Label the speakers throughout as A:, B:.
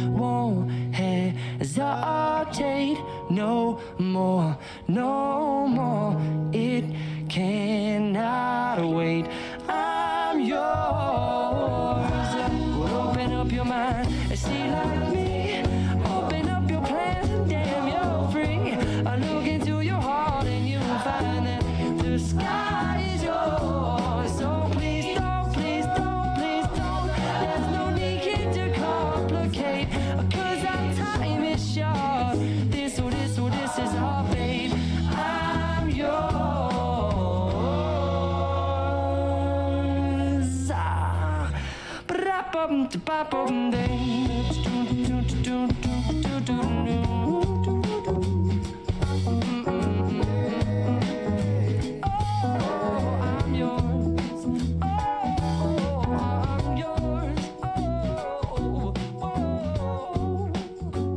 A: won't hesitate no more, no more. It cannot wait. I'm yours. Well, open up your mind and see like me. Open up your plans and damn, you're free. I look into your heart and you'll find that the sky is yours. So please don't, please don't, please don't. There's no need to complicate, 'cause our time is short. This is our babe. I'm yours. I'm yours. I'm yours.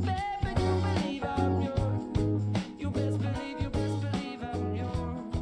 A: Baby, you believe I'm yours. You best believe I'm yours.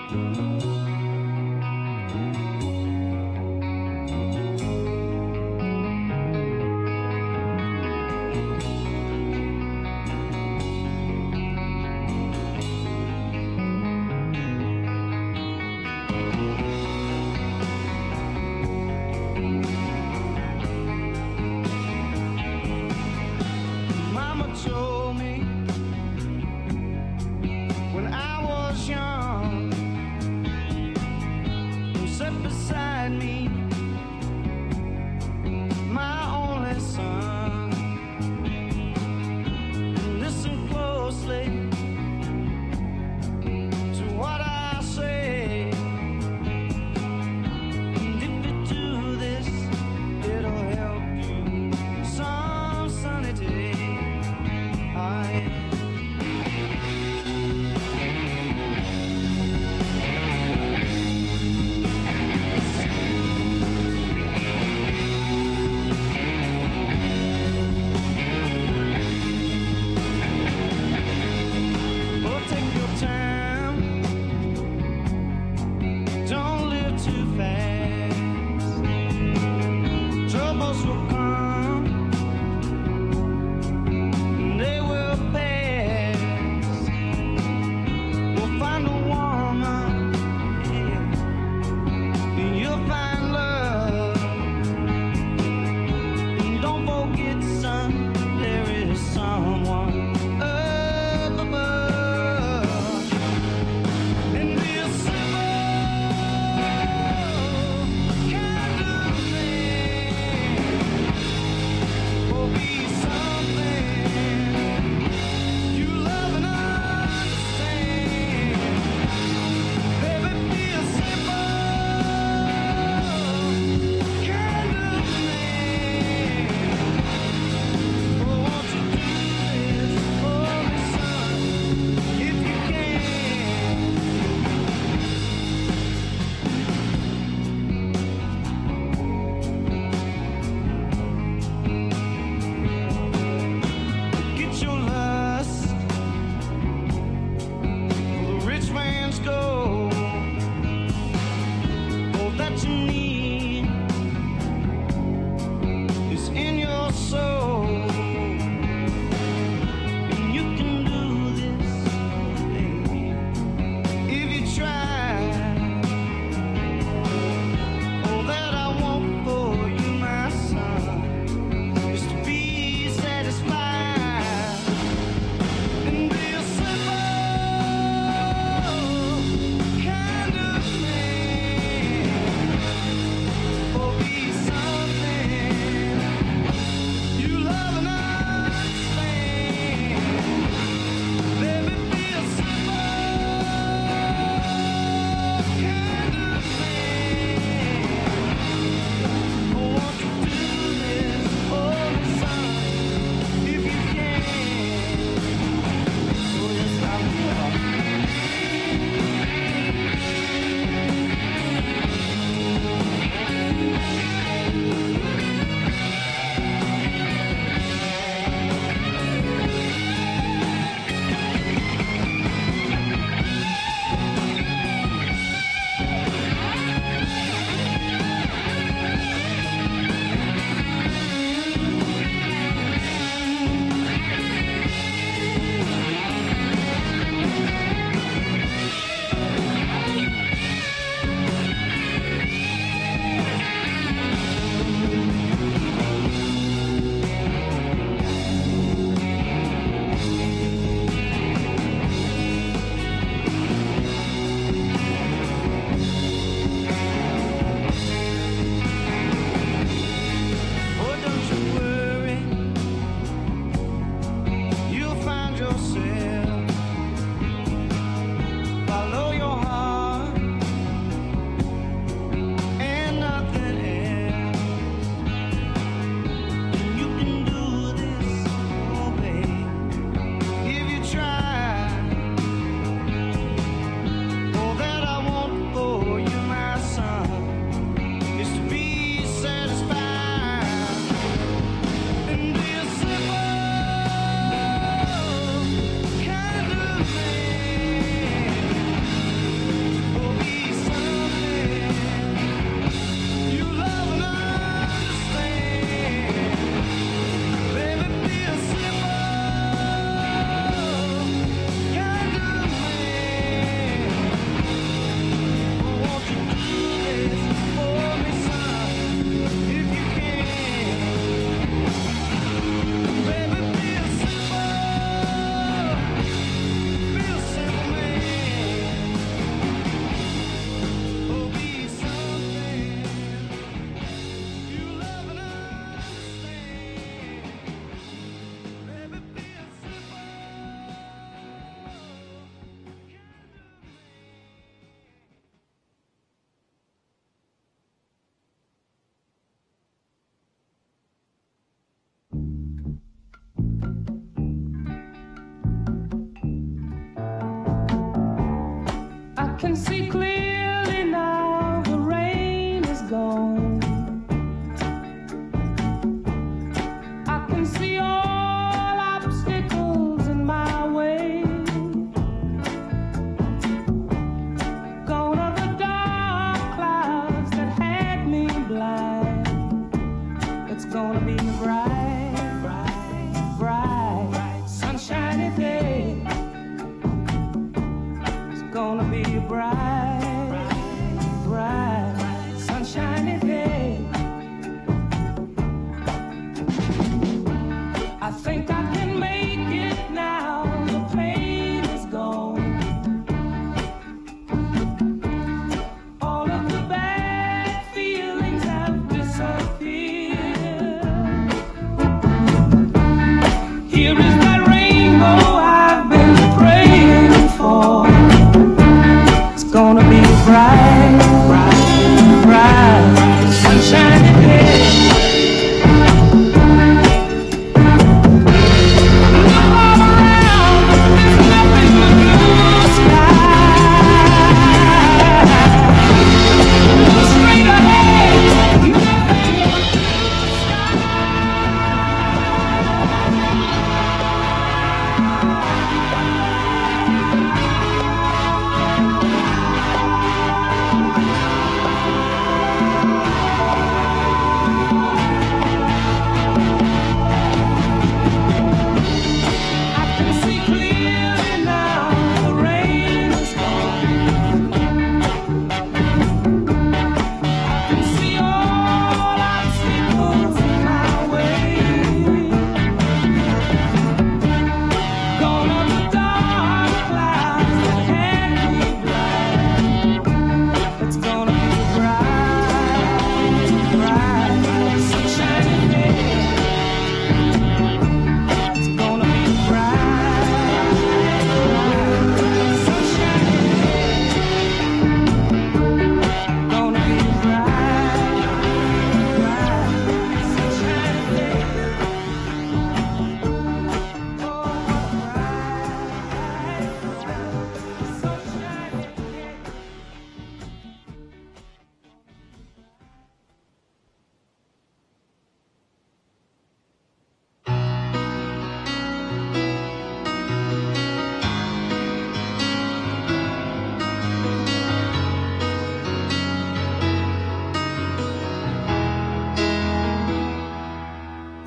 A: Mama told me when I was young, can see clearly now, the rain is gone. I can see all obstacles in my way. Gone are the dark clouds that had me blind. It's gonna be a bright, bright, bright, sunshiny day. It's gonna be a bright, bright, sunshiny day. I think I can make it now, the pain is gone. All of the bad feelings have disappeared. Here is that rainbow I've been praying for. It's gonna be a bright, bright, bright, sunshiny day. Look all around, there's nothing but blue sky. Look straight ahead, nothing but blue I can see clearly now, the rain is gone. I can see all obstacles in my way. Gone are the dark clouds that had me blind. It's gonna be a bright, bright, sunshiny day. It's gonna be a bright, bright, sunshiny day. Gonna be a bright, bright, sunshiny day. Oh, bright, sunshiny day.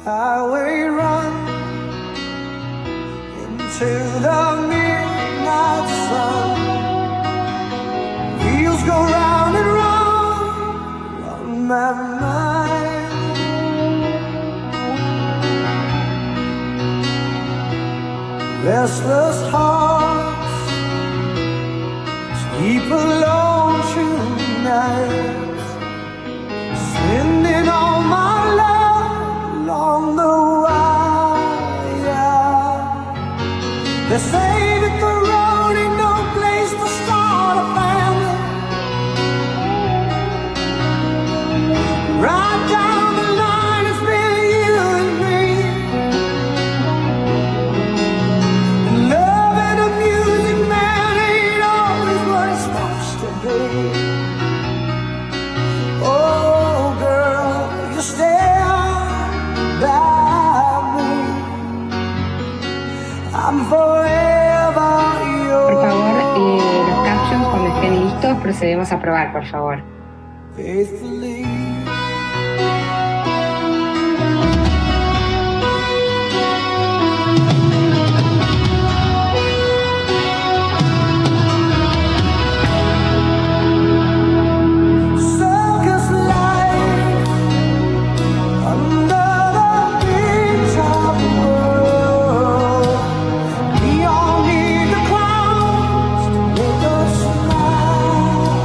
B: Highway run into the midnight sun. Wheels go round and round on my mind. Restless hearts sleep alone tonight, sending all my love along the wire. They say that the road ain't no place to start a family. Right down the line, it's been you and me. And love and a music man ain't always what it's supposed to be. Oh, girl, you stand by me. I'm forever
C: Por
B: yours.
C: favor, los captions cuando estén listos procedemos a probar, por favor.
B: Faithfully. Circus life under the big top world. We all need the clowns to make us smile.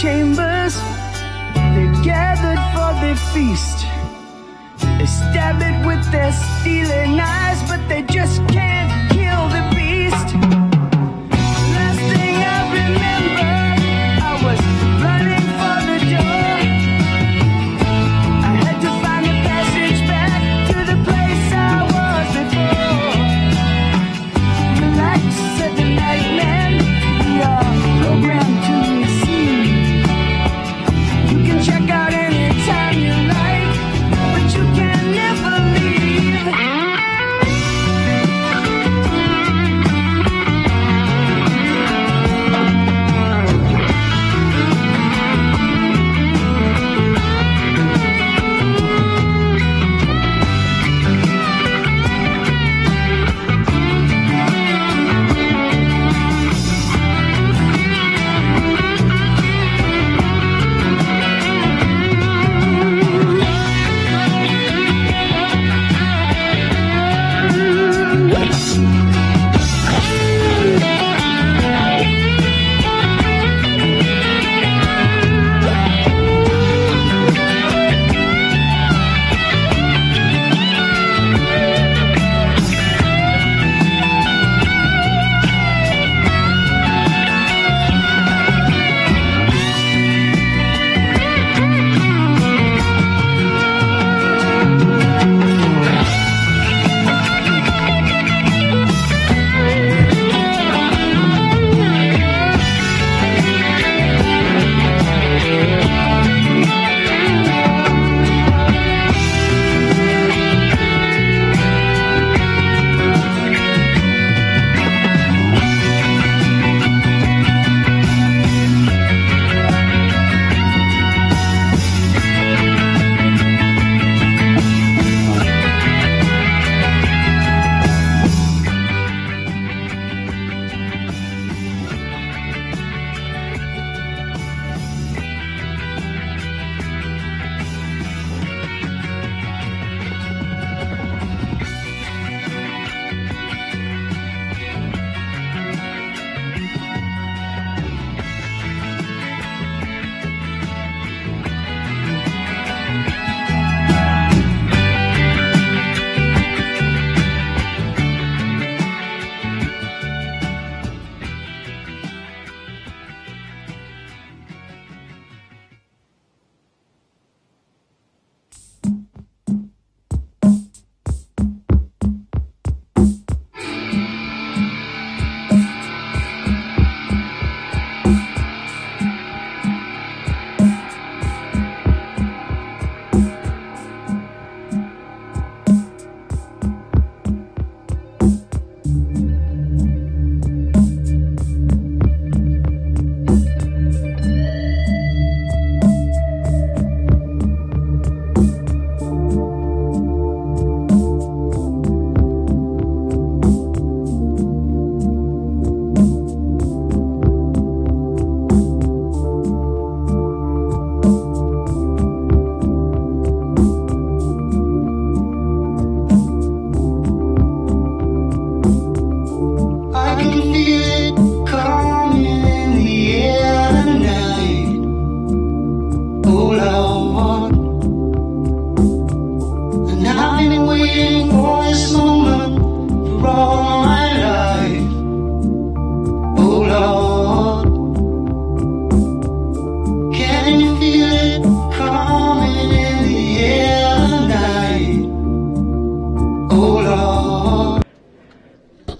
B: chambers. They're gathered for the feast. They stab it with their stealing eyes, but they just can't kill the beast. Last thing I remember, I was running for the door. I had to find a passage back to the place I was before. Relax, said the nightman, we are programmed to receive. You can check out anytime you like, but you can never leave.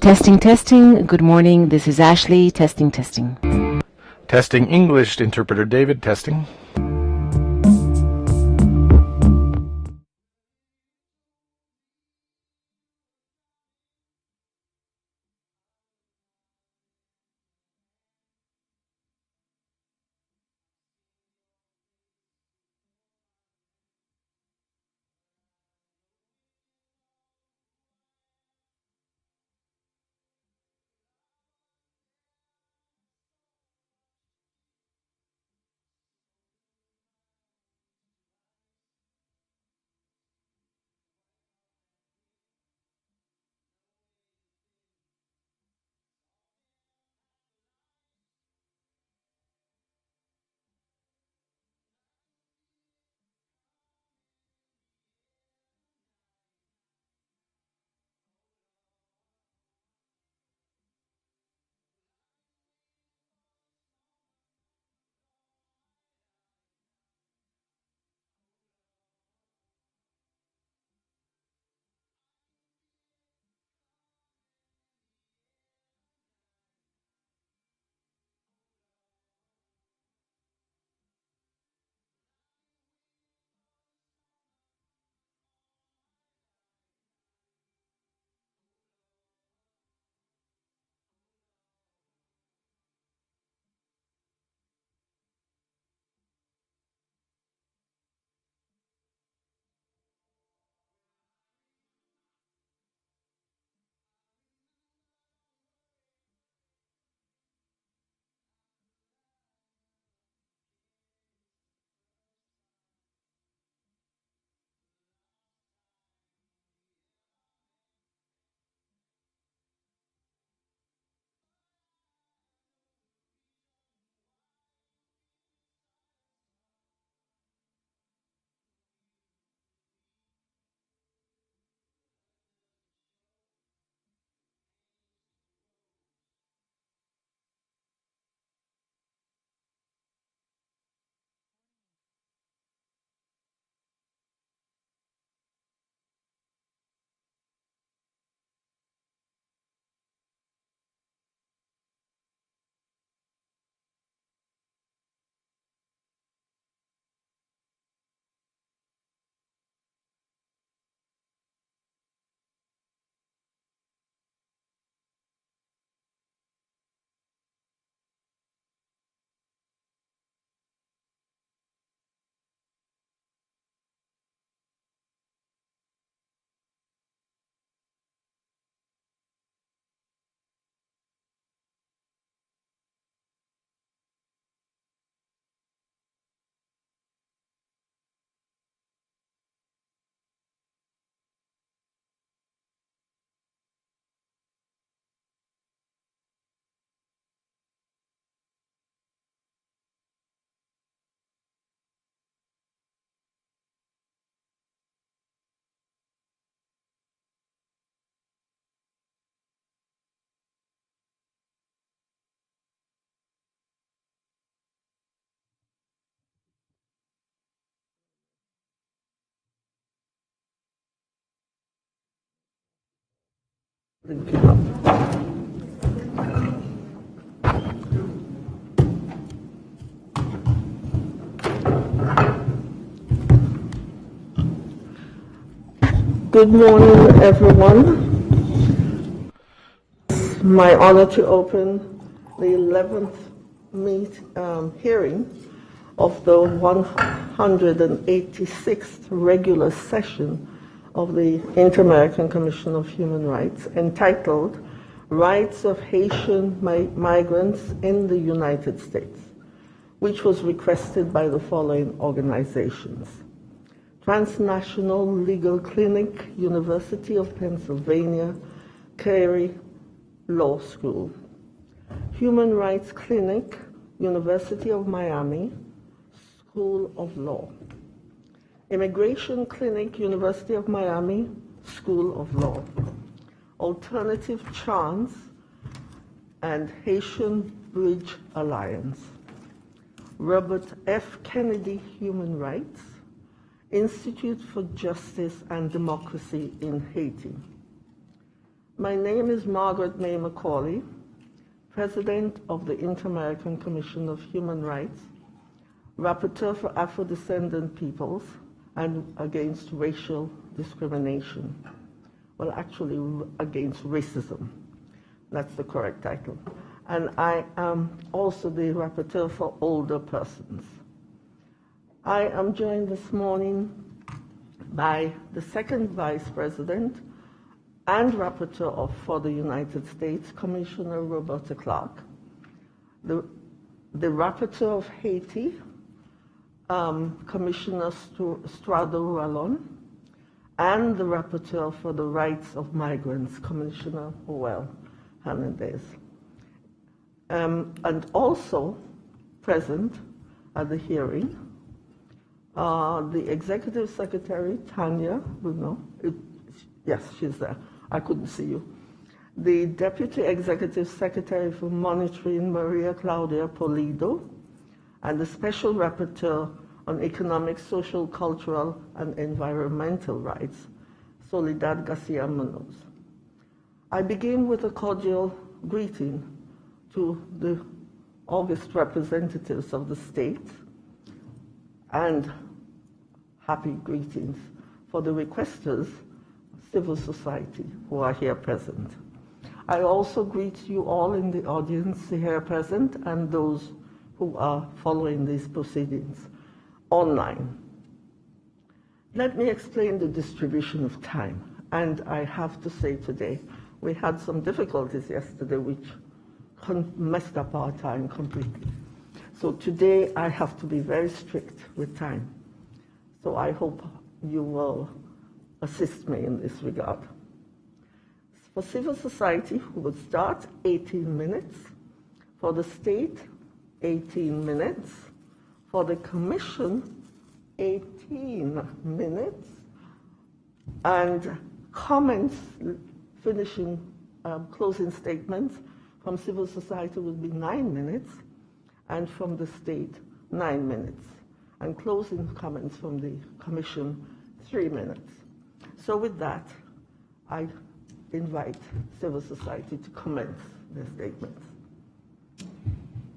D: Testing, testing. Good morning. This is Ashley. Testing, testing.
E: Testing English, interpreter David, testing.
F: Thank you. Good morning, everyone. It's my honor to open the 11th hearing of the 186th regular session of the Inter-American Commission of Human Rights, entitled Rights of Haitian Migrants in the United States, which was requested by the following organizations: Transnational Legal Clinic, University of Pennsylvania, Carey Law School; Human Rights Clinic, University of Miami, School of Law; Immigration Clinic, University of Miami, School of Law; Alternative Chance and Haitian Bridge Alliance; Robert F. Kennedy Human Rights, Institute for Justice and Democracy in Haiti. My name is Margaret May Macaulay, President of the Inter-American Commission of Human Rights, Rapporteur for Afro-Descendant Peoples and Against Racial Discrimination. Well, actually, against racism. That's the correct title. And I am also the Rapporteur for Older Persons. I am joined this morning by the second Vice President and Rapporteur for the United States, Commissioner Roberta Clark, the Rapporteur of Haiti, Commissioner Strado Rallon, and the Rapporteur for the Rights of Migrants, Commissioner Joel Hernandez. And also present at the hearing, the Executive Secretary, Tanya Bruno. Yes, she's there. I couldn't see you. The Deputy Executive Secretary for Monitoring, Maria Claudia Polido, and the Special Rapporteur on Economic, Social, Cultural, and Environmental Rights, Soledad Garcia Munoz. I begin with a cordial greeting to the august representatives of the state, and happy greetings for the requesters, civil society, who are here present. I also greet you all in the audience here present and those who are following these proceedings online. Let me explain the distribution of time. And I have to say today, we had some difficulties yesterday which messed up our time completely. So today I have to be very strict with time. So I hope you will assist me in this regard. For civil society, we would start 18 minutes. For the state, 18 minutes. For the commission, 18 minutes. And comments, finishing, closing statements from civil society would be 9 minutes, and from the state, 9 minutes. And closing comments from the commission, 3 minutes. So with that, I invite civil society to commence their statements.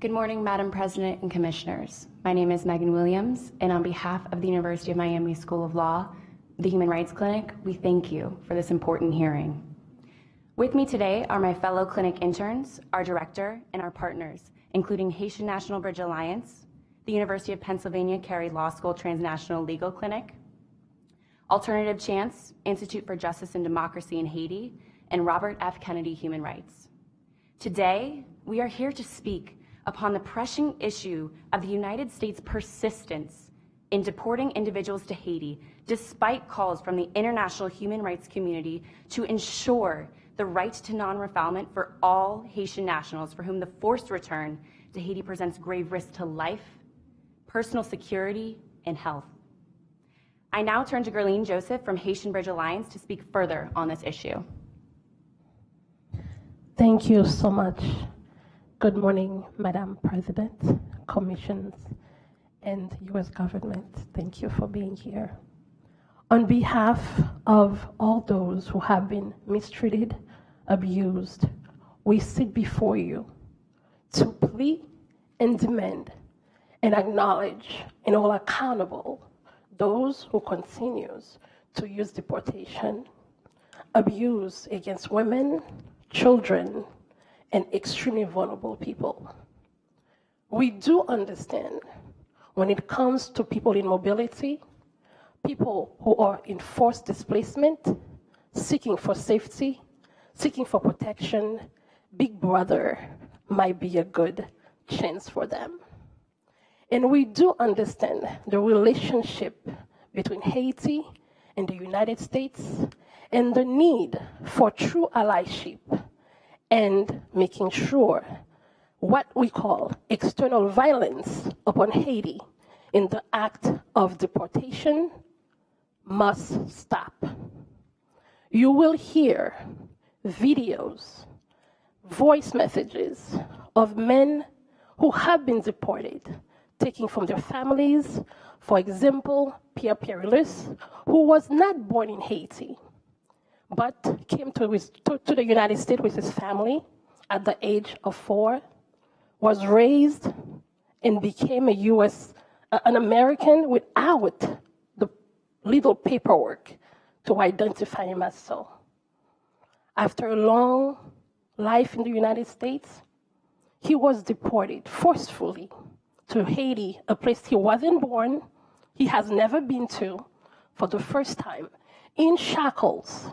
G: Good morning, Madam President and Commissioners. My name is Megan Williams, and on behalf of the University of Miami School of Law, the Human Rights Clinic, we thank you for this important hearing. With me today are my fellow clinic interns, our director, and our partners, including Haitian National Bridge Alliance, the University of Pennsylvania Carey Law School Transnational Legal Clinic, Alternative Chance, Institute for Justice and Democracy in Haiti, and Robert F. Kennedy Human Rights. Today, we are here to speak upon the pressing issue of the United States' persistence in deporting individuals to Haiti, despite calls from the international human rights community to ensure the right to non-refoulement for all Haitian nationals for whom the forced return to Haiti presents grave risk to life, personal security, and health. I now turn to Gerlene Joseph from Haitian Bridge Alliance to speak further on this issue.
H: Thank you so much. Good morning, Madam President, commissions, and U.S. government. Thank you for being here. On behalf of all those who have been mistreated abused, we sit before you to plead and demand and acknowledge and hold accountable those who continues to use deportation, abuse against women, children, and extremely vulnerable people. We do understand when it comes to people in mobility, people who are in forced displacement, seeking for safety, seeking for protection, Big Brother might be a good chance for them. And we do understand the relationship between Haiti and the United States and the need for true allyship and making sure what we call external violence upon Haiti in the act of deportation must stop. You will hear videos, voice messages of men who have been deported, taken from their families. For example, Pierre Perilous, who was not born in Haiti, but came to the United States with his family at the age of 4, was raised and became an American without the little paperwork to identify him as so. After a long life in the United States, he was deported forcefully to Haiti, a place he wasn't born, he has never been to, for the first time, in shackles,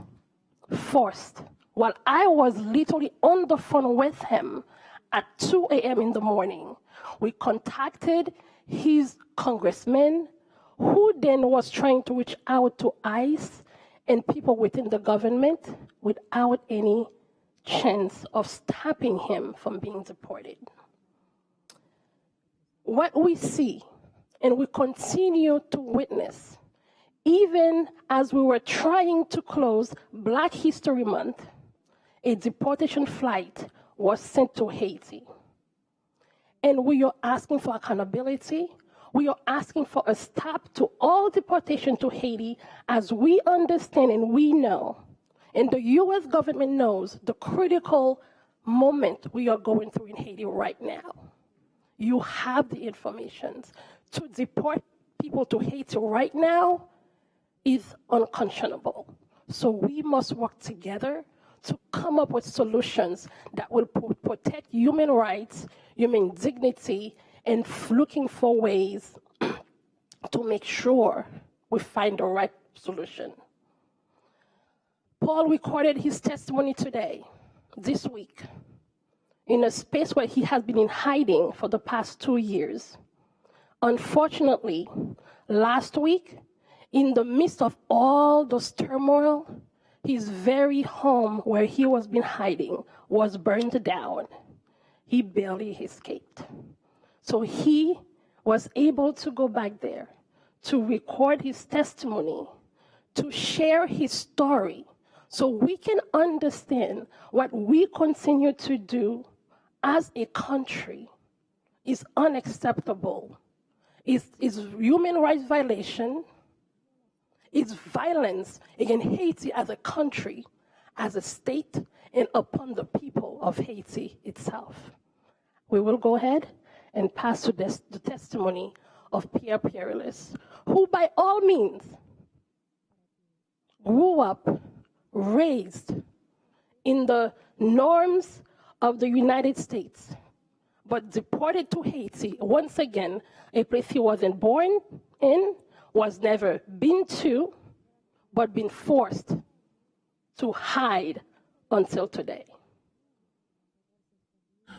H: forced, while I was literally on the phone with him at 2 a.m. in the morning. We contacted his congressman, who then was trying to reach out to ICE and people within the government without any chance of stopping him from being deported. What we see and we continue to witness, even as we were trying to close Black History Month, a deportation flight was sent to Haiti. And we are asking for accountability. We are asking for a stop to all deportation to Haiti, as we understand and we know, and the US government knows, the critical moment we are going through in Haiti right now. You have the information. To deport people to Haiti right now is unconscionable. So we must work together to come up with solutions that will protect human rights, human dignity, and looking for ways to make sure we find the right solution. Paul recorded his testimony today, this week, in a space where he has been in hiding for the past 2 years. Unfortunately, last week, in the midst of all those turmoil, his very home where he was been hiding was burned down. He barely escaped. So he was able to go back there to record his testimony, to share his story, so we can understand what we continue to do as a country is unacceptable. It's human rights violation. It's violence against Haiti as a country, as a state, and upon the people of Haiti itself. We will go ahead and pass to the testimony of Pierre Perilous, who by all means grew up, raised in the norms of the United States, but deported to Haiti, once again, a place he wasn't born in, was never been to, but been forced to hide until today.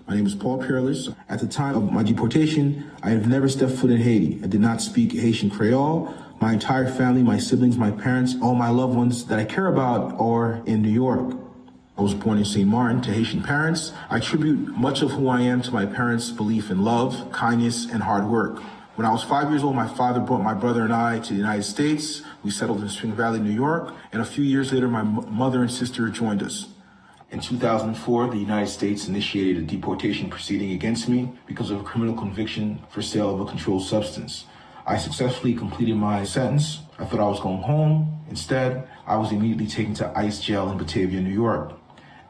I: My name is Paul Perilous. At the time of my deportation, I have never stepped foot in Haiti. I did not speak Haitian Creole. My entire family, my siblings, my parents, all my loved ones that I care about are in New York. I was born in St. Martin to Haitian parents. I attribute much of who I am to my parents' belief in love, kindness, and hard work. When I was 5 years old, my father brought my brother and I to the United States. We settled in Spring Valley, New York, and a few years later, my mother and sister joined us. In 2004, the United States initiated a deportation proceeding against me because of a criminal conviction for sale of a controlled substance. I successfully completed my sentence. I thought I was going home. Instead, I was immediately taken to ICE jail in Batavia, New York.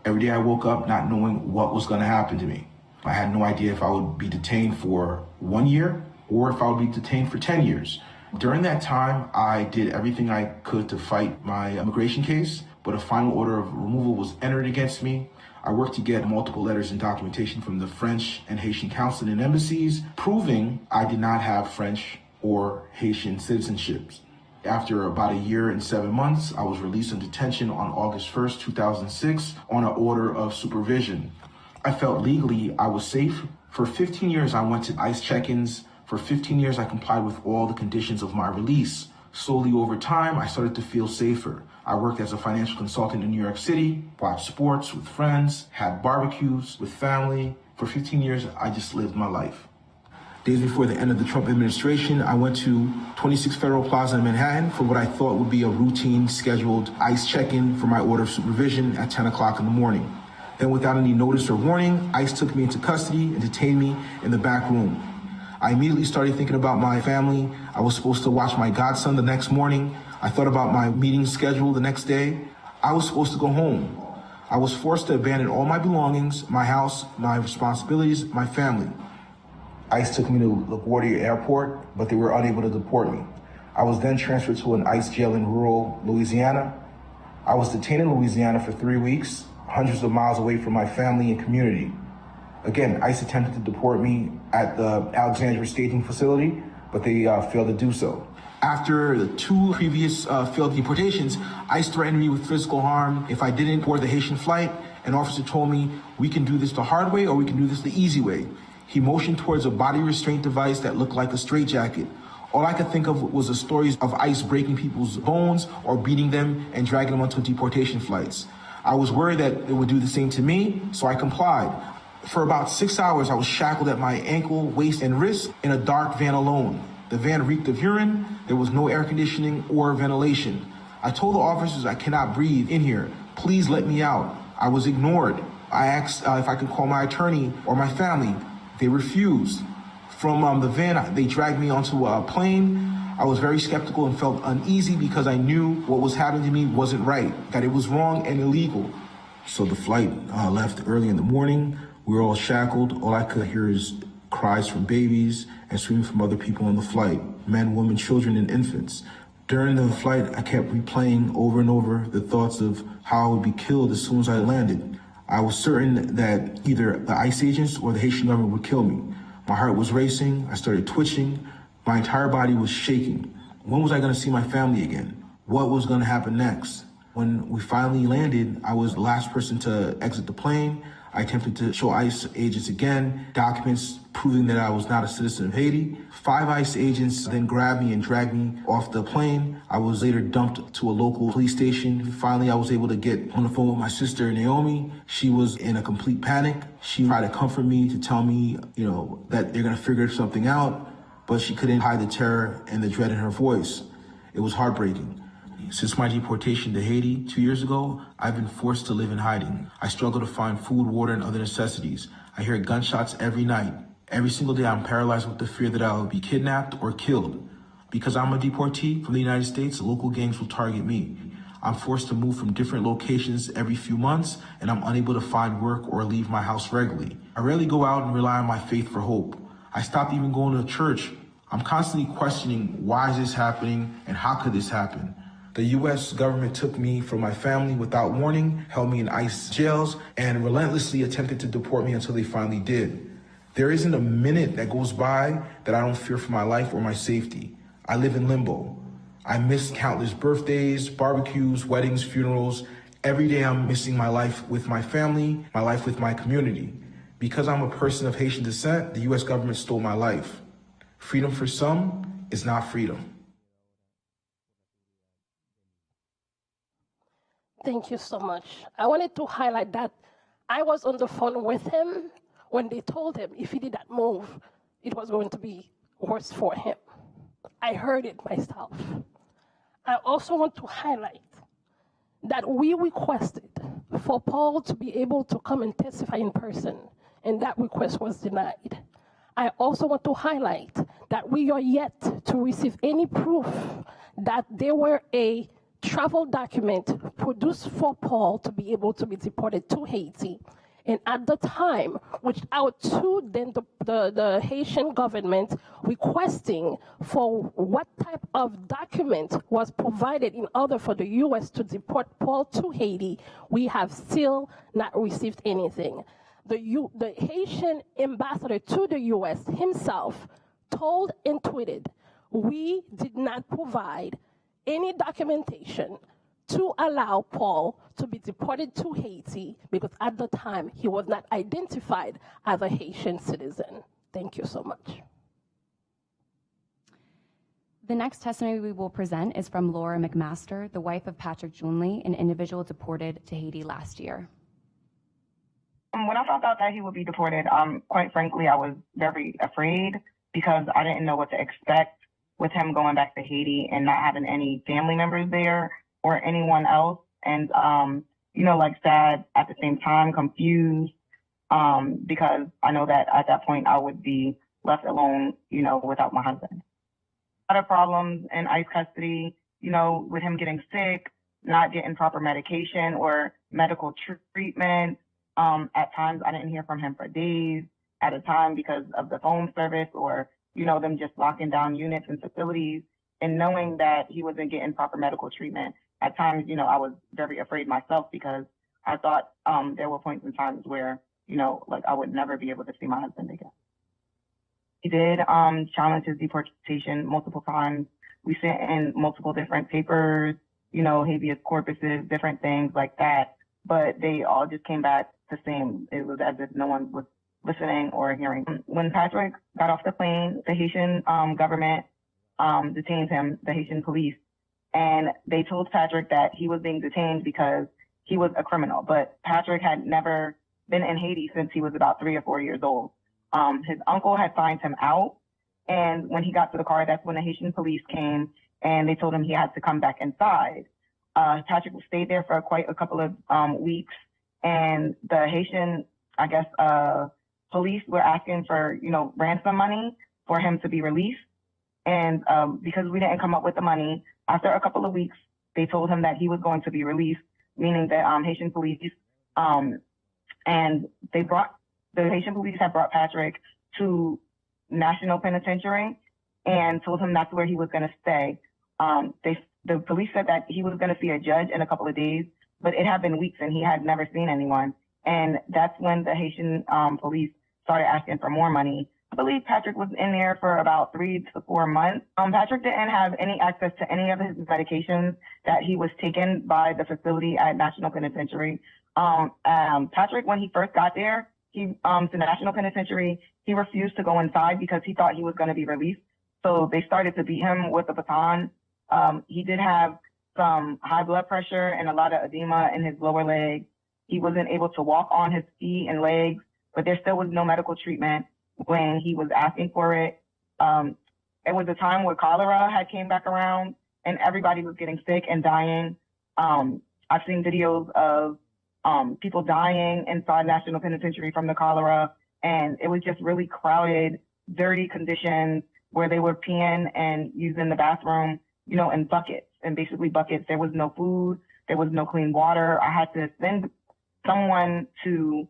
I: Every day I woke up not knowing what was going to happen to me. I had no idea if I would be detained for 1 year or if I would be detained for 10 years. During that time, I did everything I could to fight my immigration case, but a final order of removal was entered against me. I worked to get multiple letters and documentation from the French and Haitian consulate and embassies, proving I did not have French or Haitian citizenships. After about a year and 7 months, I was released from detention on August 1st, 2006, on an order of supervision. I felt legally I was safe. For 15 years, I went to ICE check-ins. For 15 years, I complied with all the conditions of my release. Slowly over time, I started to feel safer. I worked as a financial consultant in New York City, watched sports with friends, had barbecues with family. For 15 years, I just lived my life. Days before the end of the Trump administration, I went to 26 Federal Plaza in Manhattan for what I thought would be a routine scheduled ICE check-in for my order of supervision at 10 o'clock in the morning. Then without any notice or warning, ICE took me into custody and detained me in the back room. I immediately started thinking about my family. I was supposed to watch my godson the next morning. I thought about my meeting schedule the next day. I was supposed to go home. I was forced to abandon all my belongings, my house, my responsibilities, my family. ICE took me to LaGuardia Airport, but they were unable to deport me. I was then transferred to an ICE jail in rural Louisiana. I was detained in Louisiana for 3 weeks, hundreds of miles away from my family and community. Again, ICE attempted to deport me at the Alexandria staging facility, but they failed to do so. After the 2 previous failed deportations, ICE threatened me with physical harm if I didn't board the Haitian flight. An officer told me, we can do this the hard way or we can do this the easy way. He motioned towards a body restraint device that looked like a straitjacket. All I could think of was the stories of ICE breaking people's bones or beating them and dragging them onto deportation flights. I was worried that it would do the same to me, so I complied. For about 6 hours, I was shackled at my ankle, waist, and wrist in a dark van alone. The van reeked of urine. There was no air conditioning or ventilation. I told the officers I cannot breathe in here. Please let me out. I was ignored. I asked if I could call my attorney or my family. They refused. From the van, they dragged me onto a plane. I was very skeptical and felt uneasy because I knew what was happening to me wasn't right, that it was wrong and illegal. So the flight left early in the morning. We were all shackled. All I could hear is cries from babies and screaming from other people on the flight, men, women, children, and infants. During the flight, I kept replaying over and over the thoughts of how I would be killed as soon as I landed. I was certain that either the ICE agents or the Haitian government would kill me. My heart was racing. I started twitching. My entire body was shaking. When was I going to see my family again? What was going to happen next? When we finally landed, I was the last person to exit the plane. I attempted to show ICE agents again documents proving that I was not a citizen of Haiti. 5 ICE agents then grabbed me and dragged me off the plane. I was later dumped to a local police station. Finally, I was able to get on the phone with my sister, Naomi. She was in a complete panic. She tried to comfort me, to tell me, that they're going to figure something out, but she couldn't hide the terror and the dread in her voice. It was heartbreaking. Since my deportation to Haiti 2 years ago, I've been forced to live in hiding. I struggle to find food, water, and other necessities. I hear gunshots every night. Every single day, I'm paralyzed with the fear that I'll be kidnapped or killed. Because I'm a deportee from the United States, local gangs will target me. I'm forced to move from different locations every few months, and I'm unable to find work or leave my house regularly. I rarely go out and rely on my faith for hope. I stopped even going to church. I'm constantly questioning, why is this happening and how could this happen? The U.S. government took me from my family without warning, held me in ICE jails, and relentlessly attempted to deport me until they finally did. There isn't a minute that goes by that I don't fear for my life or my safety. I live in limbo. I miss countless birthdays, barbecues, weddings, funerals. Every day I'm missing my life with my family, my life with my community. Because I'm a person of Haitian descent, the U.S. government stole my life. Freedom for some is not freedom.
H: Thank you so much. I wanted to highlight that I was on the phone with him when they told him if he did not move, it was going to be worse for him. I heard it myself. I also want to highlight that we requested for Paul to be able to come and testify in person, and that request was denied. I also want to highlight that we are yet to receive any proof that there were a travel document produced for Paul to be able to be deported to Haiti. And at the time, reached out to then the Haitian government requesting for what type of document was provided in order for the U.S. to deport Paul to Haiti. We have still not received anything. The Haitian ambassador to the U.S. himself told and tweeted, we did not provide any documentation to allow Paul to be deported to Haiti because at the time he was not identified as a Haitian citizen. Thank you so much.
G: The next testimony we will present is from Laura McMaster, the wife of Patrick Junley, an individual deported to Haiti last year.
J: When I found out that he would be deported, quite frankly, I was very afraid because I didn't know what to expect with him going back to Haiti and not having any family members there or anyone else. And, like sad at the same time, confused, because I know that at that point I would be left alone, without my husband. A lot of problems in ICE custody, with him getting sick, not getting proper medication or medical treatment. At times I didn't hear from him for days at a time because of the phone service or, them just locking down units and facilities, and knowing that he wasn't getting proper medical treatment. At times, I was very afraid myself because I thought there were points in times where, I would never be able to see my husband again. He did challenge his deportation multiple times. We sent in multiple different papers, habeas corpuses, different things like that, but they all just came back the same. It was as if no one was listening or hearing. When Patrick got off the plane, the Haitian government detained him, the Haitian police, and they told Patrick that he was being detained because he was a criminal. But Patrick had never been in Haiti since he was about 3 or 4 years old. His uncle had signed him out, and when he got to the car, that's when the Haitian police came, and they told him he had to come back inside. Patrick stayed there for quite a couple of weeks, and the Haitian, police were asking for, ransom money for him to be released. And because we didn't come up with the money, after a couple of weeks, they told him that he was going to be released, meaning that Haitian police, and the Haitian police had brought Patrick to National Penitentiary and told him that's where he was going to stay. The police said that he was going to see a judge in a couple of days, but it had been weeks and he had never seen anyone. And that's when the Haitian police started asking for more money. I believe Patrick was in there for about 3 to 4 months. Patrick didn't have any access to any of his medications that he was taken by the facility at National Penitentiary. Patrick, when he first got there, to National Penitentiary, he refused to go inside because he thought he was going to be released. So they started to beat him with a baton. He did have some high blood pressure and a lot of edema in his lower leg. He wasn't able to walk on his feet and legs, but there still was no medical treatment when he was asking for it. It was a time where cholera had came back around and everybody was getting sick and dying. I've seen videos of people dying inside National Penitentiary from the cholera, and it was just really crowded, dirty conditions where they were peeing and using the bathroom, in buckets, and basically buckets. There was no food, there was no clean water. I had to send someone to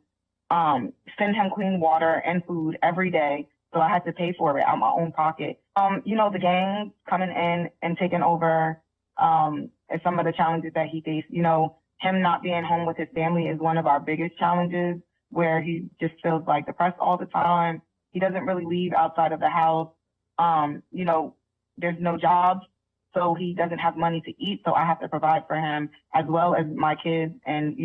J: send him clean water and food every day. So I had to pay for it out of my own pocket. The gangs coming in and taking over, and some of the challenges that he faced, him not being home with his family is one of our biggest challenges, where he just feels like depressed all the time. He doesn't really leave outside of the house. There's no jobs, so he doesn't have money to eat. So I have to provide for him as well as my kids and,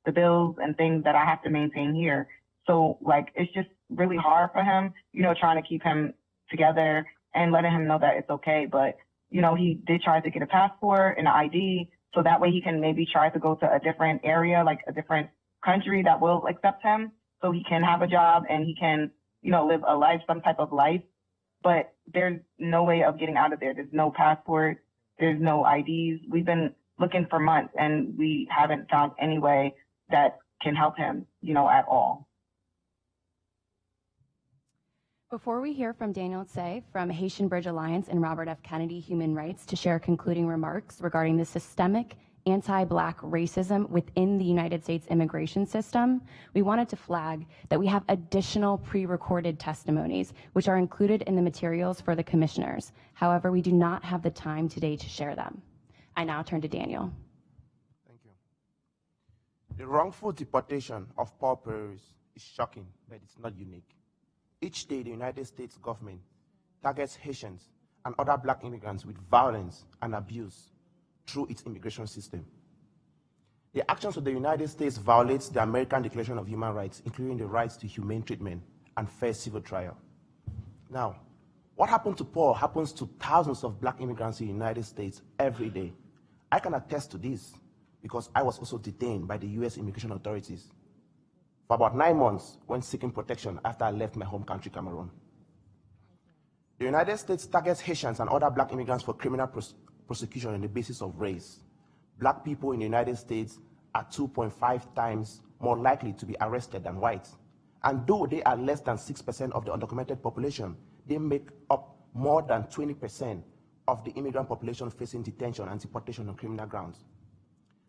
J: the bills and things that I have to maintain here. So it's just really hard for him, trying to keep him together and letting him know that it's okay. But, he did try to get a passport and an ID, so that way he can maybe try to go to a different area, like a different country that will accept him, so he can have a job and he can, live a life, some type of life. But there's no way of getting out of there. There's no passport. There's no IDs. We've been looking for months and we haven't found any way that can help him, at all.
G: Before we hear from Daniel Tse from Haitian Bridge Alliance and Robert F. Kennedy Human Rights to share concluding remarks regarding the systemic anti-Black racism within the United States immigration system, we wanted to flag that we have additional pre-recorded testimonies, which are included in the materials for the commissioners. However, we do not have the time today to share them. I now turn to Daniel.
K: Thank you. The wrongful deportation of paupers is shocking, but it's not unique. Each day, the United States government targets Haitians and other Black immigrants with violence and abuse through its immigration system. The actions of the United States violates the American Declaration of Human Rights, including the rights to humane treatment and fair civil trial. Now, what happened to Paul happens to thousands of Black immigrants in the United States every day. I can attest to this because I was also detained by the US immigration authorities for about 9 months when seeking protection after I left my home country, Cameroon. The United States targets Haitians and other Black immigrants for criminal prosecution on the basis of race. Black people in the United States are 2.5 times more likely to be arrested than whites. And though they are less than 6% of the undocumented population, they make up more than 20% of the immigrant population facing detention and deportation on criminal grounds.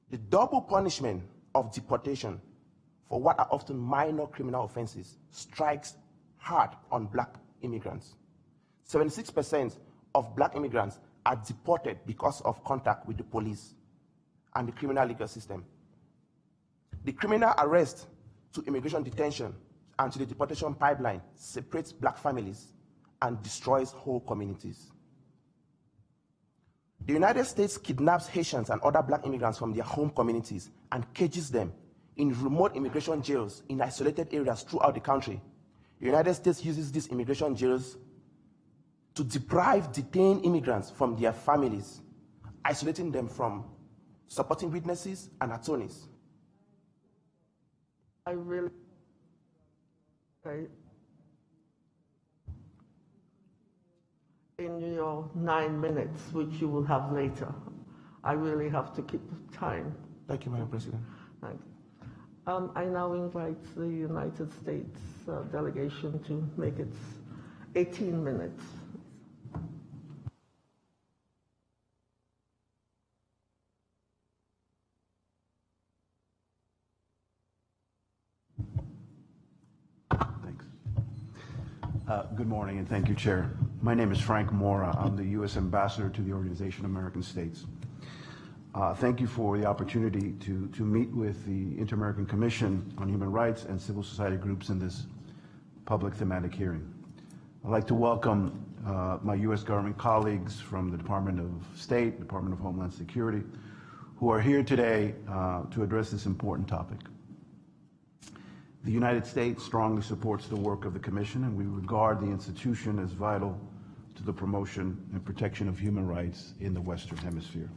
K: The double punishment of deportation for what are often minor criminal offenses strikes hard on Black immigrants. 76% of Black immigrants are deported because of contact with the police and the criminal legal system. The criminal arrest to immigration detention and to the deportation pipeline separates Black families and destroys whole communities. The United States kidnaps Haitians and other Black immigrants from their home communities and cages them in remote immigration jails in isolated areas throughout the country. The United States uses these immigration jails to deprive detained immigrants from their families, isolating them from supporting witnesses and attorneys.
F: I really, in your 9 minutes, which you will have later, I really have to keep time.
K: Thank you, Madam President.
F: Thanks. I now invite the United States delegation to make its 18 minutes.
L: Thanks. Good morning, and thank you, Chair. My name is Frank Mora. I'm the U.S. Ambassador to the Organization of American States. Thank you for the opportunity to meet with the Inter-American Commission on Human Rights and civil society groups in this public thematic hearing. I'd like to welcome my U.S. government colleagues from the Department of State, Department of Homeland Security, who are here today to address this important topic. The United States strongly supports the work of the Commission, and we regard the institution as vital to the promotion and protection of human rights in the Western Hemisphere.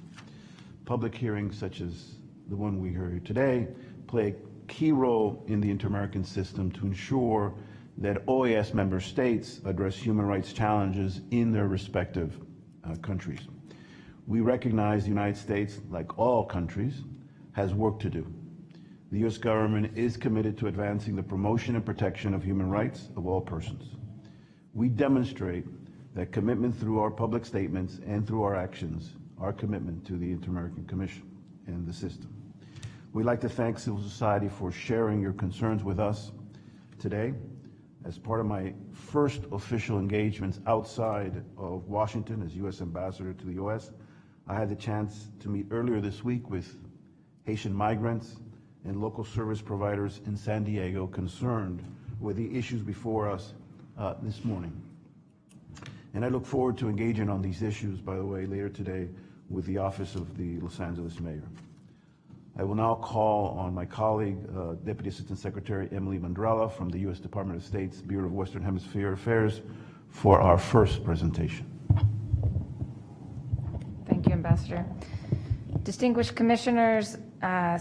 L: Public hearings such as the one we heard today play a key role in the inter-American system to ensure that OAS member states address human rights challenges in their respective countries. We recognize the United States, like all countries, has work to do. The U.S. government is committed to advancing the promotion and protection of human rights of all persons. We demonstrate that commitment through our public statements and through our actions, our commitment to the Inter-American Commission and the system. We'd like to thank civil society for sharing your concerns with us today. As part of my first official engagements outside of Washington as U.S. Ambassador to the U.S., I had the chance to meet earlier this week with Haitian migrants and local service providers in San Diego concerned with the issues before us this morning. And I look forward to engaging on these issues, by the way, later today with the Office of the Los Angeles Mayor. I will now call on my colleague, Deputy Assistant Secretary Emily Mandrella from the U.S. Department of State's Bureau of Western Hemisphere Affairs for our first presentation.
M: Thank you, Ambassador. Distinguished commissioners,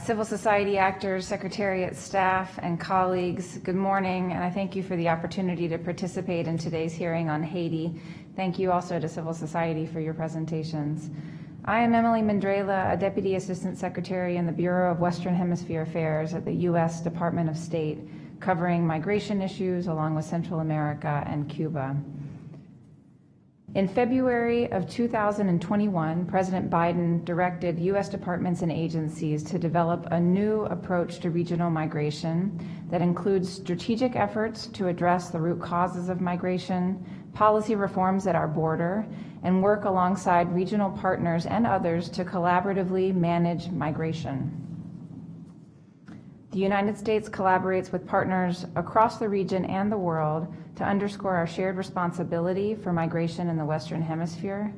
M: civil society actors, secretariat staff, and colleagues, good morning, and I thank you for the opportunity to participate in today's hearing on Haiti. Thank you also to civil society for your presentations. I am Emily Mandrella, a Deputy Assistant Secretary in the Bureau of Western Hemisphere Affairs at the U.S. Department of State, covering migration issues along with Central America and Cuba. In February of 2021, President Biden directed U.S. departments and agencies to develop a new approach to regional migration that includes strategic efforts to address the root causes of migration, policy reforms at our border, and work alongside regional partners and others to collaboratively manage migration. The United States collaborates with partners across the region and the world to underscore our shared responsibility for migration in the Western Hemisphere.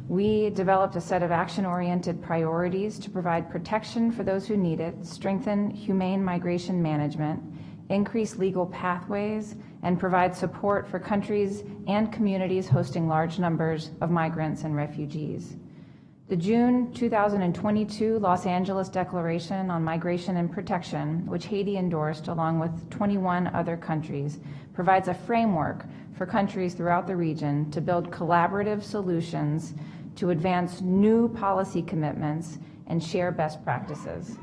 M: We developed a set of action-oriented priorities to provide protection for those who need it, strengthen humane migration management, increase legal pathways, and provide support for countries and communities hosting large numbers of migrants and refugees. The June 2022 Los Angeles Declaration on Migration and Protection, which Haiti endorsed along with 21 other countries, provides a framework for countries throughout the region to build collaborative solutions to advance new policy commitments and share best practices.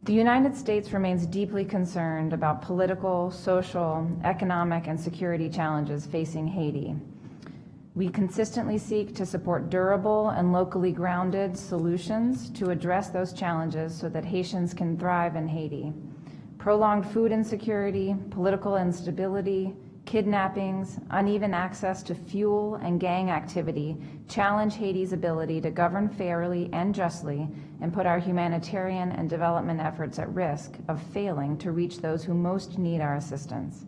M: The United States remains deeply concerned about political, social, economic, and security challenges facing Haiti. We consistently seek to support durable and locally grounded solutions to address those challenges so that Haitians can thrive in Haiti. Prolonged food insecurity, political instability, kidnappings, uneven access to fuel, and gang activity challenge Haiti's ability to govern fairly and justly and put our humanitarian and development efforts at risk of failing to reach those who most need our assistance.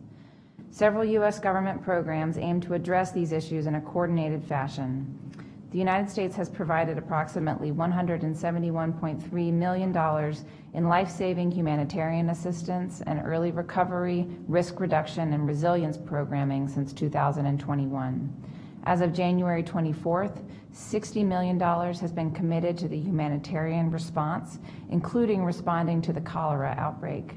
M: Several U.S. government programs aim to address these issues in a coordinated fashion. The United States has provided approximately $171.3 million in life-saving humanitarian assistance and early recovery, risk reduction, and resilience programming since 2021. As of January 24th, $60 million has been committed to the humanitarian response, including responding to the cholera outbreak.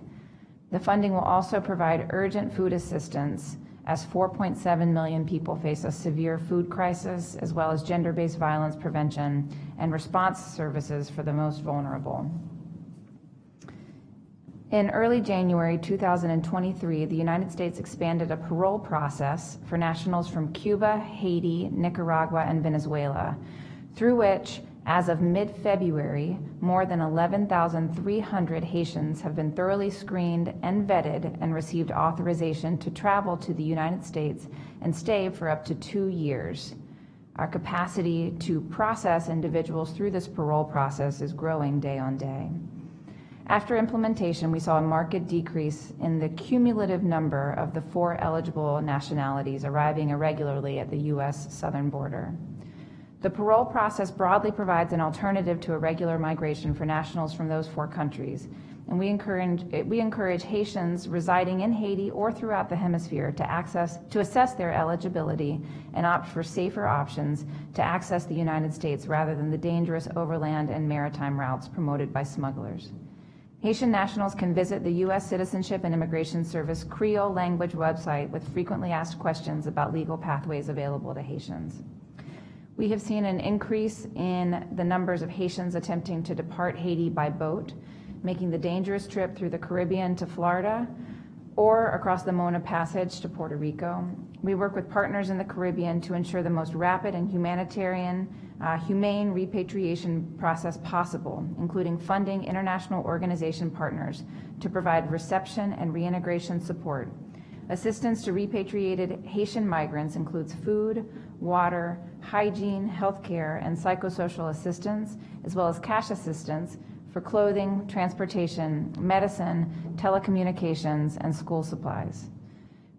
M: The funding will also provide urgent food assistance as 4.7 million people face a severe food crisis, as well as gender-based violence prevention and response services for the most vulnerable. In early January 2023, the United States expanded a parole process for nationals from Cuba, Haiti, Nicaragua, and Venezuela, through which, as of mid-February, more than 11,300 Haitians have been thoroughly screened and vetted and received authorization to travel to the United States and stay for up to 2 years. Our capacity to process individuals through this parole process is growing day on day. After implementation, we saw a marked decrease in the cumulative number of the 4 eligible nationalities arriving irregularly at the U.S. southern border. The parole process broadly provides an alternative to irregular migration for nationals from those 4 countries, and we encourage Haitians residing in Haiti or throughout the hemisphere to assess their eligibility and opt for safer options to access the United States rather than the dangerous overland and maritime routes promoted by smugglers. Haitian nationals can visit the U.S. Citizenship and Immigration Service Creole language website with frequently asked questions about legal pathways available to Haitians. We have seen an increase in the numbers of Haitians attempting to depart Haiti by boat, making the dangerous trip through the Caribbean to Florida or across the Mona Passage to Puerto Rico. We work with partners in the Caribbean to ensure the most rapid and humane repatriation process possible, including funding international organization partners to provide reception and reintegration support. Assistance to repatriated Haitian migrants includes food, water, hygiene, healthcare, and psychosocial assistance, as well as cash assistance for clothing, transportation, medicine, telecommunications, and school supplies.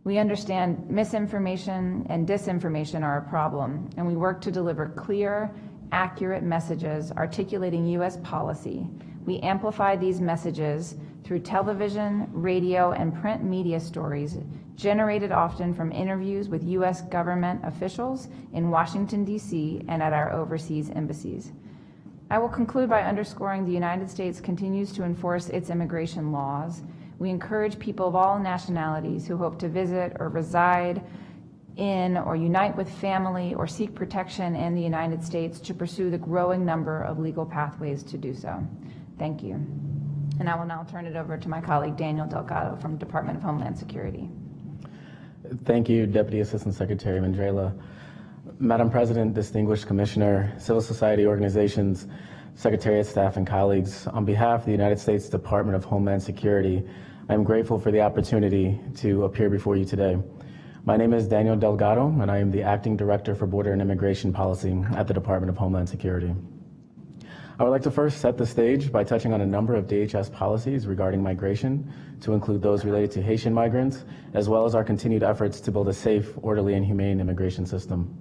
M: We understand misinformation and disinformation are a problem, and we work to deliver clear, accurate messages articulating U.S. policy. We amplify these messages through television, radio, and print media stories generated often from interviews with U.S. government officials in Washington, D.C. and at our overseas embassies. I will conclude by underscoring the United States continues to enforce its immigration laws. We encourage people of all nationalities who hope to visit or reside in or unite with family or seek protection in the United States to pursue the growing number of legal pathways to do so. Thank you. And I will now turn it over to my colleague Daniel Delgado from Department of Homeland Security.
N: Thank you, Deputy Assistant Secretary Mandrela. Madam President, distinguished Commissioner, civil society organizations, Secretariat staff, and colleagues, on behalf of the United States Department of Homeland Security, I am grateful for the opportunity to appear before you today. My name is Daniel Delgado, and I am the Acting Director for Border and Immigration Policy at the Department of Homeland Security. I would like to first set the stage by touching on a number of DHS policies regarding migration, to include those related to Haitian migrants, as well as our continued efforts to build a safe, orderly, and humane immigration system.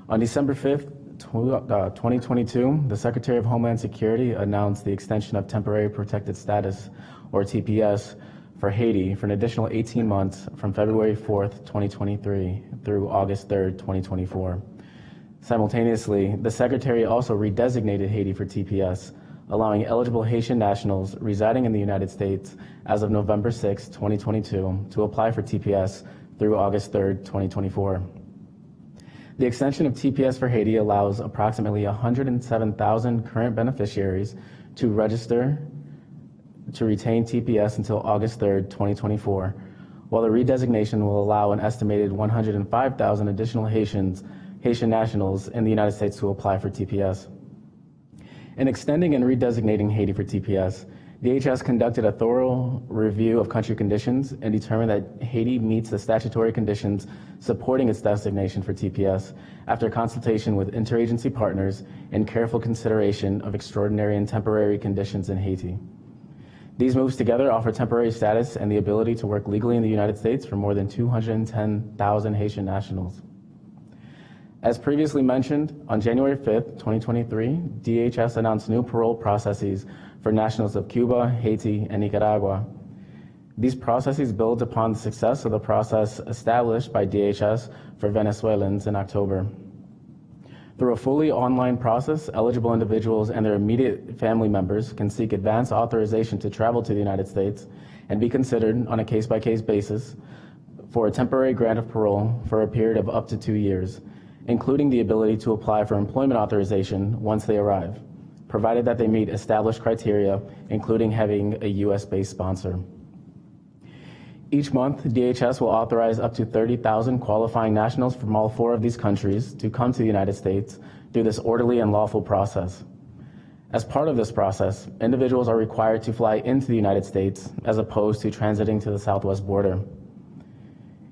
N: On December 5th, 2022, the Secretary of Homeland Security announced the extension of Temporary Protected Status, or TPS, for Haiti for an additional 18 months from February 4th, 2023 through August 3rd, 2024. Simultaneously, the Secretary also redesignated Haiti for TPS, allowing eligible Haitian nationals residing in the United States as of November 6, 2022, to apply for TPS through August 3, 2024. The extension of TPS for Haiti allows approximately 107,000 current beneficiaries to register to retain TPS until August 3, 2024, while the redesignation will allow an estimated 105,000 additional Haitian nationals in the United States to apply for TPS. In extending and redesignating Haiti for TPS, DHS conducted a thorough review of country conditions and determined that Haiti meets the statutory conditions supporting its designation for TPS after consultation with interagency partners and careful consideration of extraordinary and temporary conditions in Haiti. These moves together offer temporary status and the ability to work legally in the United States for more than 210,000 Haitian nationals. As previously mentioned, on January 5th, 2023, DHS announced new parole processes for nationals of Cuba, Haiti, and Nicaragua. These processes build upon the success of the process established by DHS for Venezuelans in October. Through a fully online process, eligible individuals and their immediate family members can seek advance authorization to travel to the United States and be considered on a case-by-case basis for a temporary grant of parole for a period of up to 2 years, including the ability to apply for employment authorization once they arrive, provided that they meet established criteria, including having a U.S.-based sponsor. Each month, DHS will authorize up to 30,000 qualifying nationals from all 4 of these countries to come to the United States through this orderly and lawful process. As part of this process, individuals are required to fly into the United States as opposed to transiting to the southwest border.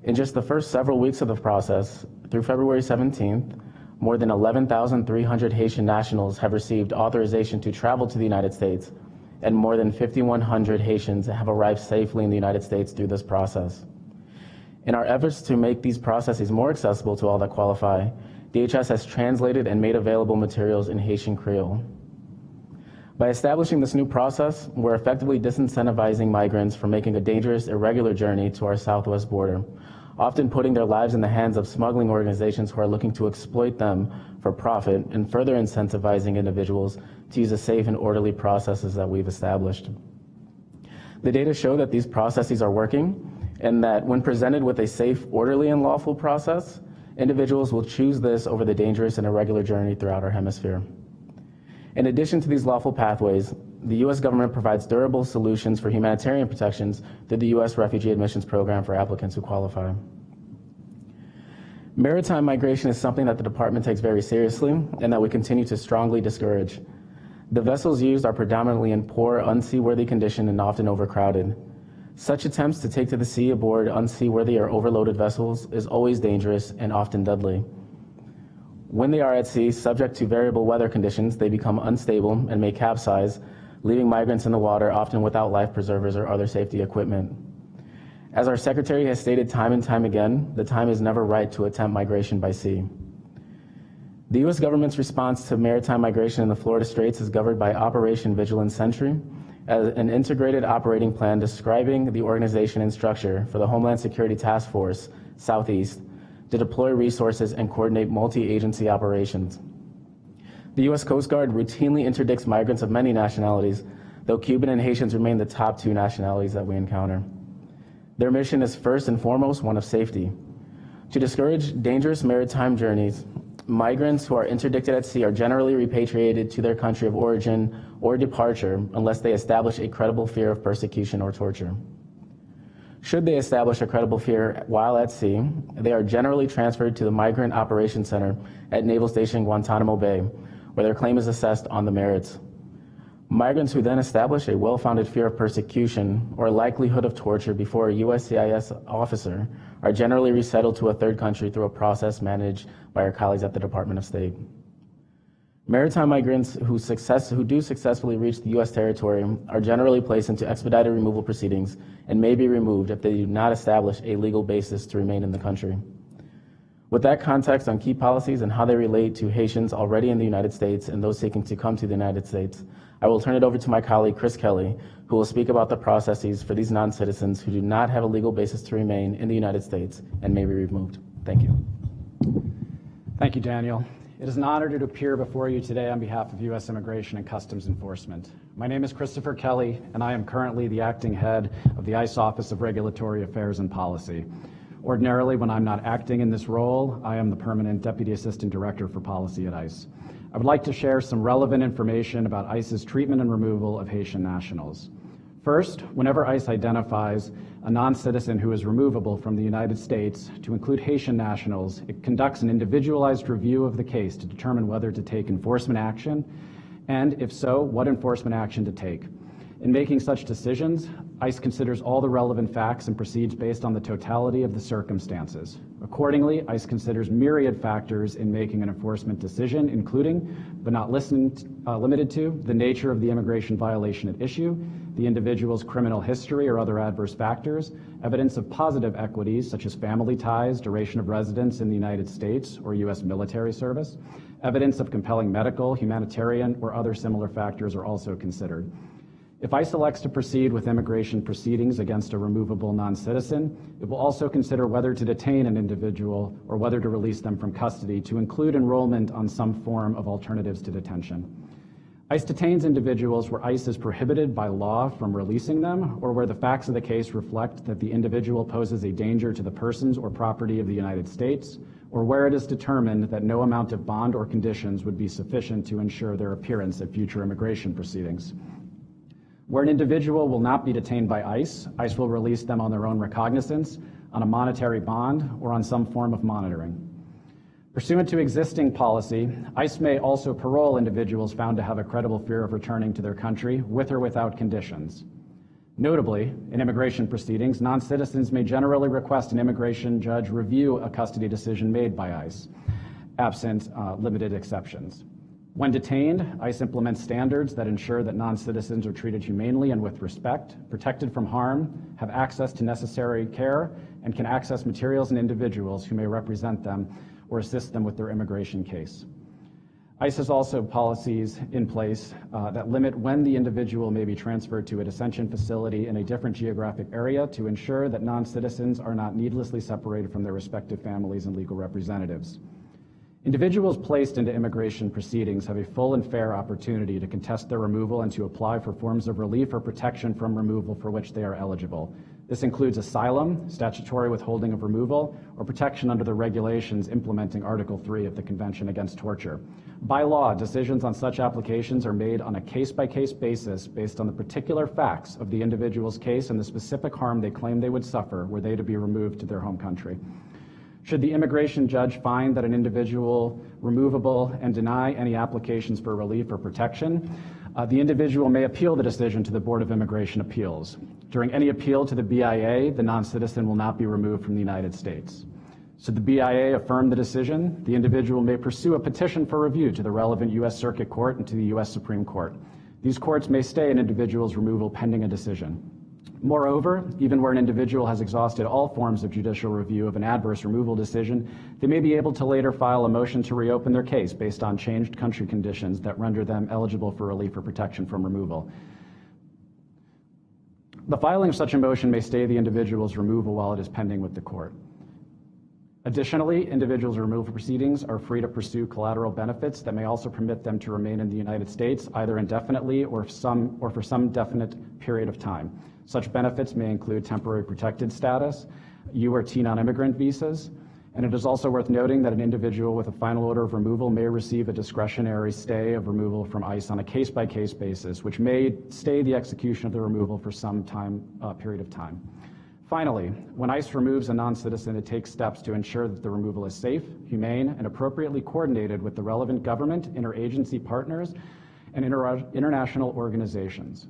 N: In just the first several weeks of the process, through February 17th, more than 11,300 Haitian nationals have received authorization to travel to the United States, and more than 5,100 Haitians have arrived safely in the United States through this process. In our efforts to make these processes more accessible to all that qualify, DHS has translated and made available materials in Haitian Creole. By establishing this new process, we're effectively disincentivizing migrants from making a dangerous, irregular journey to our southwest border, often putting their lives in the hands of smuggling organizations who are looking to exploit them for profit, and further incentivizing individuals to use the safe and orderly processes that we've established. The data show that these processes are working, and that when presented with a safe, orderly, and lawful process, individuals will choose this over the dangerous and irregular journey throughout our hemisphere. In addition to these lawful pathways, the U.S. government provides durable solutions for humanitarian protections through the U.S. Refugee Admissions Program for applicants who qualify. Maritime migration is something that the department takes very seriously and that we continue to strongly discourage. The vessels used are predominantly in poor, unseaworthy condition and often overcrowded. Such attempts to take to the sea aboard unseaworthy or overloaded vessels is always dangerous and often deadly. When they are at sea, subject to variable weather conditions, they become unstable and may capsize, leaving migrants in the water, often without life preservers or other safety equipment. As our Secretary has stated time and time again, the time is never right to attempt migration by sea. The U.S. government's response to maritime migration in the Florida Straits is governed by Operation Vigilant Sentry, an integrated operating plan describing the organization and structure for the Homeland Security Task Force, Southeast, to deploy resources and coordinate multi-agency operations. The U.S. Coast Guard routinely interdicts migrants of many nationalities, though Cuban and Haitians remain the top 2 nationalities that we encounter. Their mission is first and foremost one of safety. To discourage dangerous maritime journeys, migrants who are interdicted at sea are generally repatriated to their country of origin or departure unless they establish a credible fear of persecution or torture. Should they establish a credible fear while at sea, they are generally transferred to the Migrant Operations Center at Naval Station Guantanamo Bay, where their claim is assessed on the merits. Migrants who then establish a well-founded fear of persecution or likelihood of torture before a USCIS officer are generally resettled to a third country through a process managed by our colleagues at the Department of State. Maritime migrants who do successfully reach the U.S. territory are generally placed into expedited removal proceedings and may be removed if they do not establish a legal basis to remain in the country. With that context on key policies and how they relate to Haitians already in the United States and those seeking to come to the United States, I will turn it over to my colleague, Chris Kelly, who will speak about the processes for these non-citizens who do not have a legal basis to remain in the United States and may be removed. Thank you.
O: Thank you, Daniel. It is an honor to appear before you today on behalf of U.S. Immigration and Customs Enforcement. My name is Christopher Kelly, and I am currently the acting head of the ICE Office of Regulatory Affairs and Policy. Ordinarily, when I'm not acting in this role, I am the permanent Deputy Assistant Director for Policy at ICE. I would like to share some relevant information about ICE's treatment and removal of Haitian nationals. First, whenever ICE identifies a non-citizen who is removable from the United States, to include Haitian nationals, it conducts an individualized review of the case to determine whether to take enforcement action, and if so, what enforcement action to take. In making such decisions, ICE considers all the relevant facts and proceeds based on the totality of the circumstances. Accordingly, ICE considers myriad factors in making an enforcement decision, including, but not limited to, the nature of the immigration violation at issue, the individual's criminal history or other adverse factors, evidence of positive equities such as family ties, duration of residence in the United States or U.S. military service, evidence of compelling medical, humanitarian, or other similar factors are also considered. If ICE elects to proceed with immigration proceedings against a removable non-citizen, it will also consider whether to detain an individual or whether to release them from custody to include enrollment on some form of alternatives to detention. ICE detains individuals where ICE is prohibited by law from releasing them or where the facts of the case reflect that the individual poses a danger to the persons or property of the United States, or where it is determined that no amount of bond or conditions would be sufficient to ensure their appearance at future immigration proceedings. Where an individual will not be detained by ICE, ICE will release them on their own recognizance, on a monetary bond, or on some form of monitoring. Pursuant to existing policy, ICE may also parole individuals found to have a credible fear of returning to their country with or without conditions. Notably, in immigration proceedings, non-citizens may generally request an immigration judge review a custody decision made by ICE, absent limited exceptions. When detained, ICE implements standards that ensure that non-citizens are treated humanely and with respect, protected from harm, have access to necessary care, and can access materials and individuals who may represent them or assist them with their immigration case. ICE has also policies in place that limit when the individual may be transferred to a detention facility in a different geographic area to ensure that non-citizens are not needlessly separated from their respective families and legal representatives. Individuals placed into immigration proceedings have a full and fair opportunity to contest their removal and to apply for forms of relief or protection from removal for which they are eligible. This includes asylum, statutory withholding of removal, or protection under the regulations implementing Article 3 of the Convention Against Torture. By law, decisions on such applications are made on a case-by-case basis based on the particular facts of the individual's case and the specific harm they claim they would suffer were they to be removed to their home country. Should the immigration judge find that an individual removable and deny any applications for relief or protection, the individual may appeal the decision to the Board of Immigration Appeals. During any appeal to the BIA, the non-citizen will not be removed from the United States. Should the BIA affirm the decision, the individual may pursue a petition for review to the relevant U.S. Circuit Court and to the U.S. Supreme Court. These courts may stay an individual's removal pending a decision. Moreover, even where an individual has exhausted all forms of judicial review of an adverse removal decision, they may be able to later file a motion to reopen their case based on changed country conditions that render them eligible for relief or protection from removal. The filing of such a motion may stay the individual's removal while it is pending with the court. Additionally, individuals' removal proceedings are free to pursue collateral benefits that may also permit them to remain in the United States either indefinitely or for some definite period of time. Such benefits may include temporary protected status, U or T non-immigrant visas, and it is also worth noting that an individual with a final order of removal may receive a discretionary stay of removal from ICE on a case-by-case basis, which may stay the execution of the removal for some period of time. Finally, when ICE removes a non-citizen, it takes steps to ensure that the removal is safe, humane, and appropriately coordinated with the relevant government, interagency partners, and international organizations.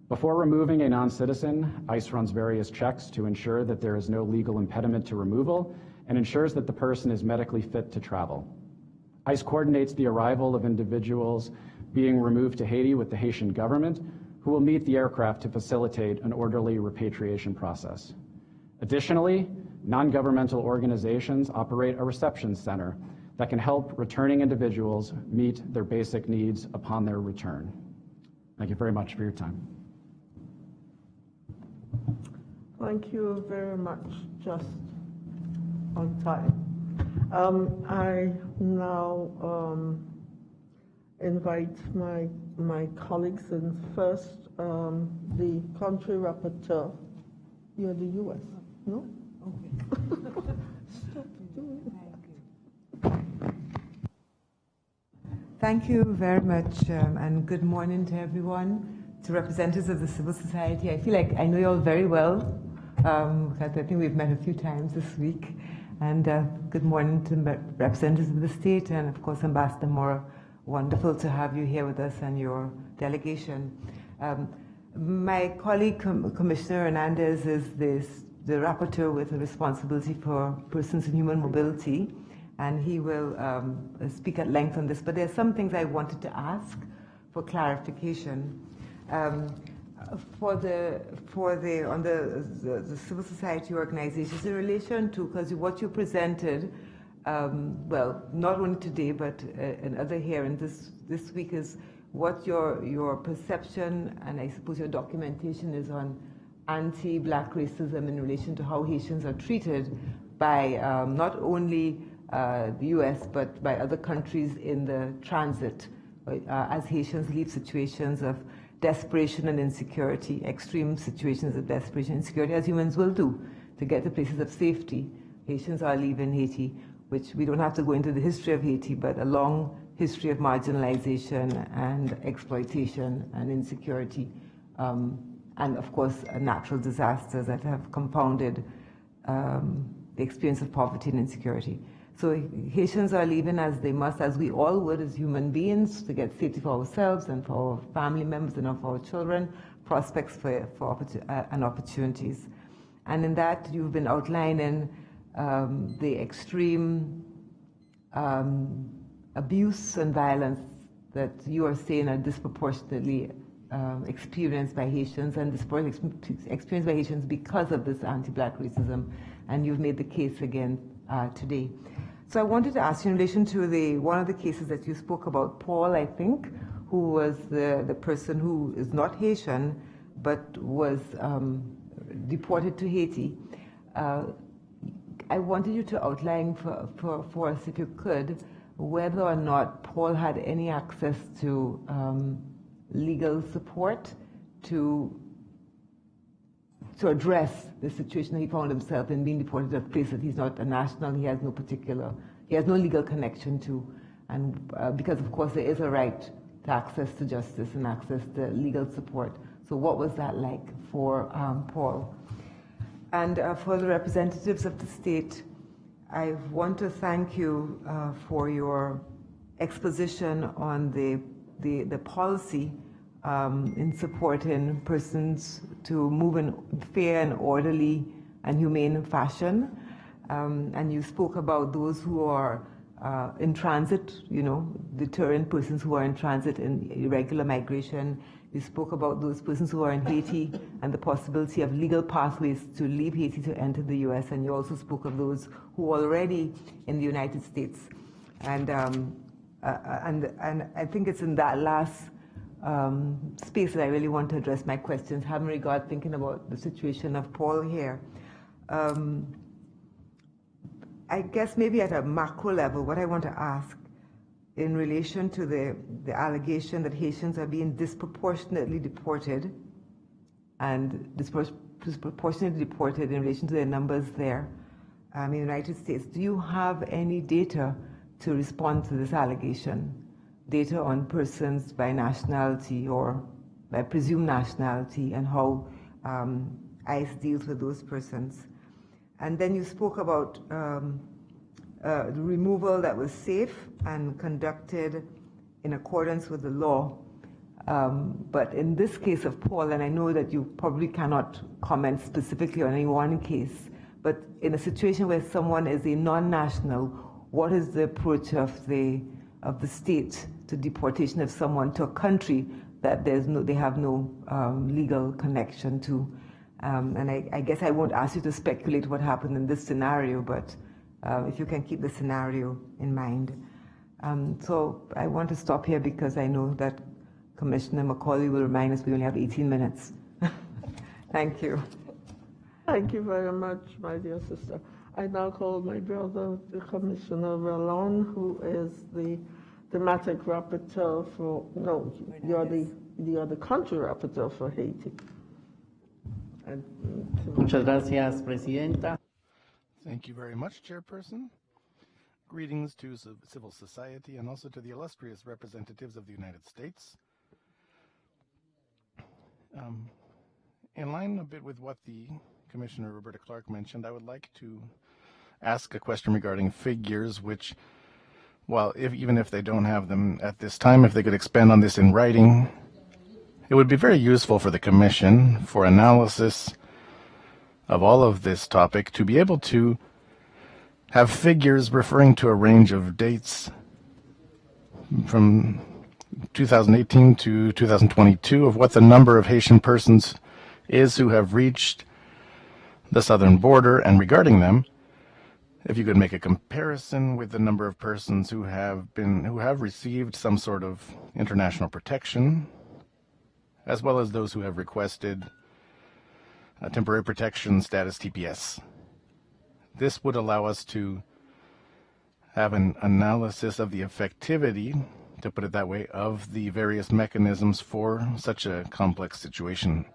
O: Before removing a non-citizen, ICE runs various checks to ensure that there is no legal impediment to removal and ensures that the person is medically fit to travel. ICE coordinates the arrival of individuals being removed to Haiti with the Haitian government, who will meet the aircraft to facilitate an orderly repatriation process. Additionally, non-governmental organizations operate a reception center that can help returning individuals meet their basic needs upon their return. Thank you very much for your time.
F: Thank you very much, just on time. I now invite my colleagues, and first, the country rapporteur. You're the U.S., no? Okay. Stop doing that.
P: Thank you very much, and good morning to everyone, to representatives of the civil society. I feel like I know you all very well, because I think we've met a few times this week. And good morning to representatives of the state, and of course, Ambassador Mora. Wonderful to have you here with us and your delegation. My colleague, Commissioner Hernandez, is the rapporteur with the responsibility for persons in human mobility, and he will speak at length on this. But there are some things I wanted to ask for clarification. On the civil society organizations, in relation to, because what you presented, well, not only today, but in other hearings this week, is what your perception and I suppose your documentation is on anti-Black racism in relation to how Haitians are treated by not only the U.S. but by other countries in the transit as Haitians leave situations of desperation and insecurity, extreme situations of desperation and insecurity, as humans will do, to get to places of safety. Haitians are leaving Haiti, which we don't have to go into the history of Haiti, but a long history of marginalization and exploitation and insecurity, and of course, natural disasters that have compounded the experience of poverty and insecurity. So Haitians are leaving as they must, as we all would as human beings, to get safety for ourselves and for our family members and for our children, prospects and opportunities. And in that, you've been outlining the extreme abuse and violence that you are saying are disproportionately experienced by Haitians, and experienced by Haitians because of this anti-Black racism, and you've made the case again today. So I wanted to ask you in relation to one of the cases that you spoke about, Paul, I think, who was the person who is not Haitian, but was deported to Haiti. I wanted you to outline for us, if you could, whether or not Paul had any access to legal support to address the situation that he found himself in, being deported to a place that he's not a national, he has no legal connection to, and because of course there is a right to access to justice and access to legal support. So what was that like for Paul? And for the representatives of the state, I want to thank you for your exposition on the policy in supporting persons to move in fair and orderly and humane fashion. And you spoke about those who are in transit, deterring persons who are in transit in irregular migration. You spoke about those persons who are in Haiti and the possibility of legal pathways to leave Haiti to enter the U.S. And you also spoke of those who are already in the United States. And I think it's in that last space that I really want to address my questions, having regard thinking about the situation of Paul here. I guess maybe at a macro level, what I want to ask in relation to the allegation that Haitians are being disproportionately deported and disproportionately deported in relation to their numbers there in the United States. Do you have any data to respond to this allegation? Data on persons by nationality or by presumed nationality, and how ICE deals with those persons. And then you spoke about the removal that was safe and conducted in accordance with the law. But in this case of Paul, and I know that you probably cannot comment specifically on any one case, but in a situation where someone is a non-national, what is the approach of the state to deportation of someone to a country that they have no legal connection to? And I guess I won't ask you to speculate what happened in this scenario, but if you can keep the scenario in mind. So I want to stop here because I know that Commissioner Macaulay will remind us we only have 18 minutes. Thank you.
F: Thank you very much, my dear sister. I now call my brother, the Commissioner Vallon, who is the thematic rapporteur for, no, you're the country rapporteur for Haiti.
Q: Muchas gracias, Presidenta.
E: Thank you very much, Chairperson. Greetings to civil society and also to the illustrious representatives of the United States. In line a bit with what the Commissioner Roberta Clark mentioned, I would like to ask a question regarding figures which, well, even if they don't have them at this time, if they could expand on this in writing, it would be very useful for the Commission for analysis of all of this topic to be able to have figures referring to a range of dates from 2018 to 2022 of what the number of Haitian persons is who have reached the southern border, and regarding them, if you could make a comparison with the number of persons who have received some sort of international protection, as well as those who have requested a temporary protection status TPS. This would allow us to have an analysis of the effectivity, to put it that way, of the various mechanisms for such a complex situation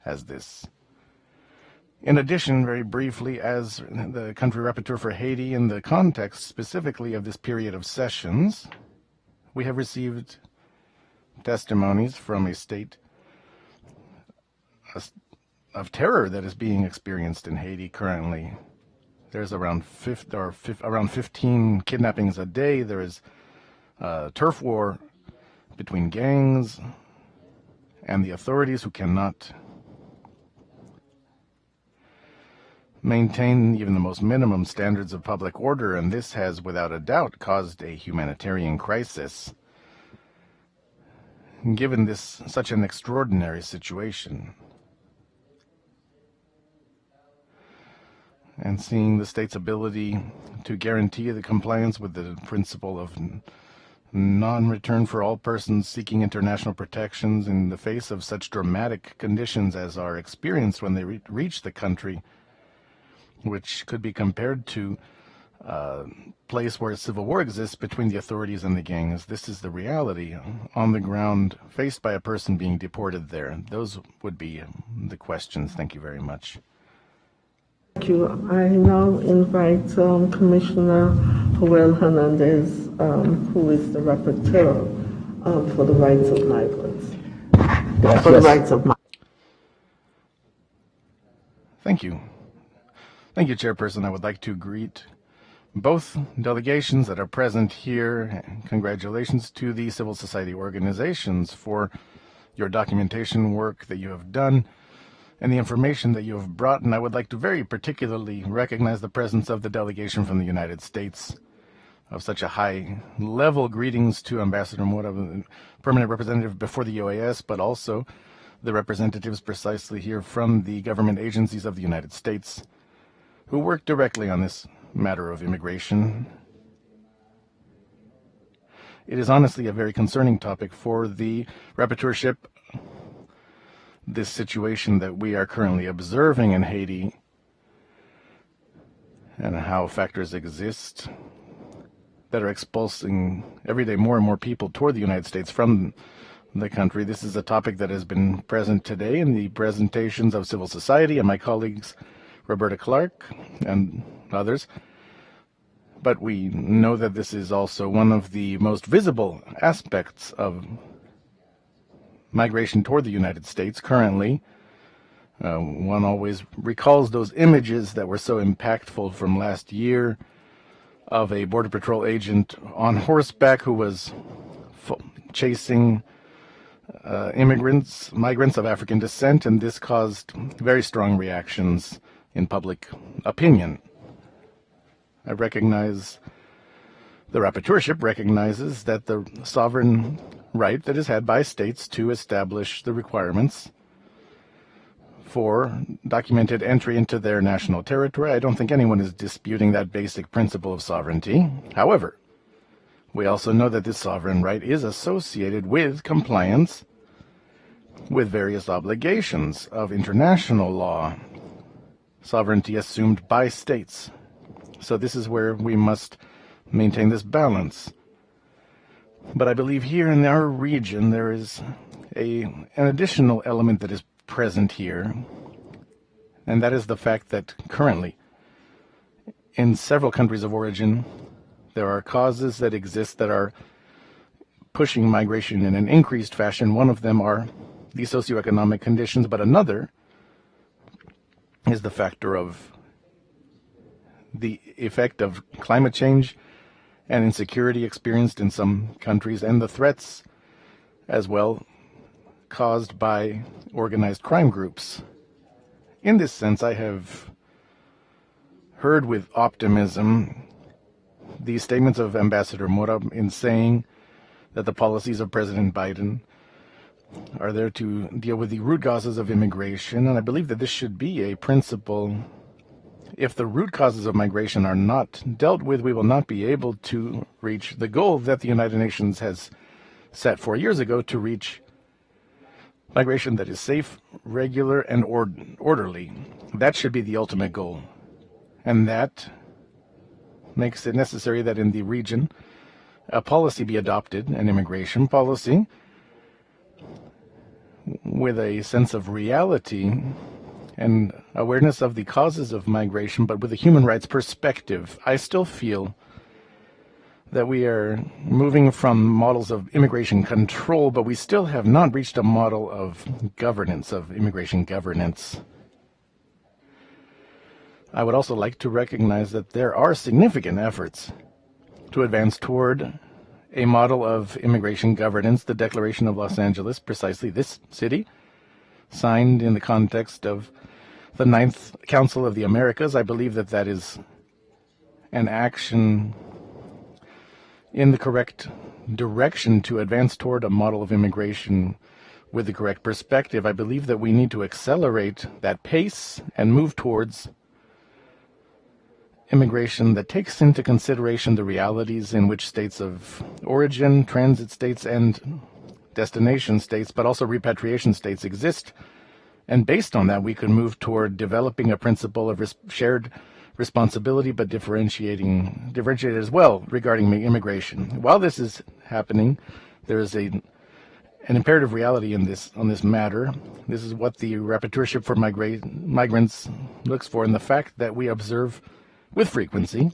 E: as this. In addition, very briefly, as the country rapporteur for Haiti, in the context specifically of this period of sessions, we have received testimonies from a state of terror that is being experienced in Haiti currently. There's around 15 kidnappings a day. There is a turf war between gangs and the authorities who cannot maintain even the most minimum standards of public order, and this has without a doubt caused a humanitarian crisis. Given this such an extraordinary situation, and seeing the state's ability to guarantee the compliance with the principle of non-return for all persons seeking international protections in the face of such dramatic conditions as are experienced when they reach the country, which could be compared to a place where civil war exists between the authorities and the gangs. This is the reality on the ground faced by a person being deported there. Those would be the questions. Thank you very much.
F: Thank you. I now invite Commissioner Joel Hernandez, who is the rapporteur for the rights of migrants. For the rights of migrants.
E: Thank you. Thank you, Chairperson. I would like to greet both delegations that are present here. Congratulations to the civil society organizations for your documentation work that you have done and the information that you have brought. And I would like to very particularly recognize the presence of the delegation from the United States of such a high level. Greetings to Ambassador Mora, permanent representative before the OAS, but also the representatives precisely here from the government agencies of the United States who work directly on this matter of immigration. It is honestly a very concerning topic for the rapporteurship, this situation that we are currently observing in Haiti and how factors exist that are expulsing every day more and more people toward the United States from the country. This is a topic that has been present today in the presentations of civil society and my colleagues Roberta Clark and others. But we know that this is also one of the most visible aspects of migration toward the United States currently. One always recalls those images that were so impactful from last year of a Border Patrol agent on horseback who was chasing migrants of African descent, and this caused very strong reactions in public opinion. I recognize, the rapporteurship recognizes that the sovereign right that is had by states to establish the requirements for documented entry into their national territory. I don't think anyone is disputing that basic principle of sovereignty. However, we also know that this sovereign right is associated with compliance with various obligations of international law, sovereignty assumed by states. So this is where we must maintain this balance. But I believe here in our region there is an additional element that is present here, and that is the fact that currently in several countries of origin there are causes that exist that are pushing migration in an increased fashion. One of them are the socioeconomic conditions, but another is the factor of the effect of climate change and insecurity experienced in some countries, and the threats as well caused by organized crime groups. In this sense, I have heard with optimism the statements of Ambassador Mora in saying that the policies of President Biden are there to deal with the root causes of immigration, and I believe that this should be a principle. If the root causes of migration are not dealt with, we will not be able to reach the goal that the United Nations has set 4 years ago, to reach migration that is safe, regular, and orderly. That should be the ultimate goal. And that makes it necessary that in the region a policy be adopted, an immigration policy, with a sense of reality and awareness of the causes of migration, but with a human rights perspective. I still feel that we are moving from models of immigration control, but we still have not reached a model of governance, of immigration governance. I would also like to recognize that there are significant efforts to advance toward a model of immigration governance. The Declaration of Los Angeles, precisely this city, signed in the context of the Ninth Council of the Americas. I believe that that is an action in the correct direction to advance toward a model of immigration with the correct perspective. I believe that we need to accelerate that pace and move towards immigration that takes into consideration the realities in which states of origin, transit states, and destination states, but also repatriation states exist. And based on that, we can move toward developing a principle of shared responsibility, but differentiated as well regarding immigration. While this is happening, there is an imperative reality on this matter. This is what the Rapporteurship for Migrants looks for, in the fact that we observe with frequency,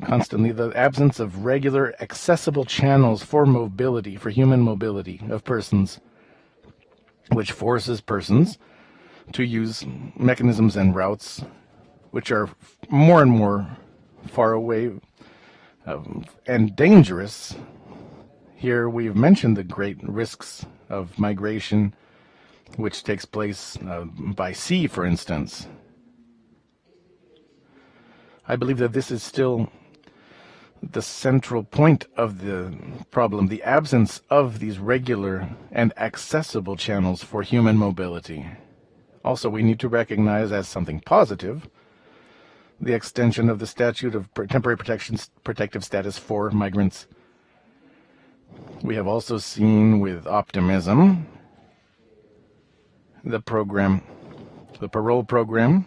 E: constantly, the absence of regular, accessible channels for mobility, for human mobility of persons, which forces persons to use mechanisms and routes which are more and more far away and dangerous. Here we've mentioned the great risks of migration, which takes place by sea, for instance. I believe that this is still the central point of the problem, the absence of these regular and accessible channels for human mobility. Also, we need to recognize as something positive the extension of the statute of temporary protective status for migrants. We have also seen with optimism the parole program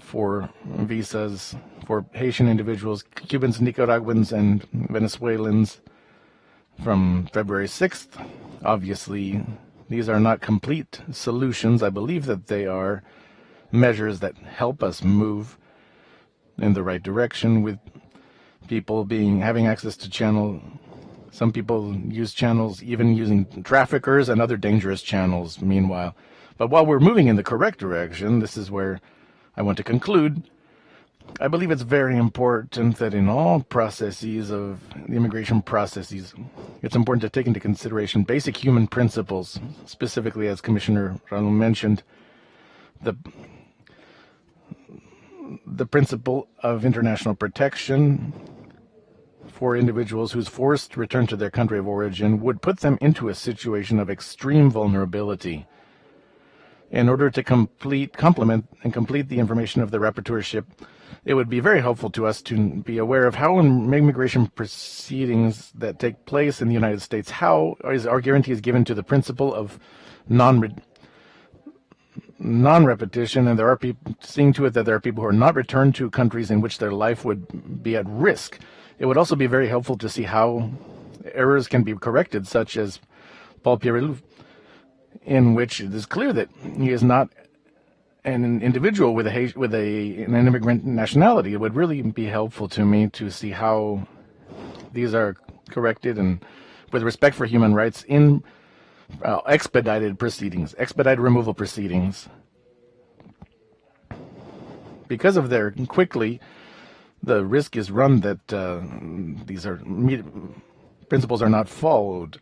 E: for visas for Haitian individuals, Cubans, Nicaraguans, and Venezuelans from February 6th. Obviously, these are not complete solutions. I believe that they are measures that help us move in the right direction, with people having access to Some people use channels even using traffickers and other dangerous channels meanwhile. But while we're moving in the correct direction, this is where I want to conclude. I believe it's very important that in all processes of the immigration processes, it's important to take into consideration basic human principles, specifically, as Commissioner Raul mentioned, the principle of international protection for individuals whose forced return to their country of origin would put them into a situation of extreme vulnerability. In order to complement and complete the information of the rapporteurship, it would be very helpful to us to be aware of how in immigration proceedings that take place in the United States, how our guarantee is given to the principle of non-repetition, and there are people seeing to it that there are people who are not returned to countries in which their life would be at risk. It would also be very helpful to see how errors can be corrected, such as Paul Pierre, in which it is clear that he is not an individual with an immigrant nationality. It would really be helpful to me to see how these are corrected and with respect for human rights in expedited proceedings, expedited removal proceedings. Because of their quickly, the risk is run that these principles are not followed.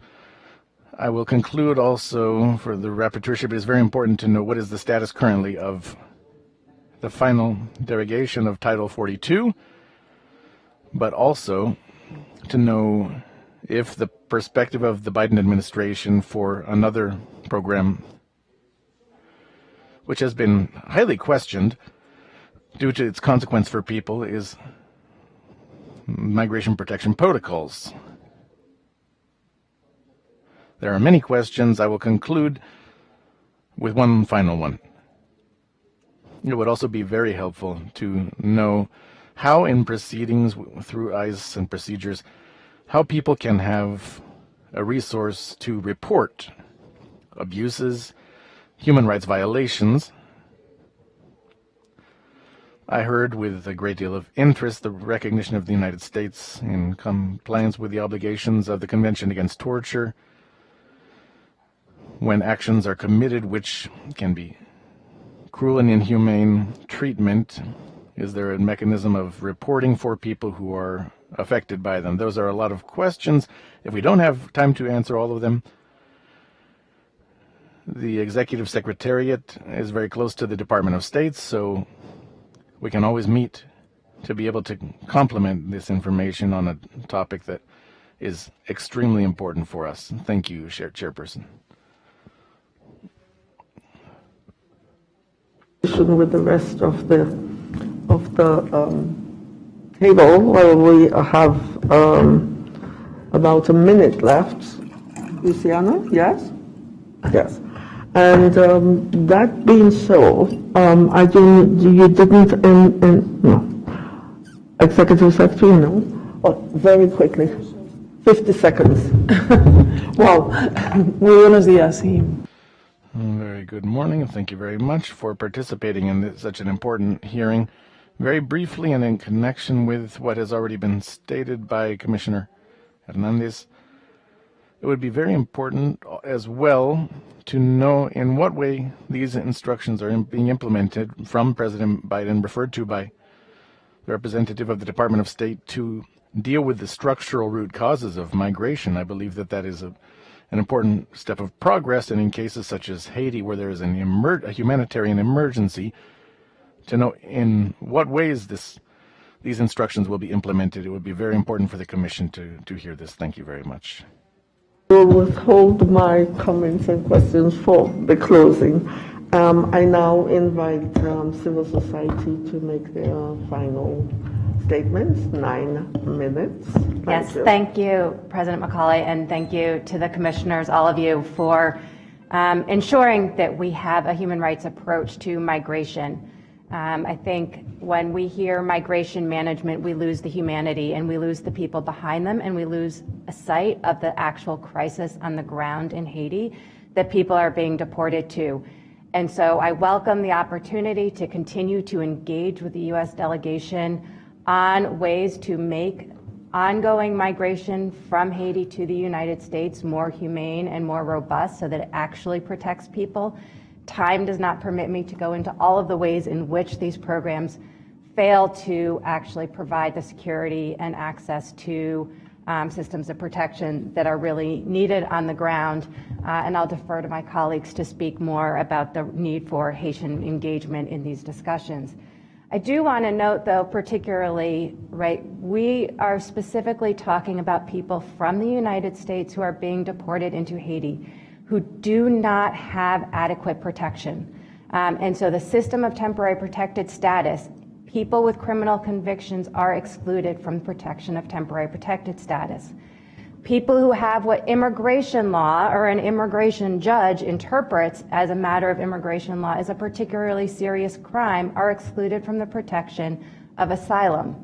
E: I will conclude also for the rapporteurship. It is very important to know what is the status currently of the final derogation of Title 42, but also to know if the perspective of the Biden administration for another program, which has been highly questioned due to its consequence for people, is migration protection protocols. There are many questions. I will conclude with one final one. It would also be very helpful to know how in proceedings through ICE and procedures, how people can have a resource to report abuses, human rights violations. I heard with a great deal of interest the recognition of the United States in compliance with the obligations of the Convention Against Torture, when actions are committed which can be cruel and inhumane treatment. Is there a mechanism of reporting for people who are affected by them? Those are a lot of questions. If we don't have time to answer all of them, the Executive Secretariat is very close to the Department of State, so we can always meet to be able to complement this information on a topic that is extremely important for us. Thank you, Chairperson.
F: With the rest of the table, where we have about a minute left. Luciano, yes? Yes. And that being so, you didn't, no. Executive Secretary, no? Oh, very quickly, 50 seconds. Wow. Muy buenos días.
E: Very good morning, and thank you very much for participating in such an important hearing. Very briefly, and in connection with what has already been stated by Commissioner Hernandez, it would be very important as well to know in what way these instructions are being implemented from President Biden, referred to by the representative of the Department of State, to deal with the structural root causes of migration. I believe that that is an important step of progress, and in cases such as Haiti, where there is a humanitarian emergency, to know in what ways these instructions will be implemented. It would be very important for the Commission to hear this. Thank you very much.
F: I will withhold my comments and questions for the closing. I now invite civil society to make their final statements. 9 minutes.
G: Thank you, President McCauley, and thank you to the commissioners, all of you, for ensuring that we have a human rights approach to migration. I think when we hear migration management, we lose the humanity and we lose the people behind them, and we lose a sight of the actual crisis on the ground in Haiti that people are being deported to. And so I welcome the opportunity to continue to engage with the U.S. delegation on ways to make
R: ongoing migration from Haiti to the United States more humane and more robust so that it actually protects people. Time does not permit me to go into all of the ways in which these programs fail to actually provide the security and access to systems of protection that are really needed on the ground. And I'll defer to my colleagues to speak more about the need for Haitian engagement in these discussions. I do want to note, though, particularly, right, we are specifically talking about people from the United States who are being deported into Haiti who do not have adequate protection. And so the system of temporary protected status, people with criminal convictions are excluded from protection of temporary protected status. People who have what immigration law or an immigration judge interprets as a matter of immigration law as a particularly serious crime are excluded from the protection of asylum.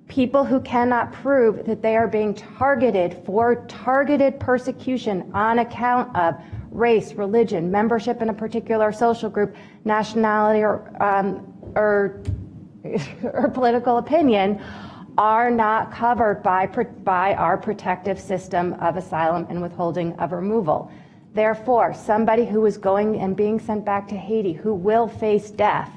R: People who cannot prove that they are being targeted for targeted persecution on account of race, religion, membership in a particular social group, nationality, or political opinion are not covered by our protective system of asylum and withholding of removal. Therefore, somebody who is going and being sent back to Haiti who will face death,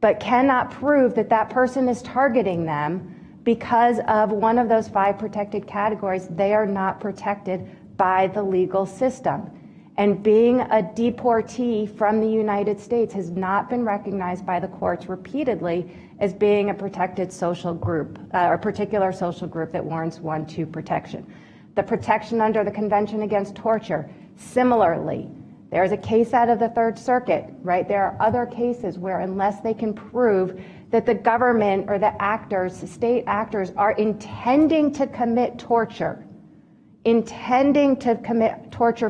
R: but cannot prove that that person is targeting them because of one of those 5 protected categories, they are not protected by the legal system. And being a deportee from the United States has not been recognized by the courts repeatedly as being a protected social group, or particular social group that warrants 1-2 protection. The protection under the Convention Against Torture, similarly, there's a case out of the Third Circuit, right? There are other cases where unless they can prove that the government or the actors, state actors, are intending to commit torture,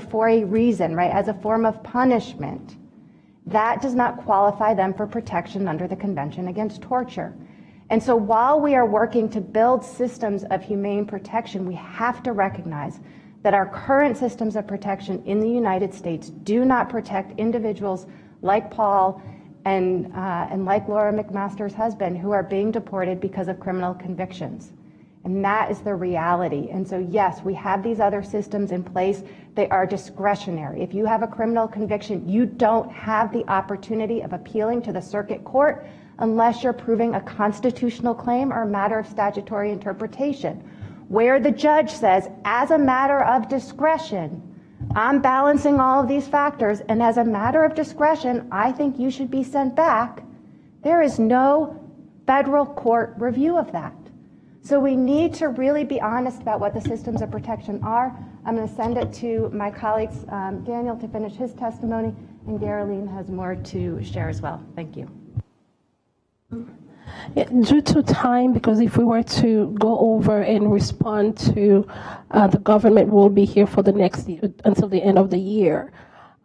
R: for a reason, right, as a form of punishment, that does not qualify them for protection under the Convention Against Torture. And so while we are working to build systems of humane protection, we have to recognize that our current systems of protection in the United States do not protect individuals like Paul and like Laura McMaster's husband who are being deported because of criminal convictions. And that is the reality. And so, yes, we have these other systems in place. They are discretionary. If you have a criminal conviction, you don't have the opportunity of appealing to the circuit court unless you're proving a constitutional claim or a matter of statutory interpretation, where the judge says, as a matter of discretion, I'm balancing all of these factors, and as a matter of discretion, I think you should be sent back. There is no federal court review of that. So we need to really be honest about what the systems of protection are. I'm going to send it to my colleagues, Daniel, to finish his testimony, and Geraldine has more to share as well. Thank you.
H: Yeah, due to time, because if we were to go over and respond to the government will be here for the next year, until the end of the year.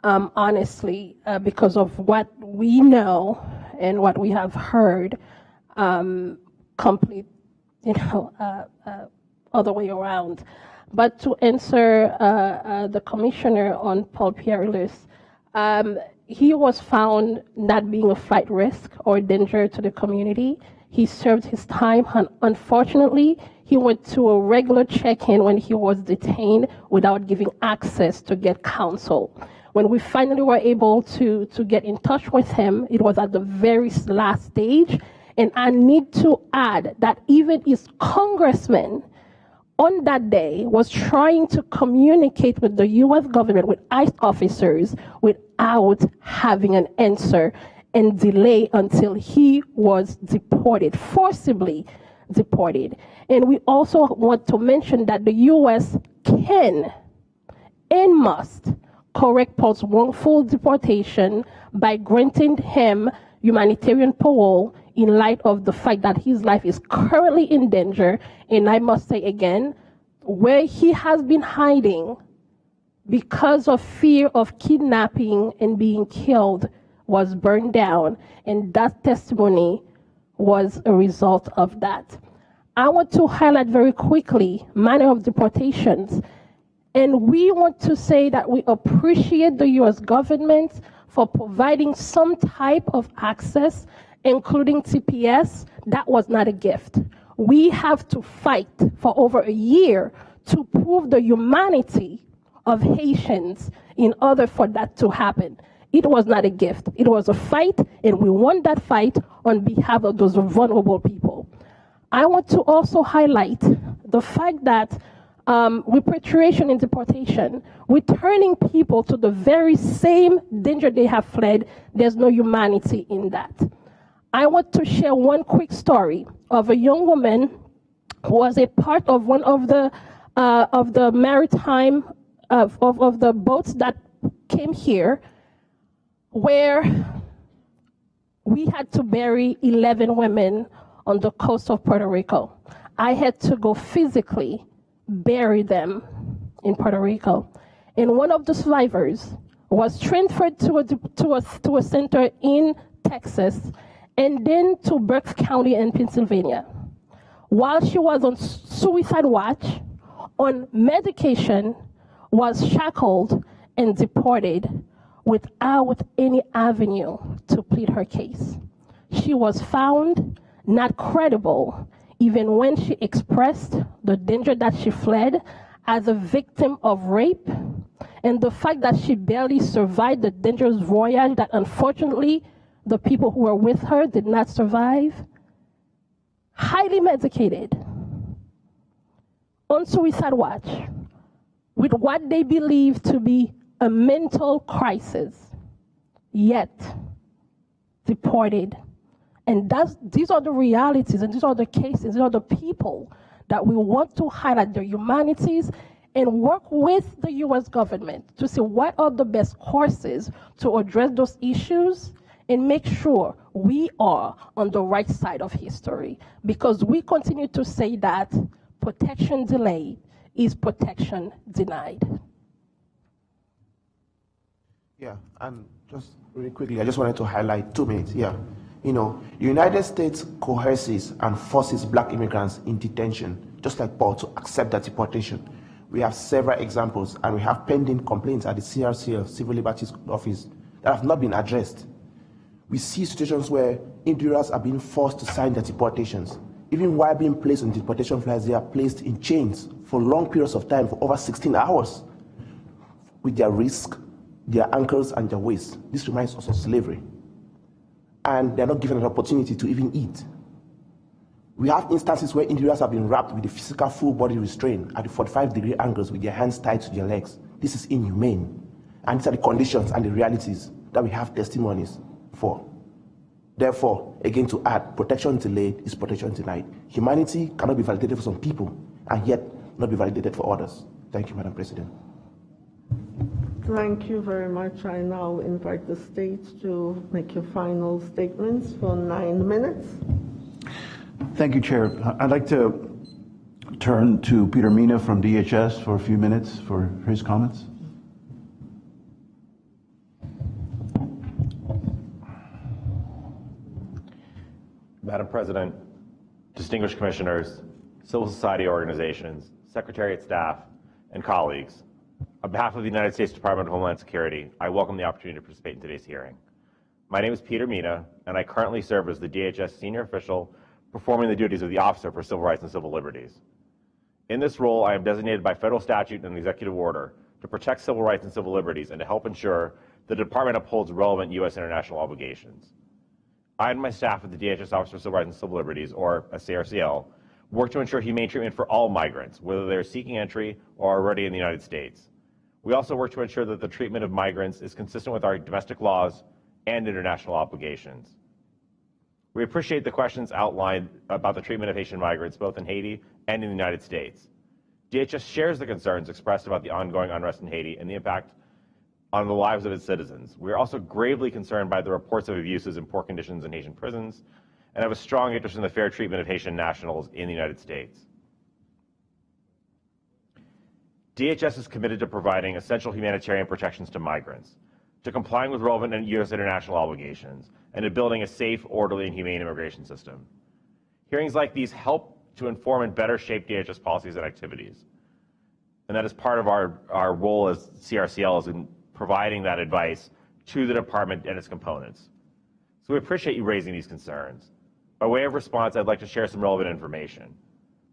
H: Honestly, because of what we know and what we have heard, complete, other way around. But to answer the commissioner on Paul Pierre-Louis, he was found not being a flight risk or danger to the community. He served his time, and unfortunately, he went to a regular check-in when he was detained without giving access to get counsel. When we finally were able to get in touch with him, it was at the very last stage. And I need to add that even his congressman on that day was trying to communicate with the U.S. government, with ICE officers, without having an answer, and delay until he was deported, forcibly deported. And we also want to mention that the U.S. can and must correct Paul's wrongful deportation by granting him humanitarian parole in light of the fact that his life is currently in danger. And I must say again, where he has been hiding because of fear of kidnapping and being killed was burned down, and that testimony was a result of that. I want to highlight very quickly manner of deportations, and we want to say that we appreciate the U.S. government for providing some type of access, including TPS. That was not a gift. We have to fight for over a year to prove the humanity of Haitians in order for that to happen. It was not a gift. It was a fight, and we won that fight on behalf of those vulnerable people. I want to also highlight the fact that repatriation and deportation, returning people to the very same danger they have fled, there's no humanity in that. I want to share one quick story of a young woman who was a part of one of the maritime, of the boats that came here, where we had to bury 11 women on the coast of Puerto Rico. I had to go physically bury them in Puerto Rico. And one of the survivors was transferred to a center in Texas and then to Berks County in Pennsylvania. While she was on suicide watch, on medication, was shackled and deported without any avenue to plead her case. She was found not credible, even when she expressed the danger that she fled as a victim of rape, and the fact that she barely survived the dangerous voyage that unfortunately the people who were with her did not survive. Highly medicated, on suicide watch, with what they believe to be a mental crisis, yet deported. And these are the realities, and these are the cases, these are the people that we want to highlight their humanities and work with the US government to see what are the best courses to address those issues and make sure we are on the right side of history, because we continue to say that protection delayed is protection denied.
K: Yeah, and just really quickly, I just wanted to highlight 2 minutes. Yeah, you know, the United States coerces and forces black immigrants in detention, just like Paul, to accept that deportation. We have several examples, and we have pending complaints at the CRCL, Civil Liberties Office, that have not been addressed. We see situations where individuals are being forced to sign their deportations. Even while being placed on deportation flights, they are placed in chains for long periods of time, for over 16 hours, with their wrists, their ankles, and their waists. This reminds us of slavery. And they're not given an opportunity to even eat. We have instances where individuals have been wrapped with a physical full body restraint at the 45-degree angles with their hands tied to their legs. This is inhumane. And these are the conditions and the realities that we have testimonies for. Therefore, again, to add, protection delayed is protection denied. Humanity cannot be validated for some people and yet not be validated for others. Thank you, Madam President.
F: Thank you very much. I now invite the states to make your final statements for 9 minutes.
L: Thank you, Chair. I'd like to turn to Peter Mina from DHS for a few minutes for his comments.
S: Madam President, distinguished commissioners, civil society organizations, secretariat staff, and colleagues, on behalf of the United States Department of Homeland Security, I welcome the opportunity to participate in today's hearing. My name is Peter Mina, and I currently serve as the DHS senior official performing the duties of the Officer for Civil Rights and Civil Liberties. In this role, I am designated by federal statute and executive order to protect civil rights and civil liberties and to help ensure the department upholds relevant U.S. international obligations. I and my staff at the DHS Office for Civil Rights and Civil Liberties, or CRCL, work to ensure humane treatment for all migrants, whether they're seeking entry or are already in the United States. We also work to ensure that the treatment of migrants is consistent with our domestic laws and international obligations. We appreciate the questions outlined about the treatment of Haitian migrants, both in Haiti and in the United States. DHS shares the concerns expressed about the ongoing unrest in Haiti and the impact on the lives of its citizens. We are also gravely concerned by the reports of abuses and poor conditions in Haitian prisons, and have a strong interest in the fair treatment of Haitian nationals in the United States. DHS is committed to providing essential humanitarian protections to migrants, to complying with relevant U.S. international obligations, and to building a safe, orderly, and humane immigration system. Hearings like these help to inform and better shape DHS policies and activities. And that is part of our role as CRCL is in providing that advice to the department and its components. So we appreciate you raising these concerns. By way of response, I'd like to share some relevant information.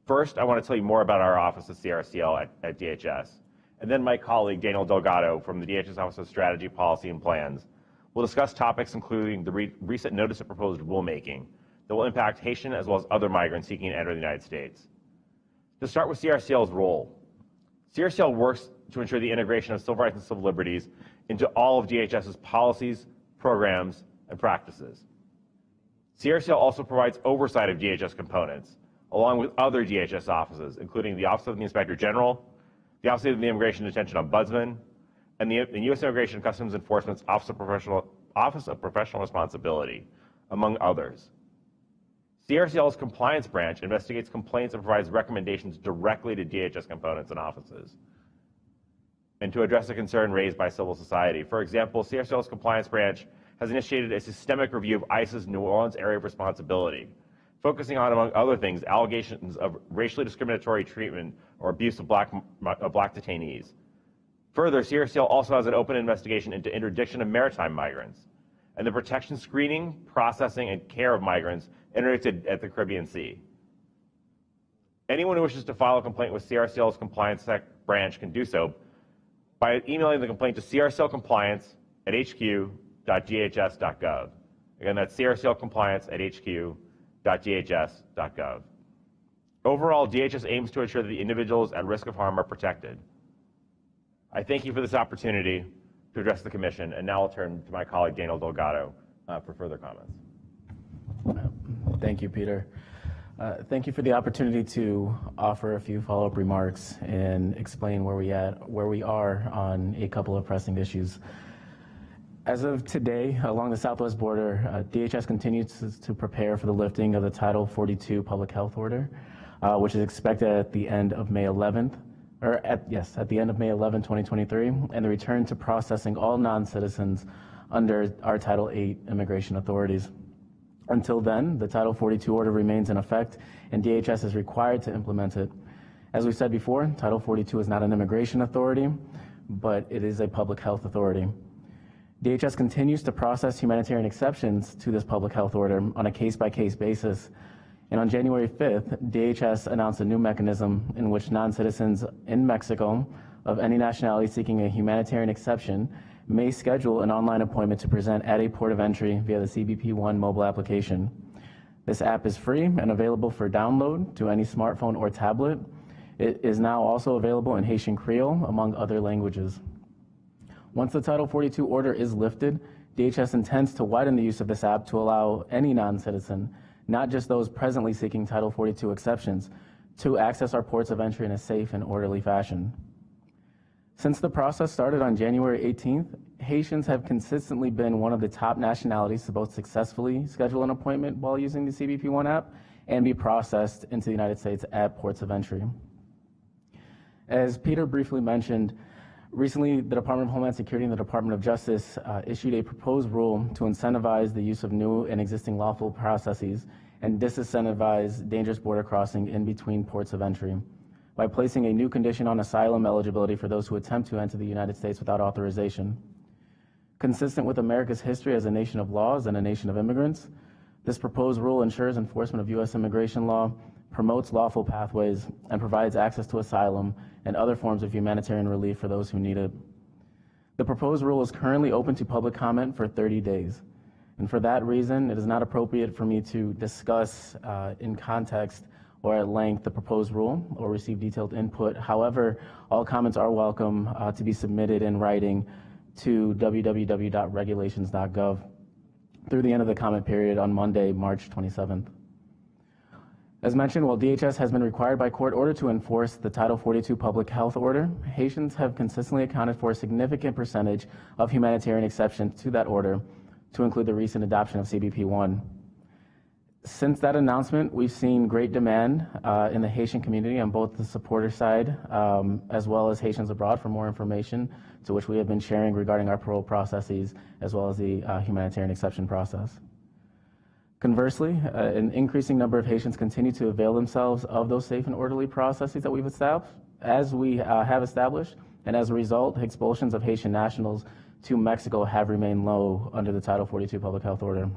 S: First, I want to tell you more about our office of CRCL at DHS, and then my colleague, Daniel Delgado, from the DHS Office of Strategy, Policy, and Plans, will discuss topics including the recent notice of proposed rulemaking that will impact Haitian as well as other migrants seeking to enter the United States. To start with CRCL's role, CRCL works to ensure the integration of civil rights and civil liberties into all of DHS's policies, programs, and practices. CRCL also provides oversight of DHS components, along with other DHS offices, including the Office of the Inspector General, the Office of the Immigration Detention Ombudsman, and the U.S. Immigration and Customs Enforcement's Office of Professional Responsibility, among others. CRCL's compliance branch investigates complaints and provides recommendations directly to DHS components and offices, and to address a concern raised by civil society. For example, CRCL's compliance branch has initiated a systemic review of ICE's New Orleans area of responsibility, focusing on, among other things, allegations of racially discriminatory treatment or abuse of black detainees. Further, CRCL also has an open investigation into interdiction of maritime migrants and the protection, screening, processing, and care of migrants interdicted at the Caribbean Sea. Anyone who wishes to file a complaint with CRCL's compliance branch can do so by emailing the complaint to crclcompliance@hq.dhs.gov. Again, that's crclcompliance@hq.dhs.gov. Overall, DHS aims to ensure that the individuals at risk of harm are protected. I thank you for this opportunity to address the Commission, and now I'll turn to my colleague Daniel Delgado for further comments.
N: Thank you, Peter. Thank you for the opportunity to offer a few follow-up remarks and explain where we are on a couple of pressing issues. As of today, along the southwest border, DHS continues to prepare for the lifting of the Title 42 Public Health Order, which is expected at the end of May 11th, at the end of May 11, 2023, and the return to processing all non-citizens under our Title 8 immigration authorities. Until then, the Title 42 order remains in effect, and DHS is required to implement it. As we said before, Title 42 is not an immigration authority, but it is a public health authority. DHS continues to process humanitarian exceptions to this public health order on a case-by-case basis. And on January 5th, DHS announced a new mechanism in which non-citizens in Mexico of any nationality seeking a humanitarian exception may schedule an online appointment to present at a port of entry via the CBP-1 mobile application. This app is free and available for download to any smartphone or tablet. It is now also available in Haitian Creole, among other languages. Once the Title 42 order is lifted, DHS intends to widen the use of this app to allow any non-citizen, not just those presently seeking Title 42 exceptions, to access our ports of entry in a safe and orderly fashion. Since the process started on January 18th, Haitians have consistently been one of the top nationalities to both successfully schedule an appointment while using the CBP-1 app and be processed into the United States at ports of entry. As Peter briefly mentioned, recently the Department of Homeland Security and the Department of Justice issued a proposed rule to incentivize the use of new and existing lawful processes and disincentivize dangerous border crossing in between ports of entry by placing a new condition on asylum eligibility for those who attempt to enter the United States without authorization. Consistent with America's history as a nation of laws and a nation of immigrants, this proposed rule ensures enforcement of U.S. immigration law, promotes lawful pathways, and provides access to asylum and other forms of humanitarian relief for those who need it. The proposed rule is currently open to public comment for 30 days. And for that reason, it is not appropriate for me to discuss in context or at length the proposed rule or receive detailed input. However, all comments are welcome to be submitted in writing to www.regulations.gov through the end of the comment period on Monday, March 27th. As mentioned, while DHS has been required by court order to enforce the Title 42 public health order, Haitians have consistently accounted for a significant percentage of humanitarian exceptions to that order, to include the recent adoption of CBP-1. Since that announcement, we've seen great demand in the Haitian community on both the supporter side as well as Haitians abroad for more information, to which we have been sharing regarding our parole processes as well as the humanitarian exception process. Conversely, an increasing number of Haitians continue to avail themselves of those safe and orderly processes that we've established, and as a result, expulsions of Haitian nationals to Mexico have remained low under the Title 42 public health order.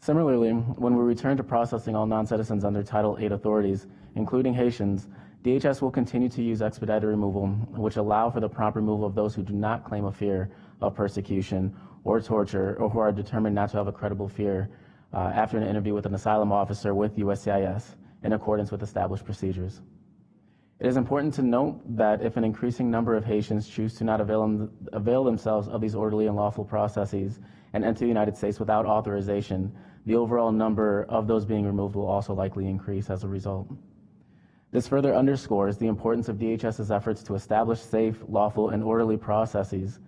N: Similarly, when we return to processing all non-citizens under Title VIII authorities, including Haitians, DHS will continue to use expedited removal, which allow for the prompt removal of those who do not claim a fear of persecution or torture, or who are determined not to have a credible fear after an interview with an asylum officer with USCIS in accordance with established procedures. It is important to note that if an increasing number of Haitians choose to not avail themselves of these orderly and lawful processes and enter the United States without authorization, the overall number of those being removed will also likely increase as a result. This further underscores the importance of DHS's efforts to establish safe, lawful, and orderly processes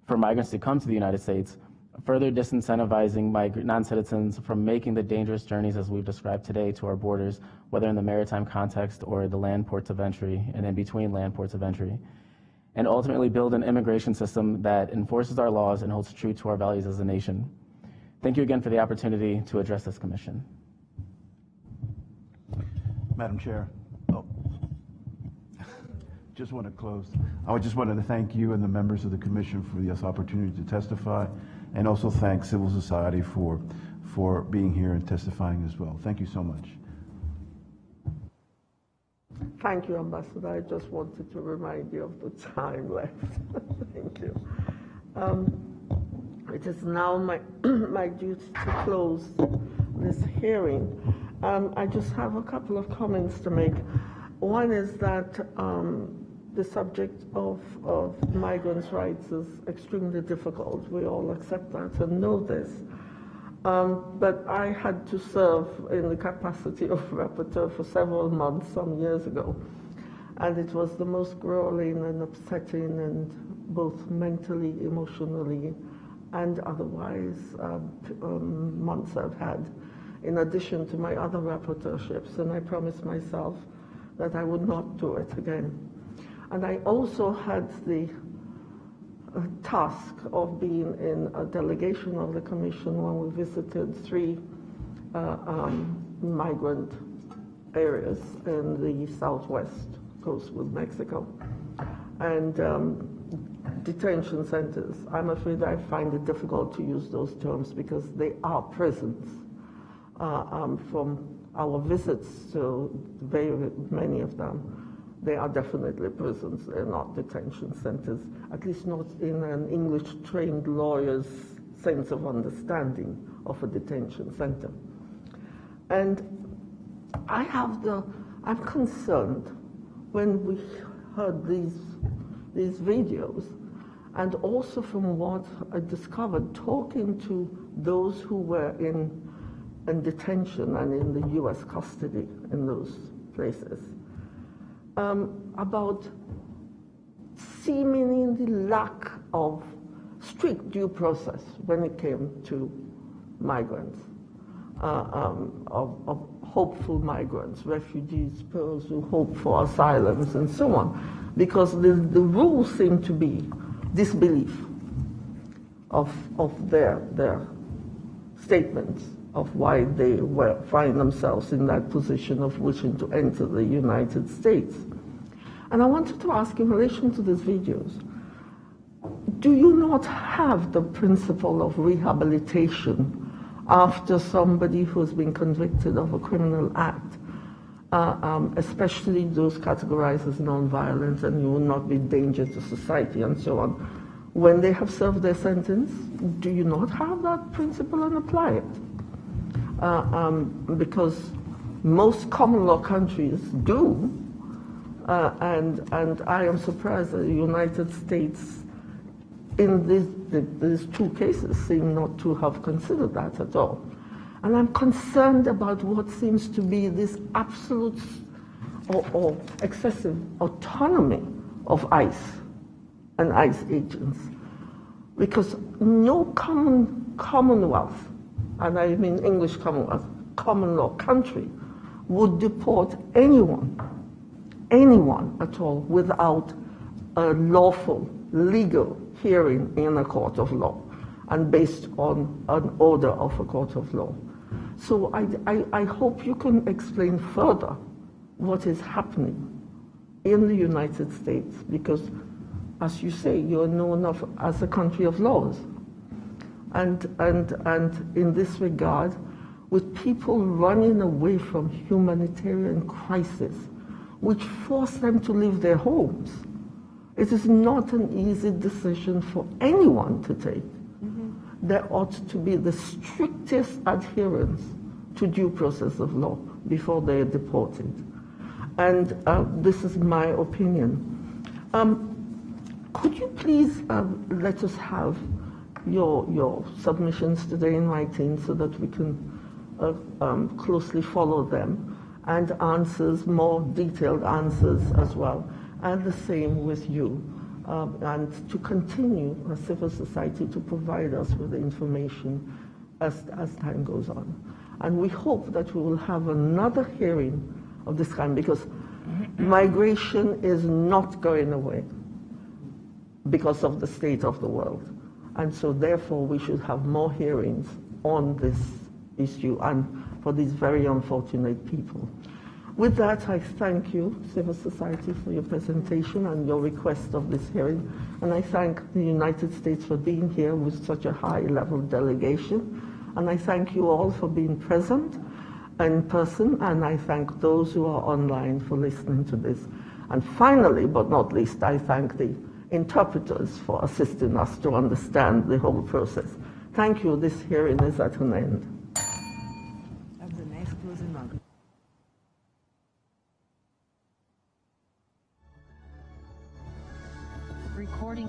N: for migrants to come to the United States, further disincentivizing non-citizens from making the dangerous journeys as we've described today to our borders, whether in the maritime context or the land ports of entry and in between land ports of entry, and ultimately build an immigration system that enforces our laws and holds true to our values as a nation. Thank you again for the opportunity to address this commission.
L: Madam Chair. Just want to close. I just wanted to thank you and the members of the commission for this opportunity to testify, and also thank civil society for being here and testifying as well. Thank you so much.
F: Thank you, Ambassador. I just wanted to remind you of the time left. Thank you. It is now my duty to close this hearing. I just have a couple of comments to make. One is that the subject of migrants' rights is extremely difficult. We all accept that and know this. But I had to serve in the capacity of rapporteur for several months some years ago. And it was the most grueling and upsetting, and both mentally, emotionally, and otherwise months I've had, in addition to my other rapporteurships. And I promised myself that I would not do it again. And I also had the task of being in a delegation of the Commission when we visited 3 migrant areas in the southwest coast with Mexico, and detention centers. I'm afraid I find it difficult to use those terms because they are prisons. From our visits to very many of them, they are definitely prisons. They're not detention centers, at least not in an English-trained lawyer's sense of understanding of a detention center. And I'm concerned when we heard these videos, and also from what I discovered talking to those who were in detention and in the U.S. custody in those places, about seemingly lack of strict due process when it came to migrants, of hopeful migrants, refugees, those who hope for asylums, and so on, because the rules seem to be disbelief of their statements of why they find themselves in that position of wishing to enter the United States. And I wanted to ask, in relation to these videos, do you not have the principle of rehabilitation after somebody who's been convicted of a criminal act, especially those categorized as nonviolent and you will not be a danger to society and so on, when they have served their sentence? Do you not have that principle and apply it? Because most common law countries do, and I am surprised that the United States in these 2 cases seem not to have considered that at all. And I'm concerned about what seems to be this absolute or excessive autonomy of ICE and ICE agents, because no commonwealth, and I mean English Commonwealth, common law country, would deport anyone at all without a lawful, legal hearing in a court of law and based on an order of a court of law. So I hope you can explain further what is happening in the United States, because, as you say, you're known as a country of laws. And in this regard, with people running away from humanitarian crisis, which force them to leave their homes. It is not an easy decision for anyone to take. There ought to be the strictest adherence to due process of law before they are deported. And this is my opinion. Could you please let us have your submissions today in writing so that we can closely follow them, and answers, more detailed answers as well, and the same with you. And to continue as civil society to provide us with the information as time goes on. And we hope that we will have another hearing of this kind, because migration is not going away because of the state of the world. And so therefore we should have more hearings on this issue and for these very unfortunate people. With that, I thank you, civil society, for your presentation and your request of this hearing. And I thank the United States for being here with such a high-level delegation. And I thank you all for being present in person. And I thank those who are online for listening to this. And finally, but not least, I thank the interpreters for assisting us to understand the whole process. Thank you. This hearing is at an end.
P: That's a nice closing mark.
T: Recording.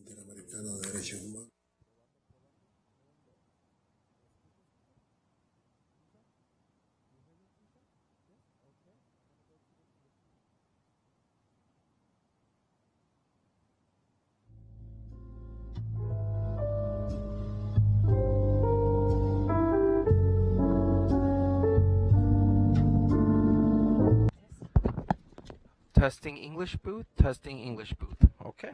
T: Interamericano de Derechos Humanos.
A: Testing English booth, testing English booth. Okay.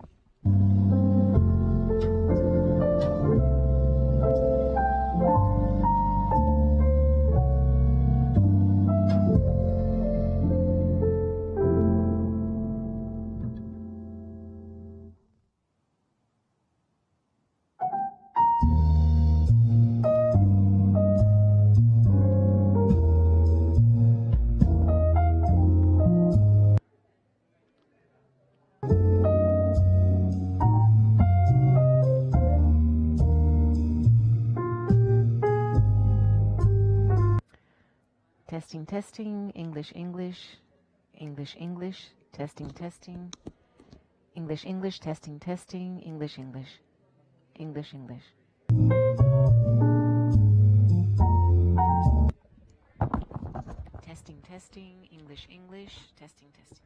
D: Testing, testing, English, English, English, English, testing, testing, English, English, testing, testing, English, English, English, English. Testing, testing, English, English, testing, testing.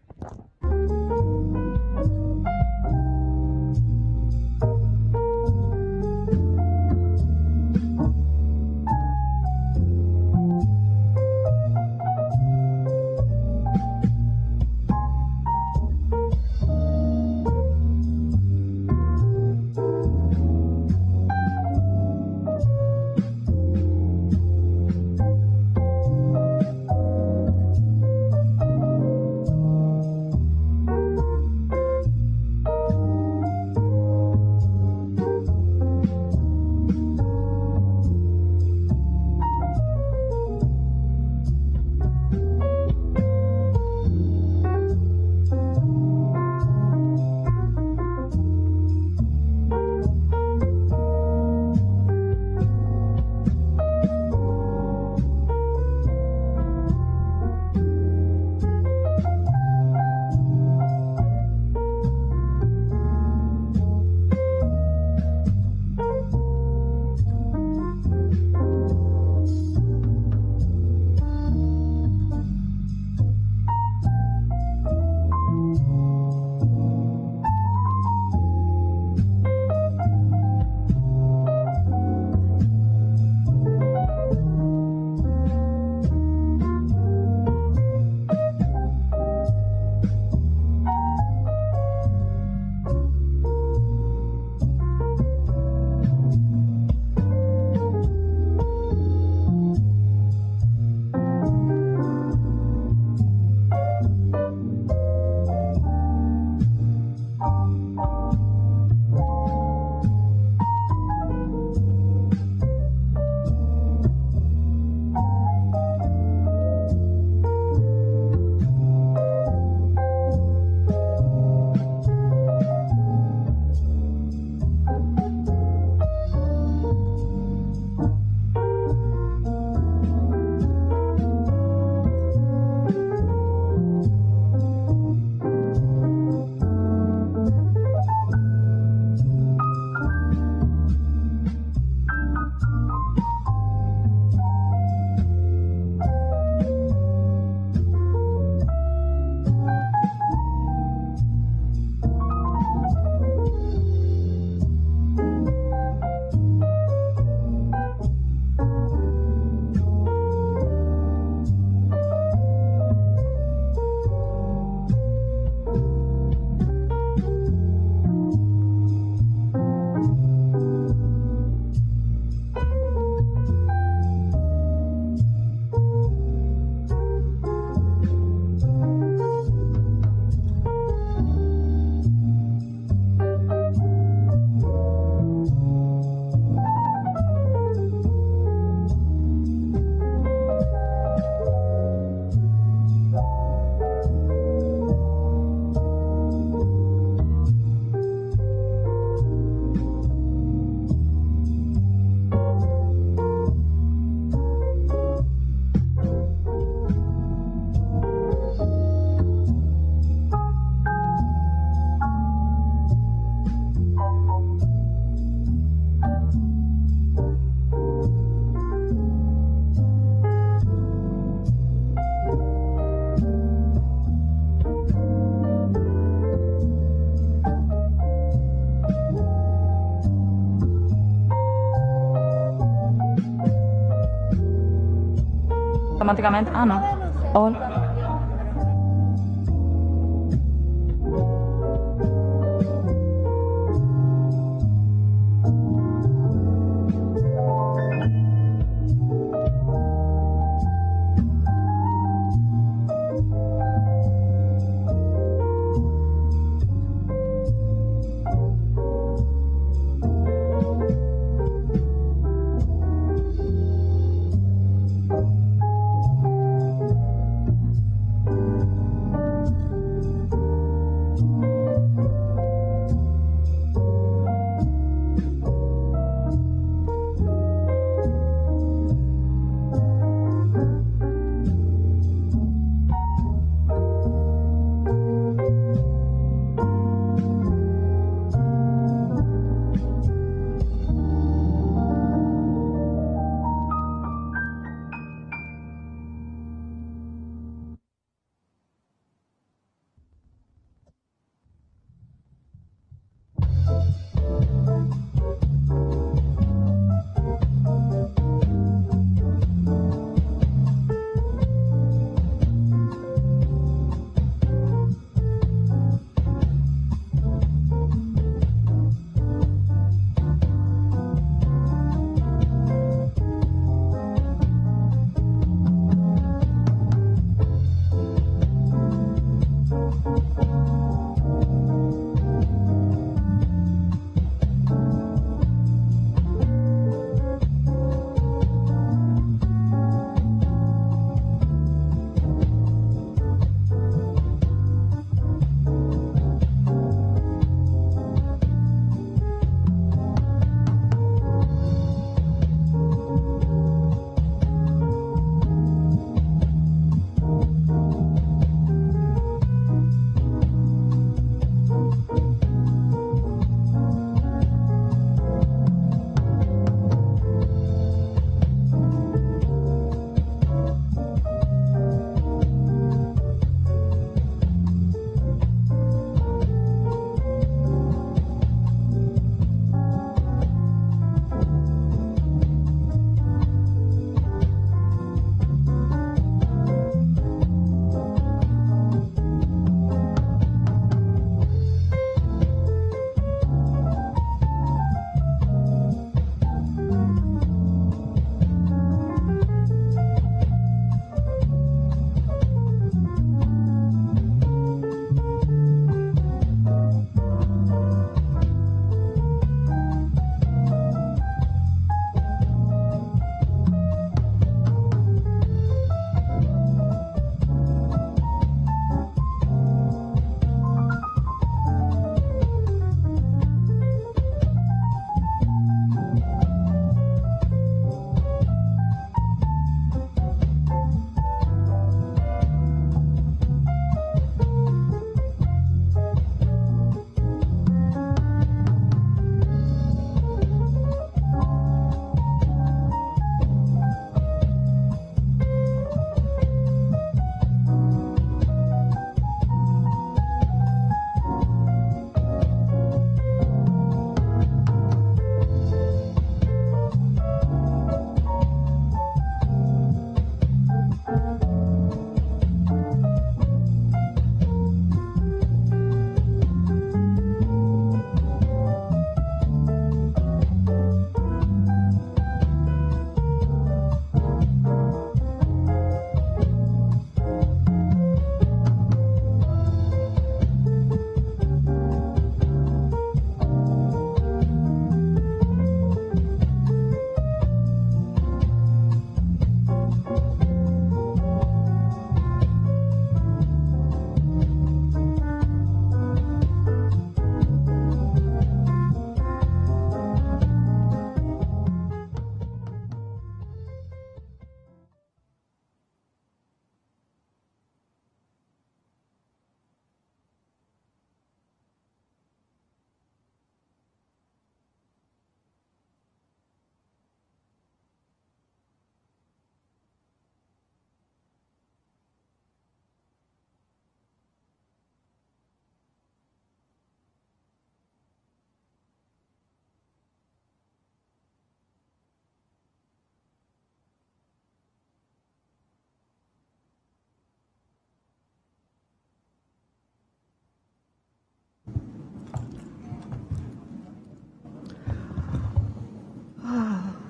U: automáticamente. Ah, no. All.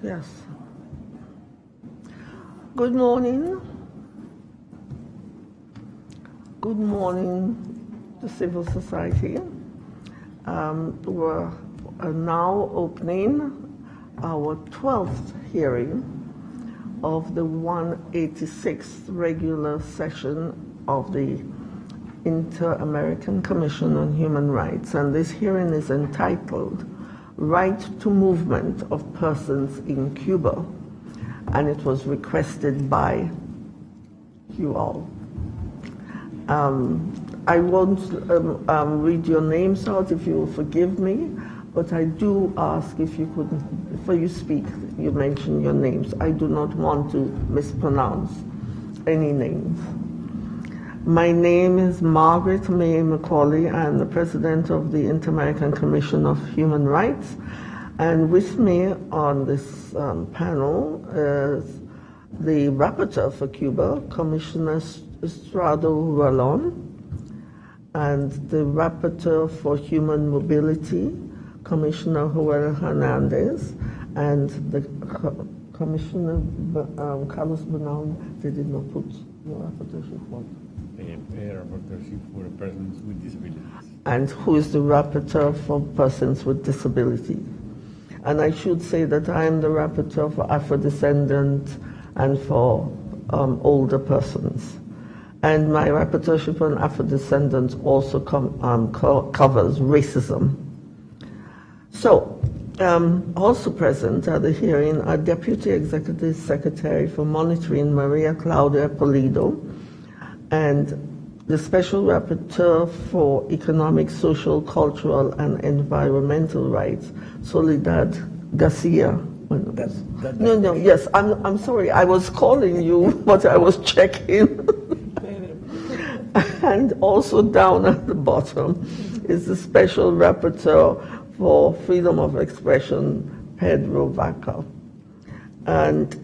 F: Yes. Good morning. Good morning to civil society. We're now opening our 12th hearing of the 186th regular session of the Inter-American Commission on Human Rights, and this hearing is entitled Right to Movement of Persons in Cuba, and it was requested by you all. I won't read your names out, if you will forgive me, but I do ask if you could, before you speak, you mention your names. I do not want to mispronounce any names. My name is Margaret May Macaulay. I am the president of the Inter-American Commission of Human Rights, and with me on this panel is the rapporteur for Cuba, Commissioner Estrado Ralón, and the rapporteur for human mobility, Commissioner Joel Hernandez, and the Commissioner Carlos Bernal. They did not put your rapporteurship on.
C: Rapporteurship for persons with disabilities.
F: And who is the rapporteur for persons with disability? And I should say that I am the rapporteur for Afro-descendant and for older persons. And my rapporteurship on Afro-descendants also covers racism. So, also present at the hearing are Deputy Executive Secretary for Monitoring, Maria Claudia Polido, and the Special Rapporteur for Economic, Social, Cultural, and Environmental Rights, Soledad Garcia. Yes, I'm sorry, I was calling you, but I was checking. And also down at the bottom is the Special Rapporteur for Freedom of Expression, Pedro Vaca. And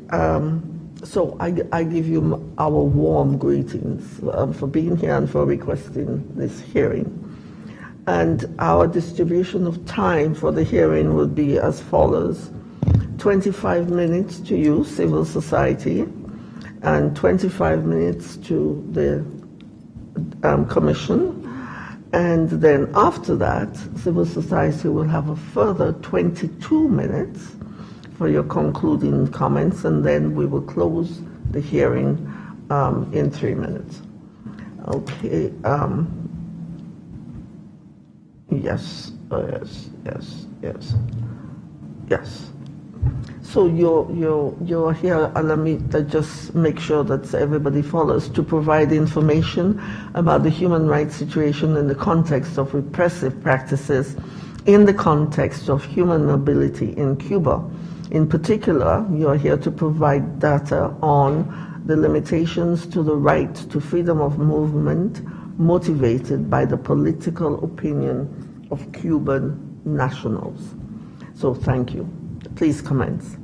F: so I give you our warm greetings for being here and for requesting this hearing. And our distribution of time for the hearing will be as follows: 25 minutes to you, civil society, and 25 minutes to the Commission. And then after that, civil society will have a further 22 minutes for your concluding comments, and then we will close the hearing in 3 minutes. Okay. Yes. So you're here, allow me to just make sure that everybody follows, to provide information about the human rights situation in the context of repressive practices, in the context of human mobility in Cuba. In particular, you're here to provide data on the limitations to the right to freedom of movement motivated by the political opinion of Cuban nationals. So thank you. Please commence.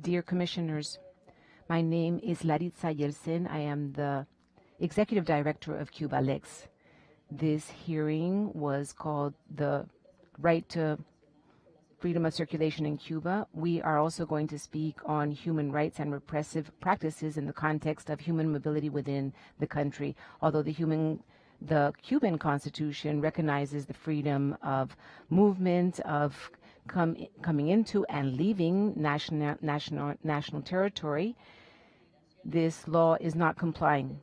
D: Dear Commissioners, my name is Laritza Yeltsin. I am the Executive Director of Cuba Lex. This hearing was called the Right to Freedom of Circulation in Cuba. We are also going to speak on human rights and repressive practices in the context of human mobility within the country. Although the Cuban Constitution recognizes the freedom of movement, of coming into and leaving national territory, this law is not complying.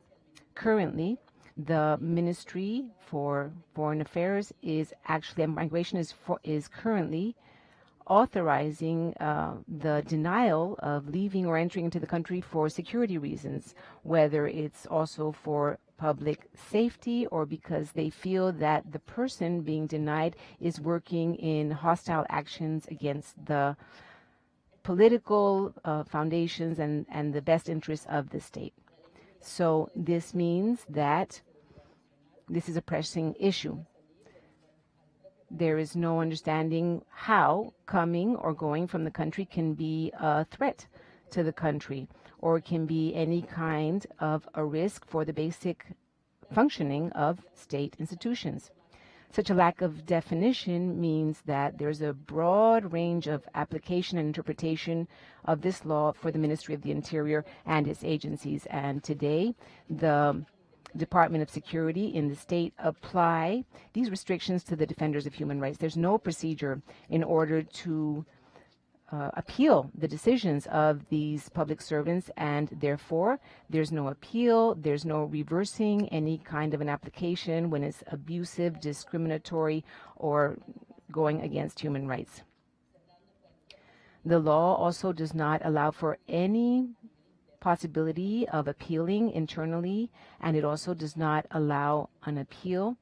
D: Currently, the Ministry for Foreign Affairs is actually, migration is currently authorizing the denial of leaving or entering into the country for security reasons, whether it's also for public safety or because they feel that the person being denied is working in hostile actions against the political foundations and the best interests of the state. So this means that this is a pressing issue. There is no understanding how coming or going from the country can be a threat to the country or can be any kind of a risk for the basic functioning of state institutions. Such a lack of definition means that there's a broad range of application and interpretation of this law for the Ministry of the Interior and its agencies. And today, the Department of Security in the state apply these restrictions to the defenders of human rights. There's no procedure in order to appeal the decisions of these public servants, and therefore there's no appeal, there's no reversing any kind of an application when it's abusive, discriminatory, or going against human rights. The law also does not allow for any possibility of appealing internally, and it also does not allow an appeal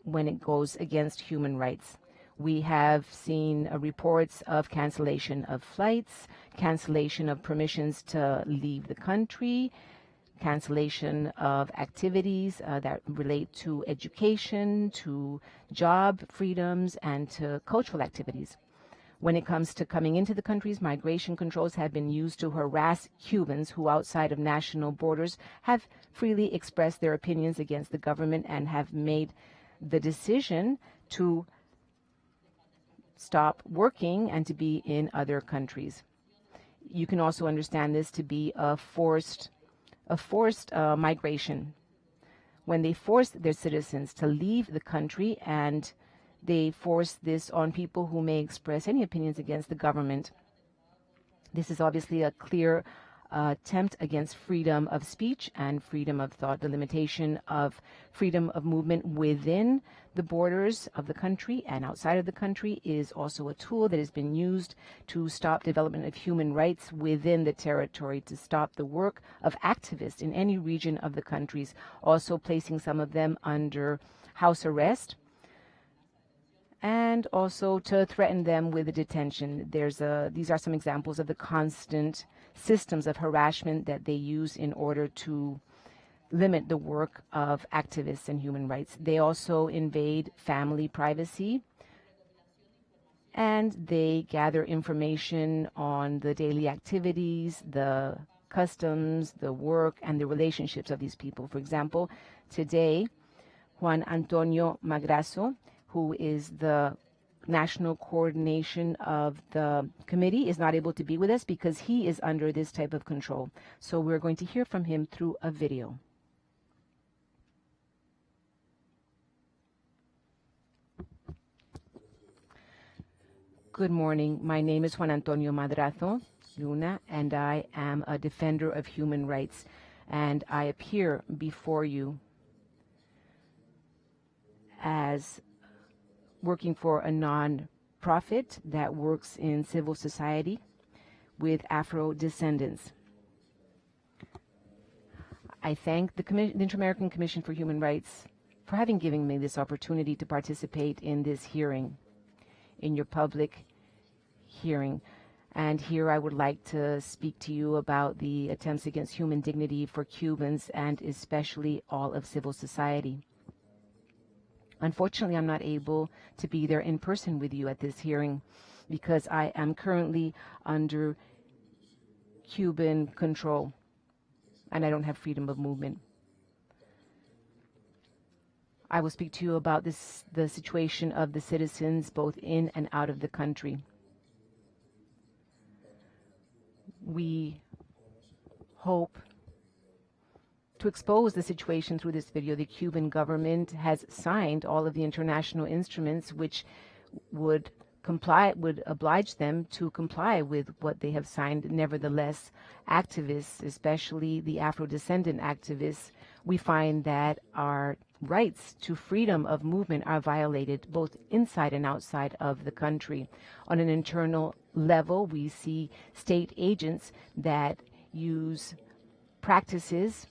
D: when it goes against human rights. We have seen reports of cancellation of flights, cancellation of permissions to leave the country, cancellation of activities that relate to education, to job freedoms, and to cultural activities. When it comes to coming into the countries, migration controls have been used to harass Cubans who, outside of national borders, have freely expressed their opinions against the government and have made the decision to stop working and to be in other countries. You can also understand this to be a forced migration. When they force their citizens to leave the country, and they force this on people who may express any opinions against the government. This is obviously a clear attempt against freedom of speech and freedom of thought. The limitation of freedom of movement within the borders of the country and outside of the country is also a tool that has been used to stop development of human rights within the territory, to stop the work of activists in any region of the countries, also placing some of them under house arrest, and also to threaten them with a detention. These are some examples of the constant systems of harassment that they use in order to limit the work of activists and human rights. They also invade family privacy, and they gather information on the daily activities, the customs, the work, and the relationships of these people. For example, today, Juan Antonio Magrazo, who is the national coordination of the committee, is not able to be with us because he is under this type of control. So we're going to hear from him through a video. Good morning. My name is Juan Antonio Madrazo Luna, and I am a defender of human rights, and I appear before you as working for a non-profit that works in civil society with Afro descendants. I thank the Inter-American Commission for Human Rights for having given me this opportunity to participate in this hearing, in your public hearing. And here I would like to speak to you about the attempts against human dignity for Cubans and especially all of civil society. Unfortunately, I'm not able to be there in person with you at this hearing because I am currently under Cuban control and I don't have freedom of movement. I will speak to you about the situation of the citizens both in and out of the country. We hope to expose the situation through this video. The Cuban government has signed all of the international instruments which would oblige them to comply with what they have signed. Nevertheless, activists, especially the Afro-descendant activists, we find that our rights to freedom of movement are violated both inside and outside of the country. On an internal level, we see state agents that use practices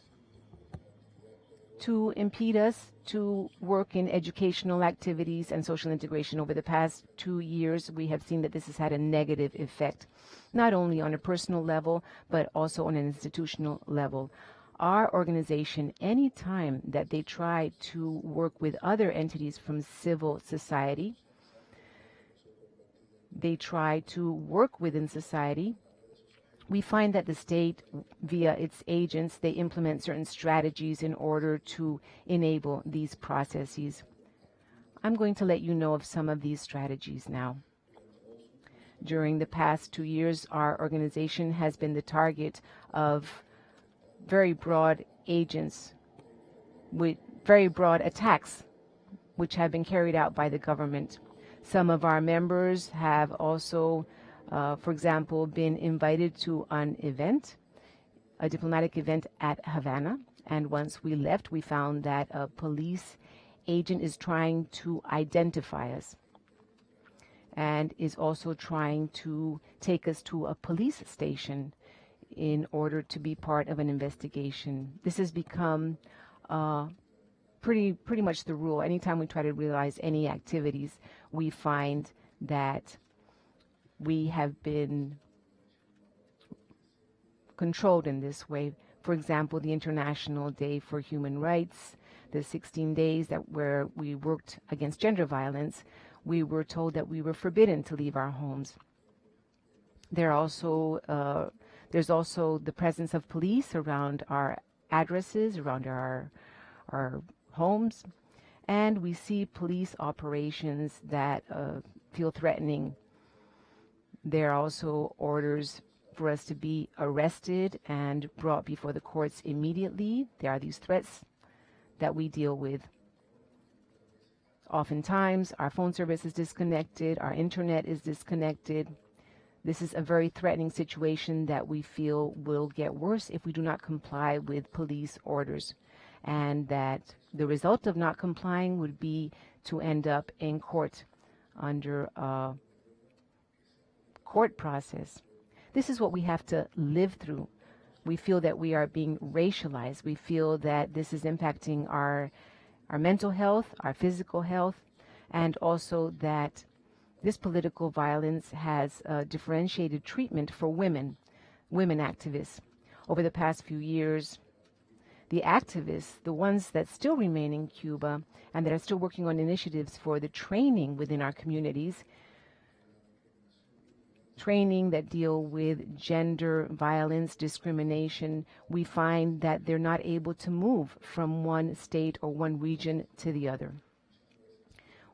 D: to impede us to work in educational activities and social integration. Over the past 2 years, we have seen that this has had a negative effect, not only on a personal level, but also on an institutional level. Our organization, any time that they try to work with other entities from civil society, they try to work within society we find that the state, via its agents, they implement certain strategies in order to enable these processes. I'm going to let you know of some of these strategies now. During the past 2 years, our organization has been the target of very broad agents with very broad attacks which have been carried out by the government. Some of our members have also, for example, been invited to an event, a diplomatic event at Havana, and once we left, we found that a police agent is trying to identify us and is also trying to take us to a police station in order to be part of an investigation. This has become pretty much the rule. Anytime we try to realize any activities, we find that we have been controlled in this way. For example, the International Day for Human Rights, the 16 days where we worked against gender violence, we were told that we were forbidden to leave our homes. There's also the presence of police around our addresses, around our homes, and we see police operations that feel threatening. There are also orders for us to be arrested and brought before the courts immediately. There are these threats that we deal with. Oftentimes, our phone service is disconnected, our internet is disconnected. This is a very threatening situation that we feel will get worse if we do not comply with police orders, and that the result of not complying would be to end up in court under a court process. This is what we have to live through. We feel that we are being racialized. We feel that this is impacting our mental health, our physical health, and also that this political violence has differentiated treatment for women activists. Over the past few years, the activists, the ones that still remain in Cuba and that are still working on initiatives for the training within our communities, training that deal with gender violence, discrimination, we find that they're not able to move from one state or one region to the other.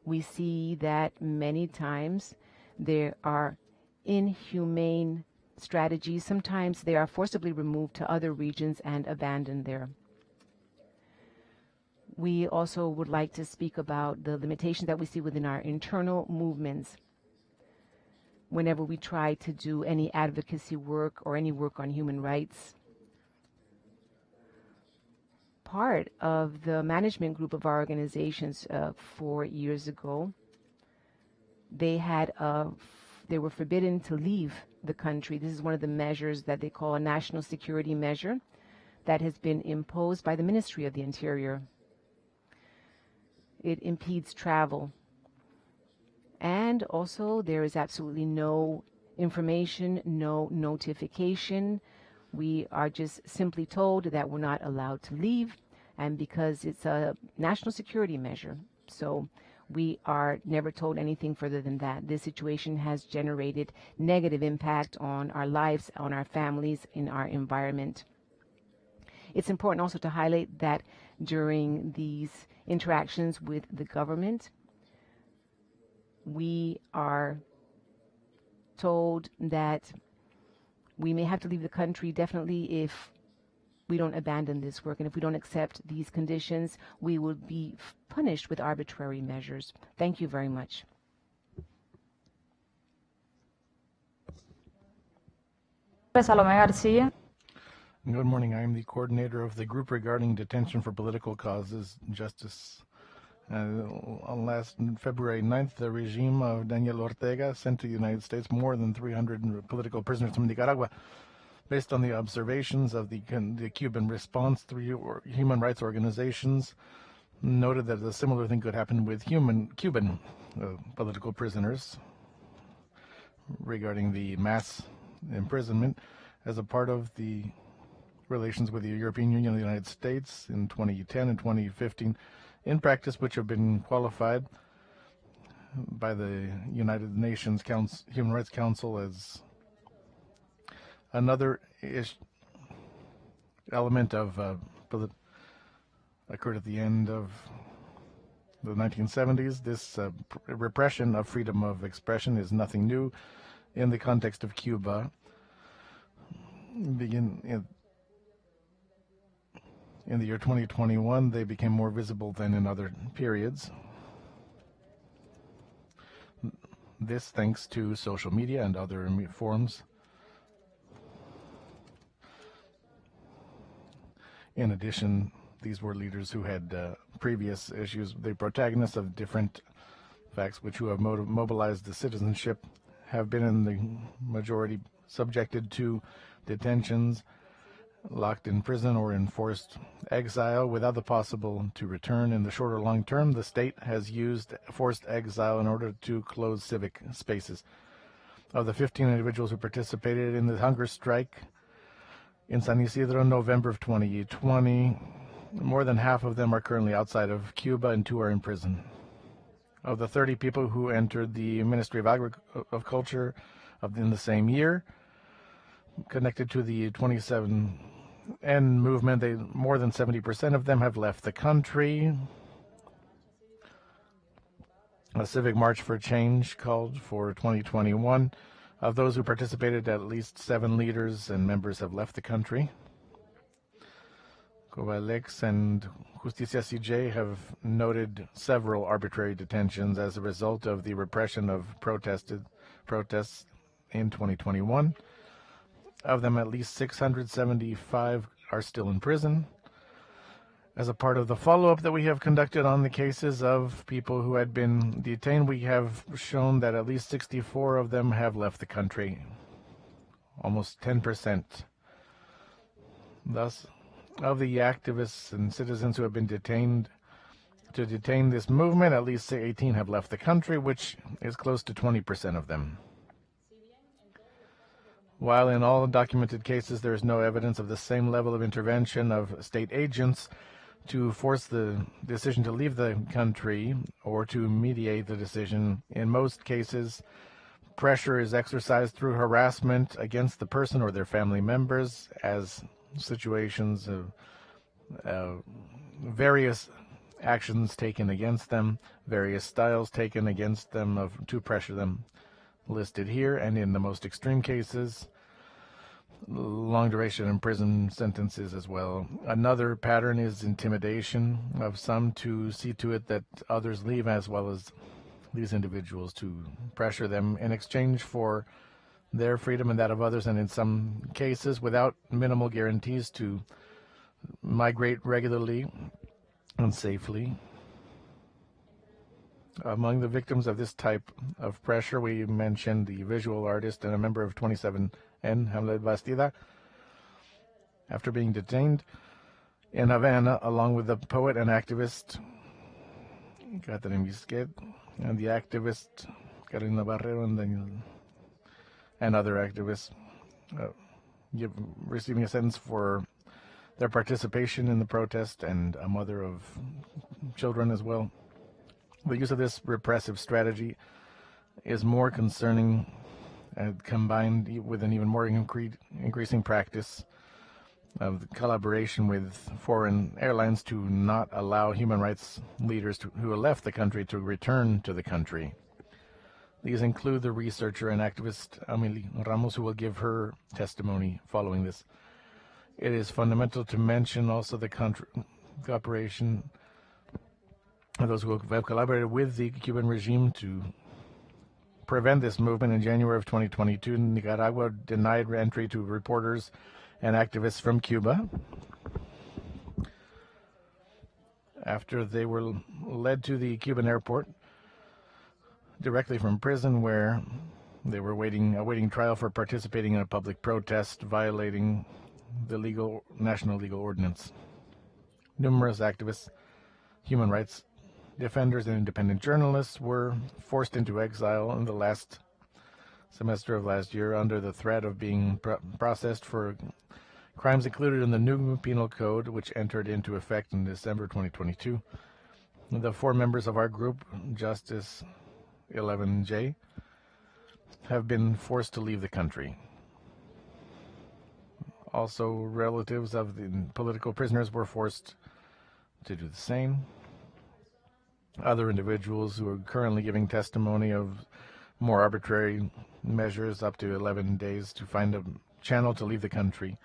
D: We see that many times there are inhumane strategies. Sometimes they are forcibly removed to other regions and abandoned there. We also would like to speak about the limitations that we see within our internal movements. Whenever we try to do any advocacy work or any work on human rights, part of the management group of our organizations 4 years ago, they were forbidden to leave the country. This is one of the measures that they call a national security measure that has been imposed by the Ministry of the Interior. It impedes travel. And also, there is absolutely no information, no notification. We are just simply told that we're not allowed to leave, and because it's a national security measure, so we are never told anything further than that. This situation has generated negative impact on our lives, on our families, in our environment. It's important also to highlight that during these interactions with the government, we are told that we may have to leave the country definitely if we don't abandon this work, and if we don't accept these conditions, we will be punished with arbitrary measures. Thank you very much.
E: Salome Garcia. Good morning. I am the coordinator of the group regarding detention for political causes, justice. On last February 9th, the regime of Daniel Ortega sent to the United States more than 300 political prisoners from Nicaragua. Based on the observations of the Cuban response, 3 human rights organizations noted that a similar thing could happen with Cuban political prisoners regarding the mass imprisonment as a part of the relations with the European Union and the United States in 2010 and 2015. In practice, which have been qualified by the United Nations Human Rights Council as Another element of occurred at the end of the 1970s. This repression of freedom of expression is nothing new in the context of Cuba. In the year 2021, they became more visible than in other periods. This thanks to social media and other forms. In addition, these were leaders who had previous issues. The protagonists of different facts which who have mobilized the citizenship have been in the majority subjected to detentions, locked in prison, or in forced exile without the possible to return. In the short or long term, the state has used forced exile in order to close civic spaces. Of the 15 individuals who participated in the hunger strike in San Isidro in November of 2020, more than half of them are currently outside of Cuba and 2 are in prison. Of the 30 people who entered the Ministry of Culture in the same year, connected to the 27N movement, more than 70% of them have left the country. A civic march for change called for 2021. Of those who participated, at least 7 leaders and members have left the country. CIDH and Justicia CIDH have noted several arbitrary detentions as a result of the repression of protests in 2021. Of them, at least 675 are still in prison. As a part of the follow-up that we have conducted on the cases of people who had been detained, we have shown that at least 64 of them have left the country, almost 10%. Thus, of the activists and citizens who have been detained to detain this movement, at least 18 have left the country, which is close to 20% of them. While in all documented cases there is no evidence of the same level of intervention of state agents to force the decision to leave the country or to mediate the decision, in most cases pressure is exercised through harassment against the person or their family members, as situations of various actions taken against them, various styles taken against them to pressure them, listed here, and in the most extreme cases, long duration in prison sentences as well. Another pattern is intimidation of some to see to it that others leave, as well as these individuals to pressure them in exchange for their freedom and that of others, and in some cases without minimal guarantees to migrate regularly and safely. Among the victims of this type of pressure, we mentioned the visual artist and a member of 27N, Hamlet Bastida, after being detained in Havana, along with the poet and activist Catherine Bisquet and the activist Carolina Barrero and other activists, receiving a sentence for their participation in the protest, and a mother of children as well. The use of this repressive strategy is more concerning and combined with an even more increasing practice of collaboration with foreign airlines to not allow human rights leaders who have left the country to return to the country. These include the researcher and activist Amelie Ramos, who will give her testimony following this. It is fundamental to mention also the cooperation of those who have collaborated with the Cuban regime to prevent this movement. In January of 2022, Nicaragua denied entry to reporters and activists from Cuba after they were led to the Cuban airport directly from prison, where they were awaiting trial for participating in a public protest violating the national legal ordinance. Numerous activists, human rights defenders, and independent journalists were forced into exile in the last semester of last year under the threat of being processed for crimes included in the new penal code, which entered into effect in December 2022. The 4 members of our group, Justice 11J, have been forced to leave the country. Also, relatives of the political prisoners were forced to do the same. Other individuals who are currently giving testimony of more arbitrary measures, up to 11 days to find a channel to leave the country,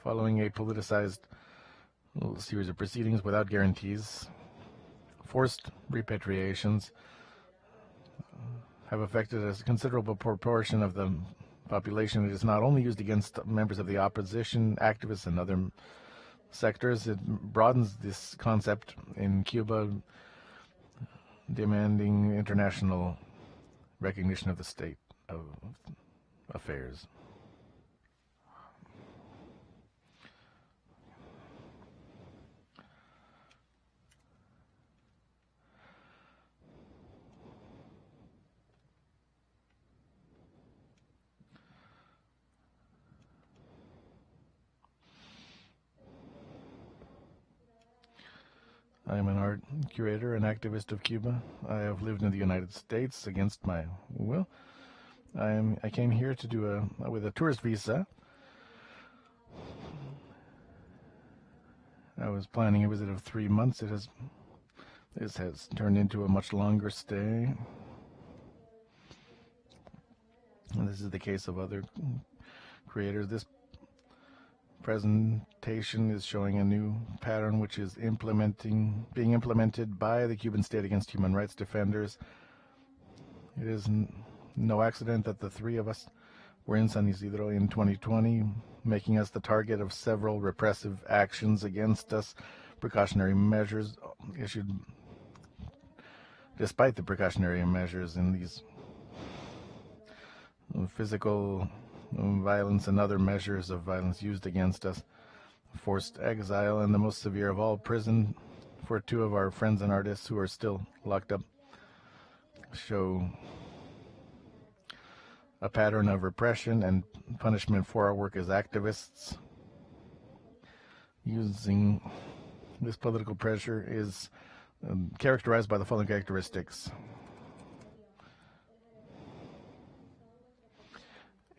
E: following a politicized series of proceedings without guarantees. Forced repatriations have affected a considerable proportion of the population. It is not only used against members of the opposition, activists, and other sectors. It broadens this concept in Cuba, demanding international recognition of the state of affairs. I am an art curator and activist of Cuba. I have lived in the United States against my will. I came here to do with a tourist visa. I was planning a visit of 3 months. This has turned into a much longer stay. And this is the case of other creators. This presentation is showing a new pattern which is being implemented by the Cuban state against human rights defenders. It is no accident that the three of us were in San Isidro in 2020, making us the target of several repressive actions against us, precautionary measures issued. Despite the precautionary measures in these physical violence and other measures of violence used against us, forced exile, and the most severe of all, prison for two of our friends and artists who are still locked up, show a pattern of repression and punishment for our work as activists. Using this political pressure is characterized by the following characteristics.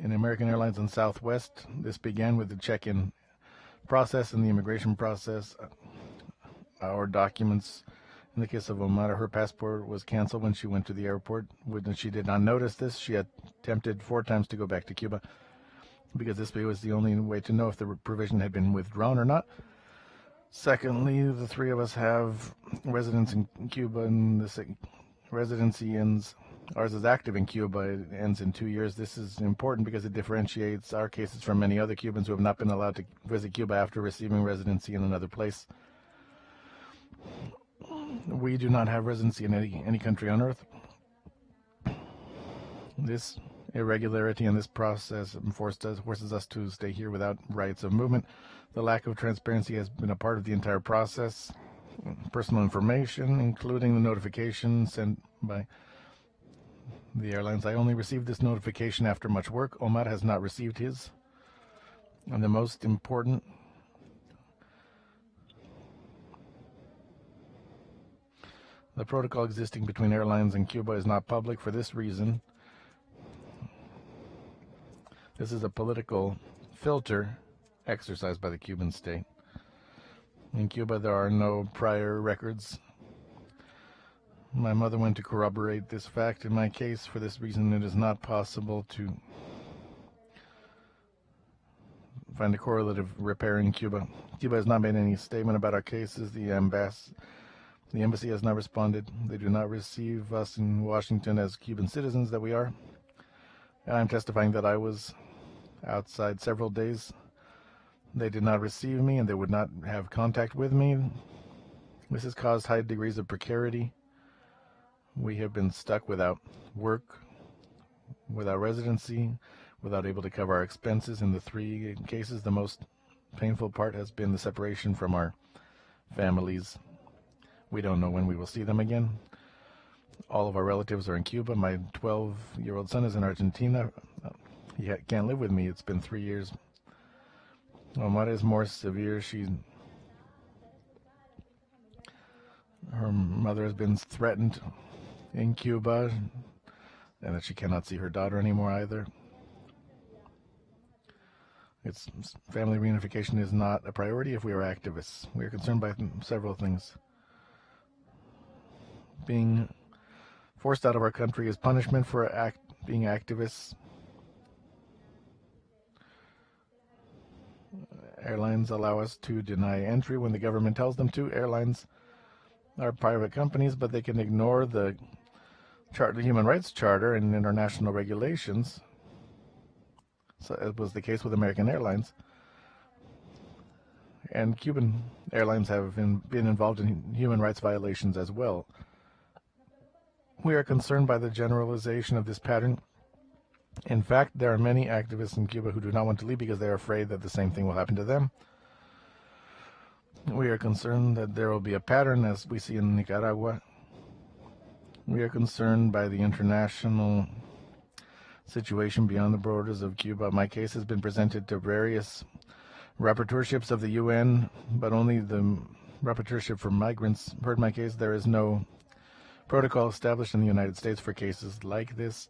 E: In American Airlines and Southwest, this began with the check-in process and the immigration process. Our documents, in the case of Omar, her passport was canceled when she went to the airport. When she did not notice this, she attempted 4 times to go back to Cuba, because this was the only way to know if the provision had been withdrawn or not. Secondly, the three of us have residence in Cuba, and the residency ends. Ours is active in Cuba. It ends in 2 years. This is important because it differentiates our cases from many other Cubans who have not been allowed to visit Cuba after receiving residency in another place. We do not have residency in any country on earth. This irregularity in this process forces us to stay here without rights of movement. The lack of transparency has been a part of the entire process. Personal information, including the notification sent by the airlines. I only received this notification after much work. Omar has not received his. And the most important, the protocol existing between airlines and Cuba is not public. For this reason, this is a political filter exercised by the Cuban state. In Cuba, there are no prior records. My mother went to corroborate this fact. In my case, for this reason, it is not possible to find a correlative repair in Cuba. Cuba has not made any statement about our cases. The embassy has not responded. They do not receive us in Washington as Cuban citizens that we are. I'm testifying that I was outside several days. They did not receive me, and they would not have contact with me. This has caused high degrees of precarity. We have been stuck without work, without residency, without able to cover our expenses. In the 3 cases, the most painful part has been the separation from our families. We don't know when we will see them again. All of our relatives are in Cuba. My 12-year-old son is in Argentina. He can't live with me. It's been 3 years. Omar is more severe. Her mother has been threatened in Cuba, and that she cannot see her daughter anymore either. Its family reunification is not a priority if we are activists. We are concerned by several things. Being forced out of our country is punishment for being activists. Airlines allow us to deny entry when the government tells them to. Airlines are private companies, but they can ignore the Human Rights Charter and international regulations. So it was the case with American Airlines. And Cuban airlines have been involved in human rights violations as well. We are concerned by the generalization of this pattern. In fact, there are many activists in Cuba who do not want to leave because they are afraid that the same thing will happen to them. We are concerned that there will be a pattern as we see in Nicaragua. We are concerned by the international situation beyond the borders of Cuba. My case has been presented to various rapporteurships of the UN, but only the rapporteurship for migrants heard my case. There is no protocol established in the United States for cases like this,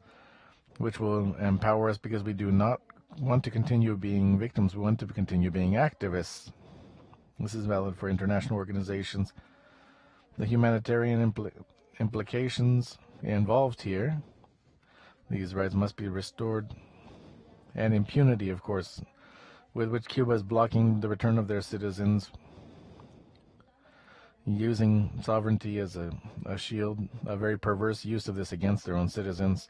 E: which will empower us because we do not want to continue being victims. We want to continue being activists. This is valid for international organizations. The humanitarian implications involved here, these rights must be restored, and impunity, of course, with which Cuba is blocking the return of their citizens, using sovereignty as a shield, a very perverse use of this against their own citizens.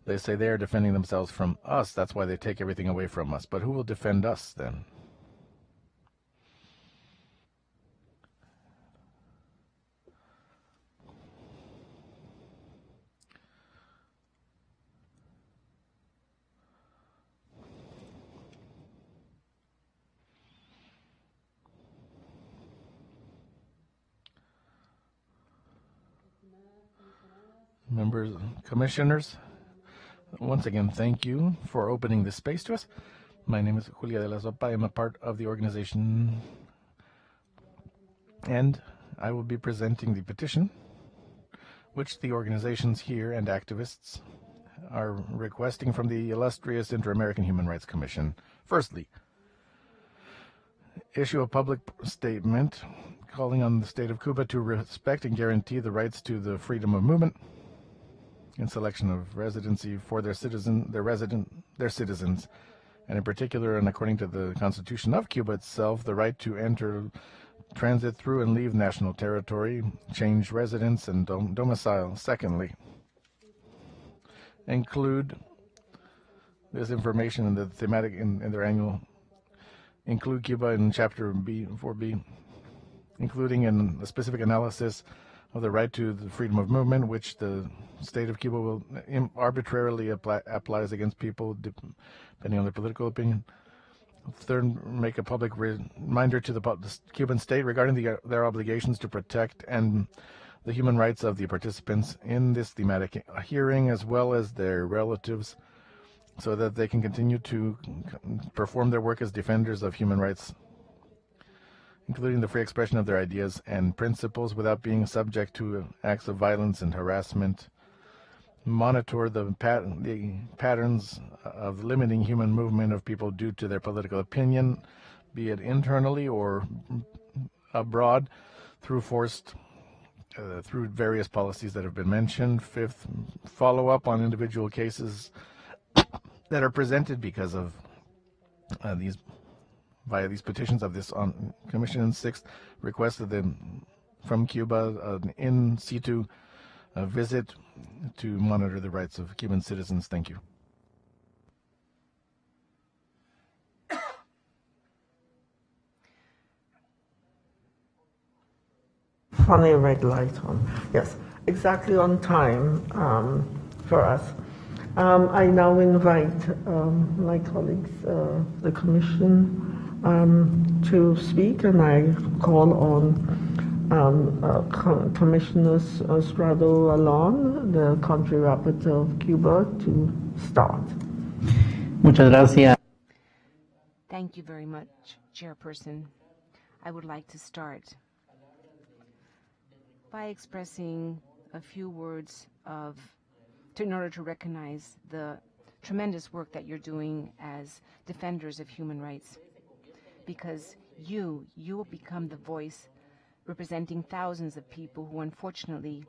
E: They say they are defending themselves from us. That's why they take everything away from us. But who will defend us then? Members, commissioners, once again, thank you for opening this space to us. My name is Julia de la Sopa. I am a part of the organization, and I will be presenting the petition, which the organizations here and activists are requesting from the illustrious Inter-American Human Rights Commission. Firstly, issue a public statement calling on the state of Cuba to respect and guarantee the rights to the freedom of movement and selection of residency for their citizens, and in particular, and according to the Constitution of Cuba itself, the right to enter, transit through and leave national territory, change residence and domicile. Secondly, include this information in the thematic in their annual, include Cuba in Chapter B, 4B, including in a specific analysis of the right to the freedom of movement, which the state of Cuba will arbitrarily applies against people depending on their political opinion. Third, make a public reminder to the Cuban state regarding their obligations to protect and the human rights of the participants in this thematic hearing, as well as their relatives, so that they can continue to perform their work as defenders of human rights, including the free expression of their ideas and principles without being subject to acts of violence and harassment. Monitor the patterns of limiting human movement of people due to their political opinion, be it internally or abroad, through various policies that have been mentioned. Fifth, follow up on individual cases that are presented because of via these petitions of this commission. And sixth, requested them from Cuba an in situ visit to monitor the rights of Cuban citizens. Thank you.
F: Funny red light on. Yes, exactly on time for us. I now invite my colleagues, the Commission, to speak, and I call on Commissioner Estrado Alon, the country rapporteur of Cuba, to start.
Q: Muchas gracias.
D: Thank you very much, Chairperson. I would like to start by expressing a few words in order to recognize the tremendous work that you're doing as defenders of human rights, because you will become the voice representing thousands of people who unfortunately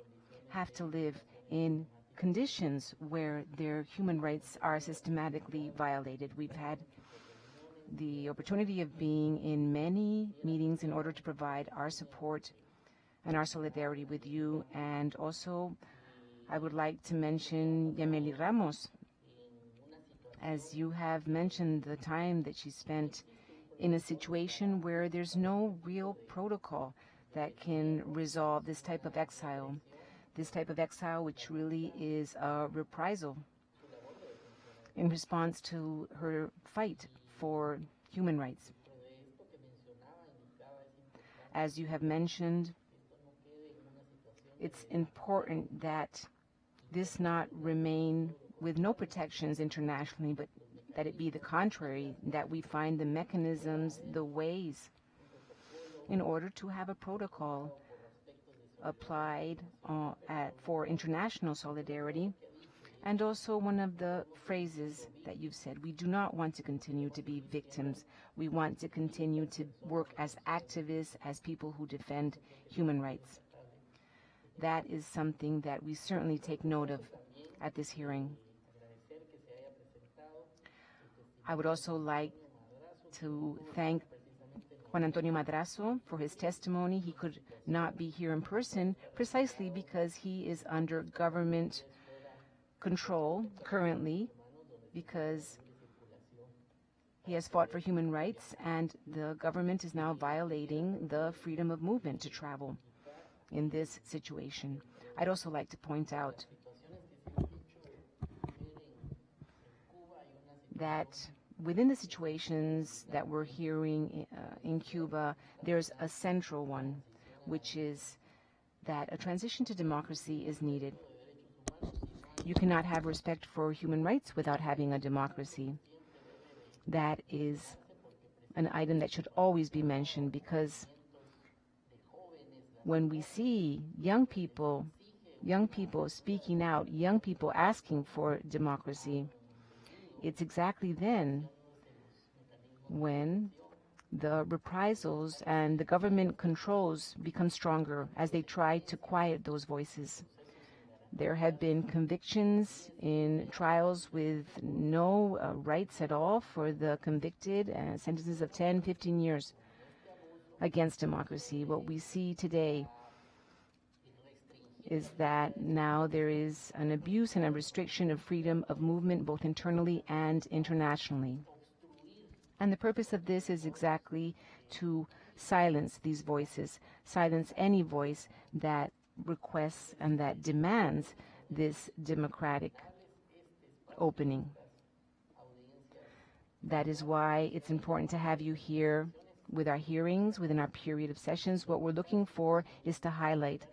D: have to live in conditions where their human rights are systematically violated. We've had the opportunity of being in many meetings in order to provide our support and our solidarity with you. And also, I would like to mention Yameli Ramos, as you have mentioned the time that she spent in a situation where there's no real protocol that can resolve this type of exile. This type of exile, which really is a reprisal in response to her fight for human rights. As you have mentioned, it's important that this not remain with no protections internationally, but that it be the contrary, that we find the mechanisms, the ways, in order to have a protocol applied for international solidarity. And also one of the phrases that you've said, we do not want to continue to be victims. We want to continue to work as activists, as people who defend human rights. That is something that we certainly take note of at this hearing. I would also like to thank Juan Antonio Madrazo for his testimony. He could not be here in person precisely because he is under government control currently, because he has fought for human rights and the government is now violating the freedom of movement to travel in this situation. I'd also like to point out that within the situations that we're hearing in Cuba, there's a central one, which is that a transition to democracy is needed. You cannot have respect for human rights without having a democracy. That is an item that should always be mentioned, because when we see young people speaking out, young people asking for democracy, it's exactly then when the reprisals and the government controls become stronger as they try to quiet those voices. There have been convictions in trials with no rights at all for the convicted, and sentences of 10, 15 years against democracy. What we see today is that now there is an abuse and a restriction of freedom of movement, both internally and internationally. And the purpose of this is exactly to silence these voices, silence any voice that requests and that demands this democratic opening. That is why it's important to have you here with our hearings, within our period of sessions. What we're looking for is to highlight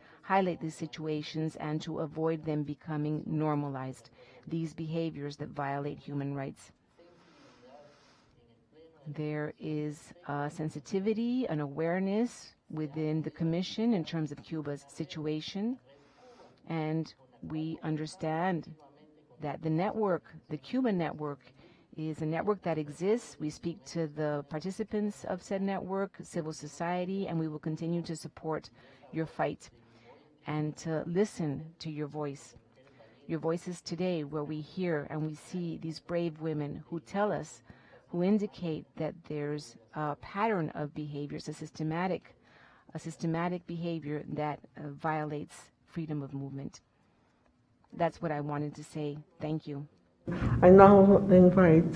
D: these situations and to avoid them becoming normalized, these behaviors that violate human rights. There is a sensitivity, an awareness within the Commission in terms of Cuba's situation, and we understand that the network, the Cuban network, is a network that exists. We speak to the participants of said network, civil society, and we will continue to support your fight and to listen to your voice. Your voices today, where we hear and we see these brave women who tell us, who indicate that there's a pattern of behaviors, a systematic behavior that violates freedom of movement. That's what I wanted to say. Thank you.
F: I now invite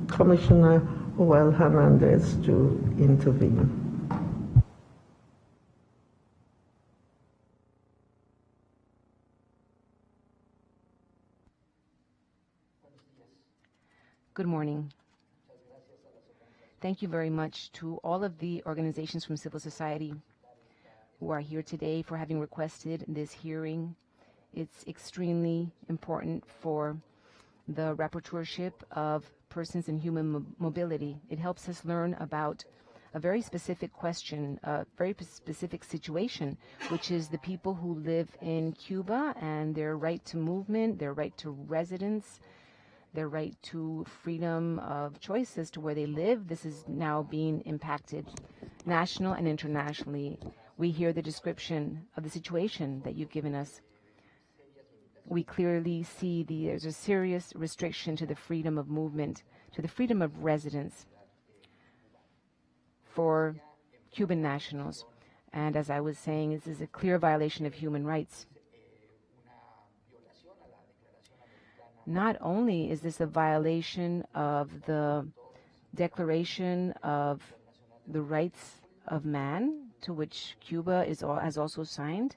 F: Commissioner Joel Hernandez to intervene.
D: Good morning. Thank you very much to all of the organizations from civil society who are here today for having requested this hearing. It's extremely important for the rapporteurship of persons in human mobility. It helps us learn about a very specific question, a very specific situation, which is the people who live in Cuba and their right to movement, their right to residence, their right to freedom of choice as to where they live. This is now being impacted national and internationally. We hear the description of the situation that you've given us. We clearly see there's a serious restriction to the freedom of movement, to the freedom of residence for Cuban nationals. And as I was saying, this is a clear violation of human rights. Not only is this a violation of the Declaration of the Rights of Man, to which Cuba has also signed,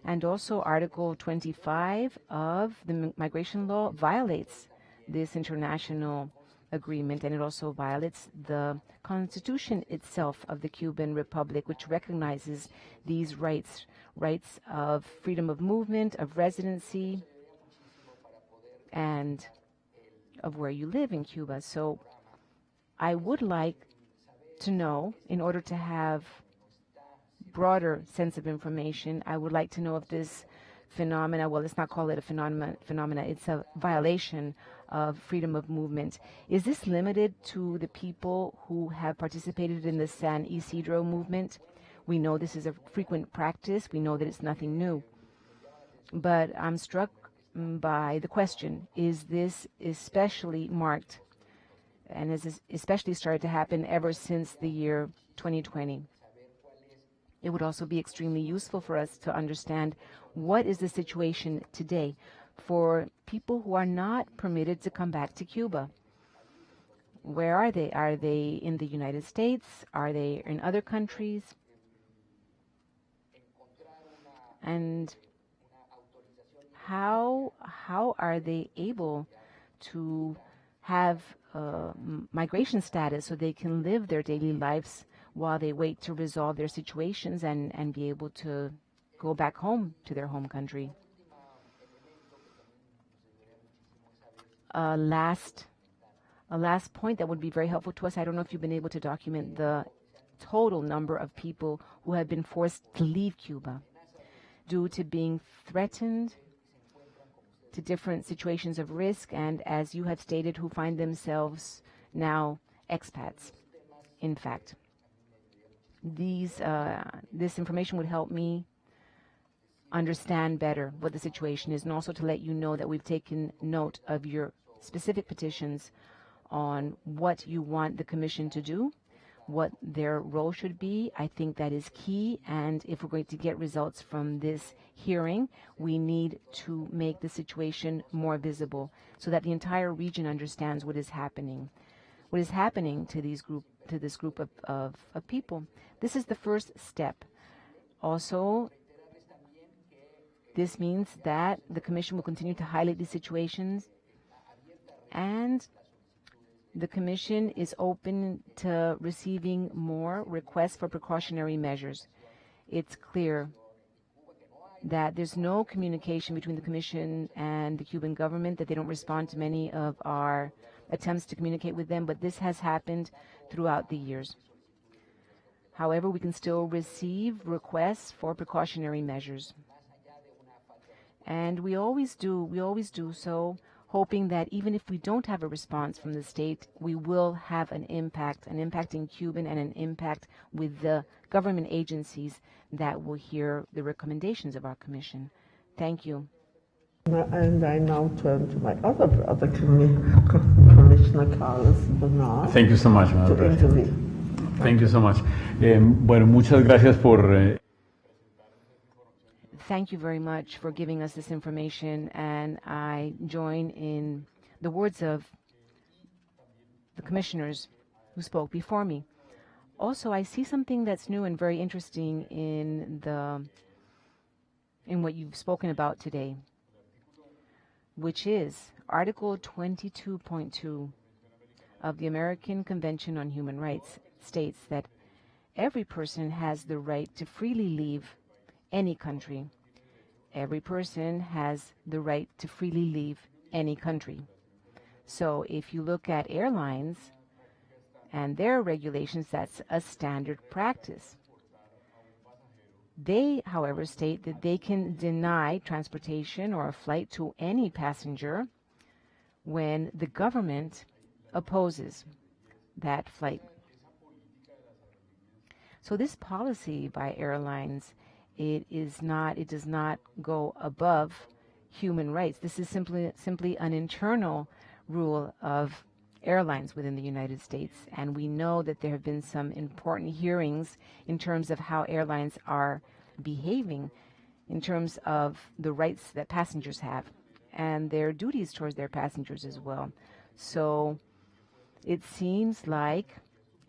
D: and also Article 25 of the migration law violates this international agreement, and it also violates the Constitution itself of the Cuban Republic, which recognizes these rights of freedom of movement, of residency, and of where you live in Cuba. So I would like to know, in order to have broader sense of information, I would like to know if this phenomena, well, let's not call it a phenomena, it's a violation of freedom of movement. Is this limited to the people who have participated in the San Isidro movement? We know this is a frequent practice. We know that it's nothing new. But I'm struck by the question, is this especially marked and has especially started to happen ever since the year 2020? It would also be extremely useful for us to understand what is the situation today for people who are not permitted to come back to Cuba. Where are they? Are they in the United States? Are they in other countries? And how are they able to have migration status so they can live their daily lives while they wait to resolve their situations and be able to go back home to their home country? A last point that would be very helpful to us. I don't know if you've been able to document the total number of people who have been forced to leave Cuba due to being threatened, to different situations of risk, and as you have stated, who find themselves now expats. In fact, this information would help me understand better what the situation is, and also to let you know that we've taken note of your specific petitions on what you want the Commission to do, what their role should be. I think that is key, and if we're going to get results from this hearing, we need to make the situation more visible so that the entire region understands what is happening to this group of people. This is the first step. Also, this means that the Commission will continue to highlight these situations, and the Commission is open to receiving more requests for precautionary measures. It's clear that there's no communication between the Commission and the Cuban government, that they don't respond to many of our attempts to communicate with them, but this has happened throughout the years. However, we can still receive requests for precautionary measures. And we always do so, hoping that even if we don't have a response from the state, we will have an impact in Cuban and an impact with the government agencies that will hear the recommendations of our Commission. Thank you.
F: And I now turn to my other brother, Commissioner Carlos Bernal.
C: Thank you so much, Madam President. Thank you so much. Bueno, muchas gracias por...
D: Thank you very much for giving us this information, and I join in the words of the commissioners who spoke before me. Also, I see something that's new and very interesting in what you've spoken about today, which is Article 22.2 of the American Convention on Human Rights states that every person has the right to freely leave any country. Every person has the right to freely leave any country. So if you look at airlines and their regulations, that's a standard practice. They, however, state that they can deny transportation or a flight to any passenger when the government opposes that flight. So this policy by airlines, it does not go above human rights. This is simply an internal rule of airlines within the United States, and we know that there have been some important hearings in terms of how airlines are behaving in terms of the rights that passengers have and their duties towards their passengers as well. So it seems like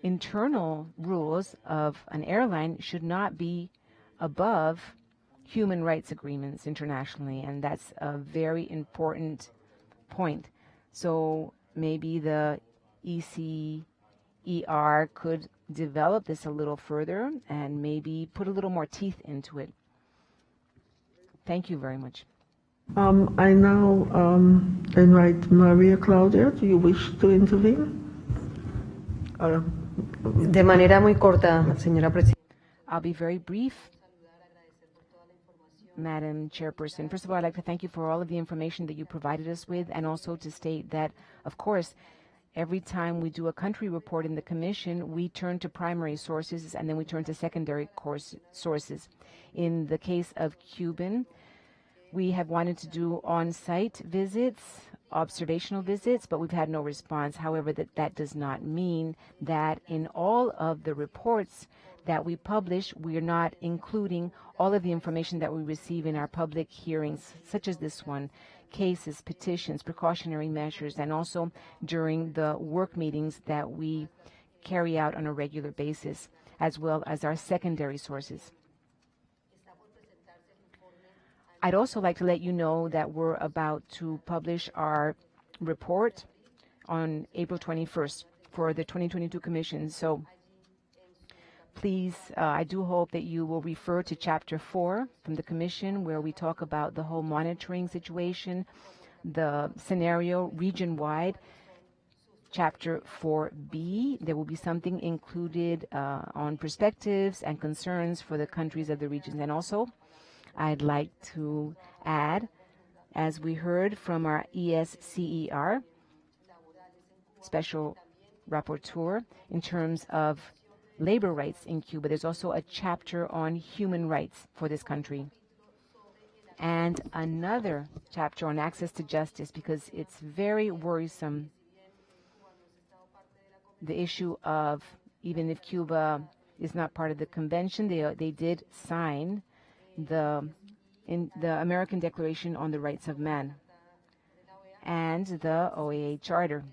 D: internal rules of an airline should not be above human rights agreements internationally, and that's a very important point. So maybe the ECER could develop this a little further and maybe put a little more teeth into it. Thank you very much.
F: I now invite Maria Claudia. Do you wish to intervene?
B: De manera muy corta, señora presidenta.
D: I'll be very brief, Madam Chairperson. First of all, I'd like to thank you for all of the information that you provided us with, and also to state that, of course, every time we do a country report in the Commission, we turn to primary sources and then we turn to secondary sources. In the case of Cuban, we have wanted to do on-site visits, observational visits, but we've had no response. However, that does not mean that in all of the reports that we publish, we are not including all of the information that we receive in our public hearings, such as this one, cases, petitions, precautionary measures, and also during the work meetings that we carry out on a regular basis, as well as our secondary sources. I'd also like to let you know that we're about to publish our report on April 21st for the 2022 Commission. So please, I do hope that you will refer to Chapter 4 from the Commission, where we talk about the whole monitoring situation, the scenario region-wide. Chapter 4B, there will be something included on perspectives and concerns for the countries of the regions. And also, I'd like to add, as we heard from our ESCER special rapporteur in terms of labor rights in Cuba, there's also a chapter on human rights for this country. And another chapter on access to justice, because it's very worrisome, the issue of, even if Cuba is not part of the convention, they did sign the American Declaration on the Rights of Man and the OAS Charter,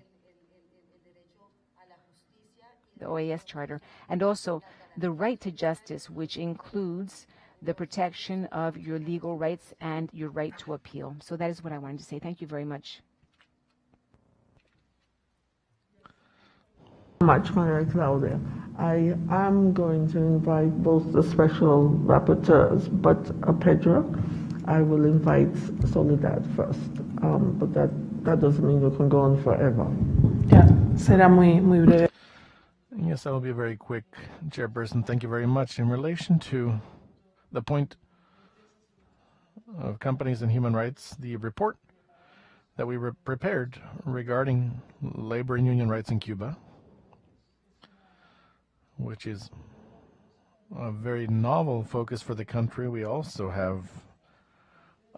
D: and also the right to justice, which includes the protection of your legal rights and your right to appeal. So that is what I wanted to say. Thank you very much.
F: Much, Maria Claudia. I am going to invite both the special rapporteurs, but Pedro, I will invite Soledad first. But that doesn't mean we can go on forever.
B: Ya, será muy breve.
E: Yes, I will be very quick, Chairperson. Thank you very much. In relation to the point of companies and human rights, the report that we prepared regarding labor and union rights in Cuba, which is a very novel focus for the country. We also have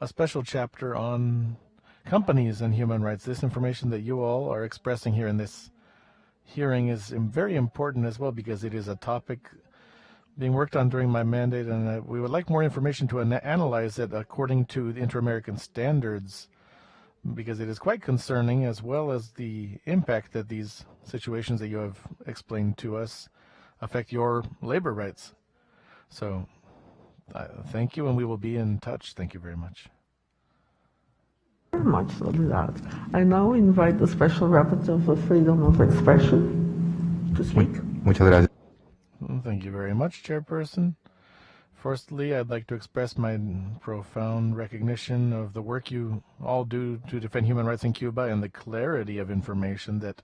E: a special chapter on companies and human rights. This information that you all are expressing here in this hearing is very important as well, because it is a topic being worked on during my mandate, and we would like more information to analyze it according to the inter-American standards, because it is quite concerning, as well as the impact that these situations that you have explained to us affect your labor rights. So thank you, and we will be in touch. Thank you very much.
F: Very much, Soledad. I now invite the Special Rapporteur for Freedom of Expression to speak.
E: Muchas gracias. Thank you very much, Chairperson. Firstly, I'd like to express my profound recognition of the work you all do to defend human rights in Cuba and the clarity of information that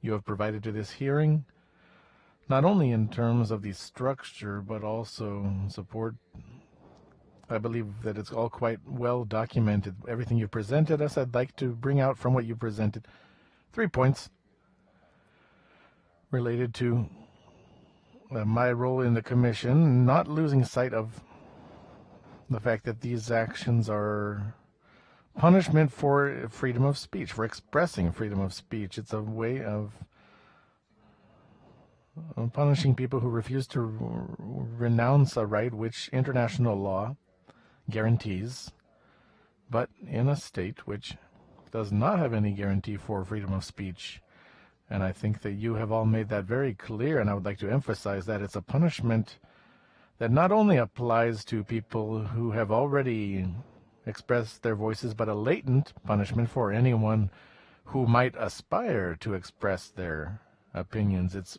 E: you have provided to this hearing. not only in terms of the structure, but also support. I believe that it's all quite well documented. Everything you presented us, I'd like to bring out from what you presented 3 points related to my role in the Commission, not losing sight of the fact that these actions are punishment for freedom of speech, for expressing freedom of speech. It's a way of punishing people who refuse to renounce a right which international law guarantees, but in a state which does not have any guarantee for freedom of speech. And I think that you have all made that very clear, and I would like to emphasize that it's a punishment that not only applies to people who have already expressed their voices, but a latent punishment for anyone who might aspire to express their opinions.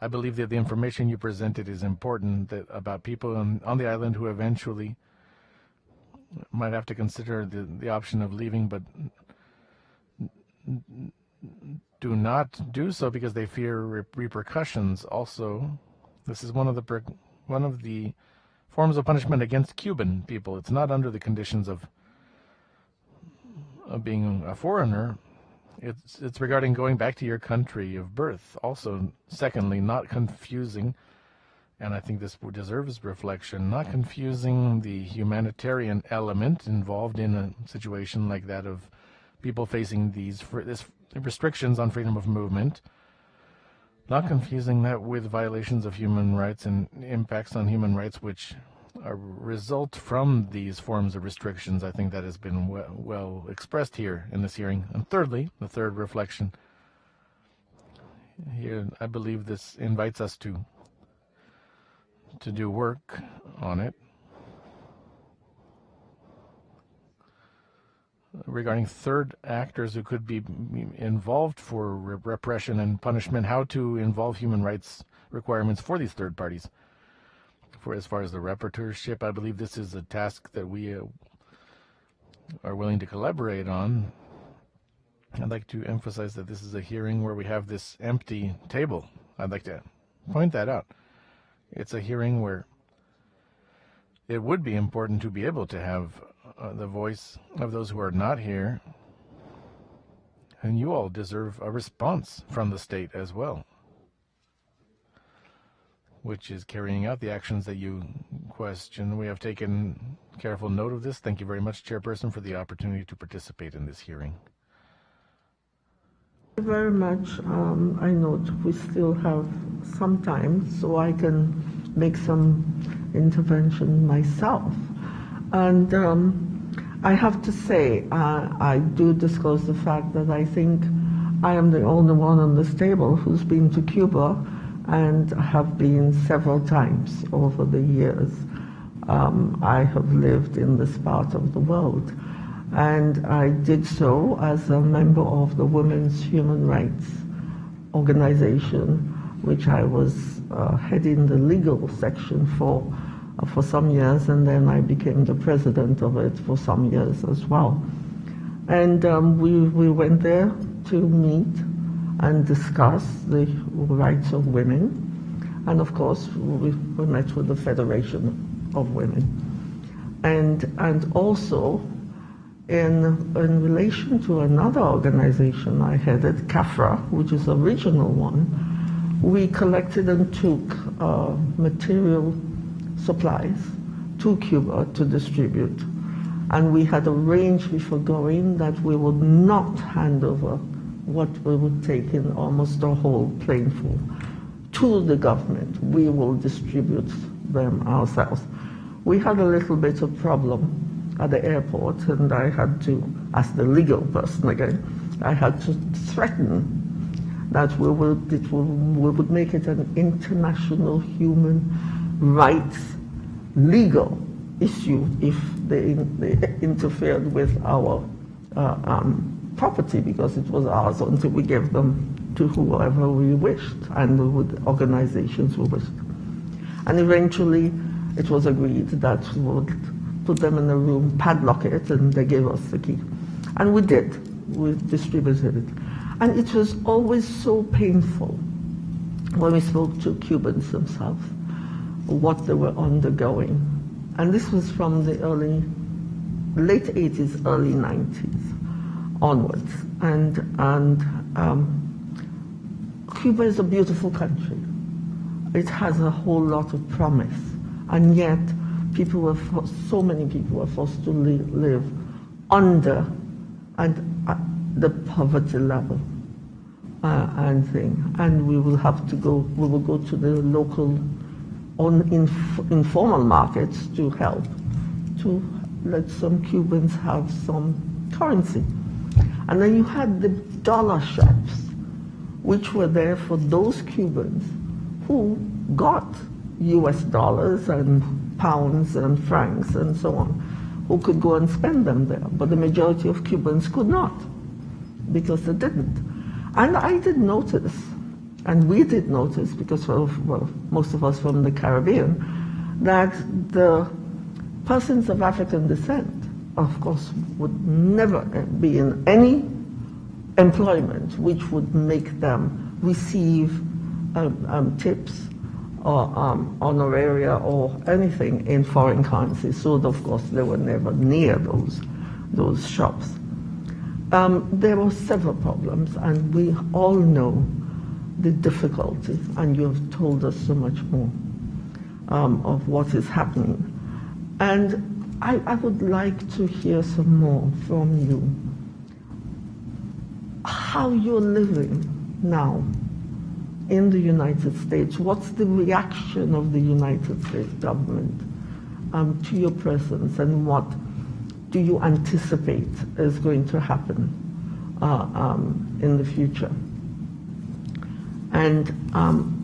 E: I believe that the information you presented is important, that about people on the island who eventually might have to consider the option of leaving, but do not do so because they fear repercussions. Also, this is one of the forms of punishment against Cuban people. It's not under the conditions of being a foreigner. It's regarding going back to your country of birth. Also, secondly, not confusing, and I think this deserves reflection, not confusing the humanitarian element involved in a situation like that of people facing these restrictions on freedom of movement, not confusing that with violations of human rights and impacts on human rights which result from these forms of restrictions. I think that has been well expressed here in this hearing. And thirdly, the third reflection here, I believe this invites us to do work on it regarding third actors who could be involved for repression and punishment, how to involve human rights requirements for these third parties. For as far as the rapporteurship, I believe this is a task that we are willing to collaborate on. I'd like to emphasize that this is a hearing where we have this empty table. I'd like to point that out. It's a hearing where it would be important to be able to have the voice of those who are not here, and you all deserve a response from the state as well, which is carrying out the actions that you question. We have taken careful note of this. Thank you very much, Chairperson, for the opportunity to participate in this hearing.
F: Thank you very much. I note we still have some time, so I can make some intervention myself. And I have to say, I do disclose the fact that I think I am the only one on this table who's been to Cuba and have been several times over the years. I have lived in this part of the world, and I did so as a member of the Women's Human Rights Organization, which I was heading the legal section for some years, and then I became the president of it for some years as well. And we went there to meet and discuss the rights of women, and of course we met with the Federation of Women, and also in relation to another organization I headed, CAFRA, which is a regional one, we collected and took material supplies to Cuba to distribute. And we had arranged before going that we would not hand over what we would take in almost a whole planeful to the government. We will distribute them ourselves. We had a little bit of problem at the airport, and I had to, as the legal person again, I had to threaten that we would make it an international human rights legal issue if they interfered with our property, because it was ours until we gave them to whoever we wished and with organizations we wished. And eventually it was agreed that we would put them in a room, padlock it, and they gave us the key. And we did. We distributed it. And it was always so painful when we spoke to Cubans themselves, what they were undergoing. And this was from the late 80s, early 90s onwards. And Cuba is a beautiful country. It has a whole lot of promise. And yet, so many people were forced to live under the poverty level and thing. And we will go to the local informal markets to help to let some Cubans have some currency. And then you had the dollar shops, which were there for those Cubans who got US dollars and pounds and francs and so on, who could go and spend them there. But the majority of Cubans could not, because they didn't. And I did notice, and we did notice, because most of us from the Caribbean, that the persons of African descent, of course, would never be in any employment which would make them receive tips or honoraria or anything in foreign currency. So, of course, they were never near those shops. There were several problems, and we all know the difficulty, and you have told us so much more of what is happening. And I would like to hear some more from you. How you're living now in the United States. What's the reaction of the United States government to your presence, and what do you anticipate is going to happen in the future? And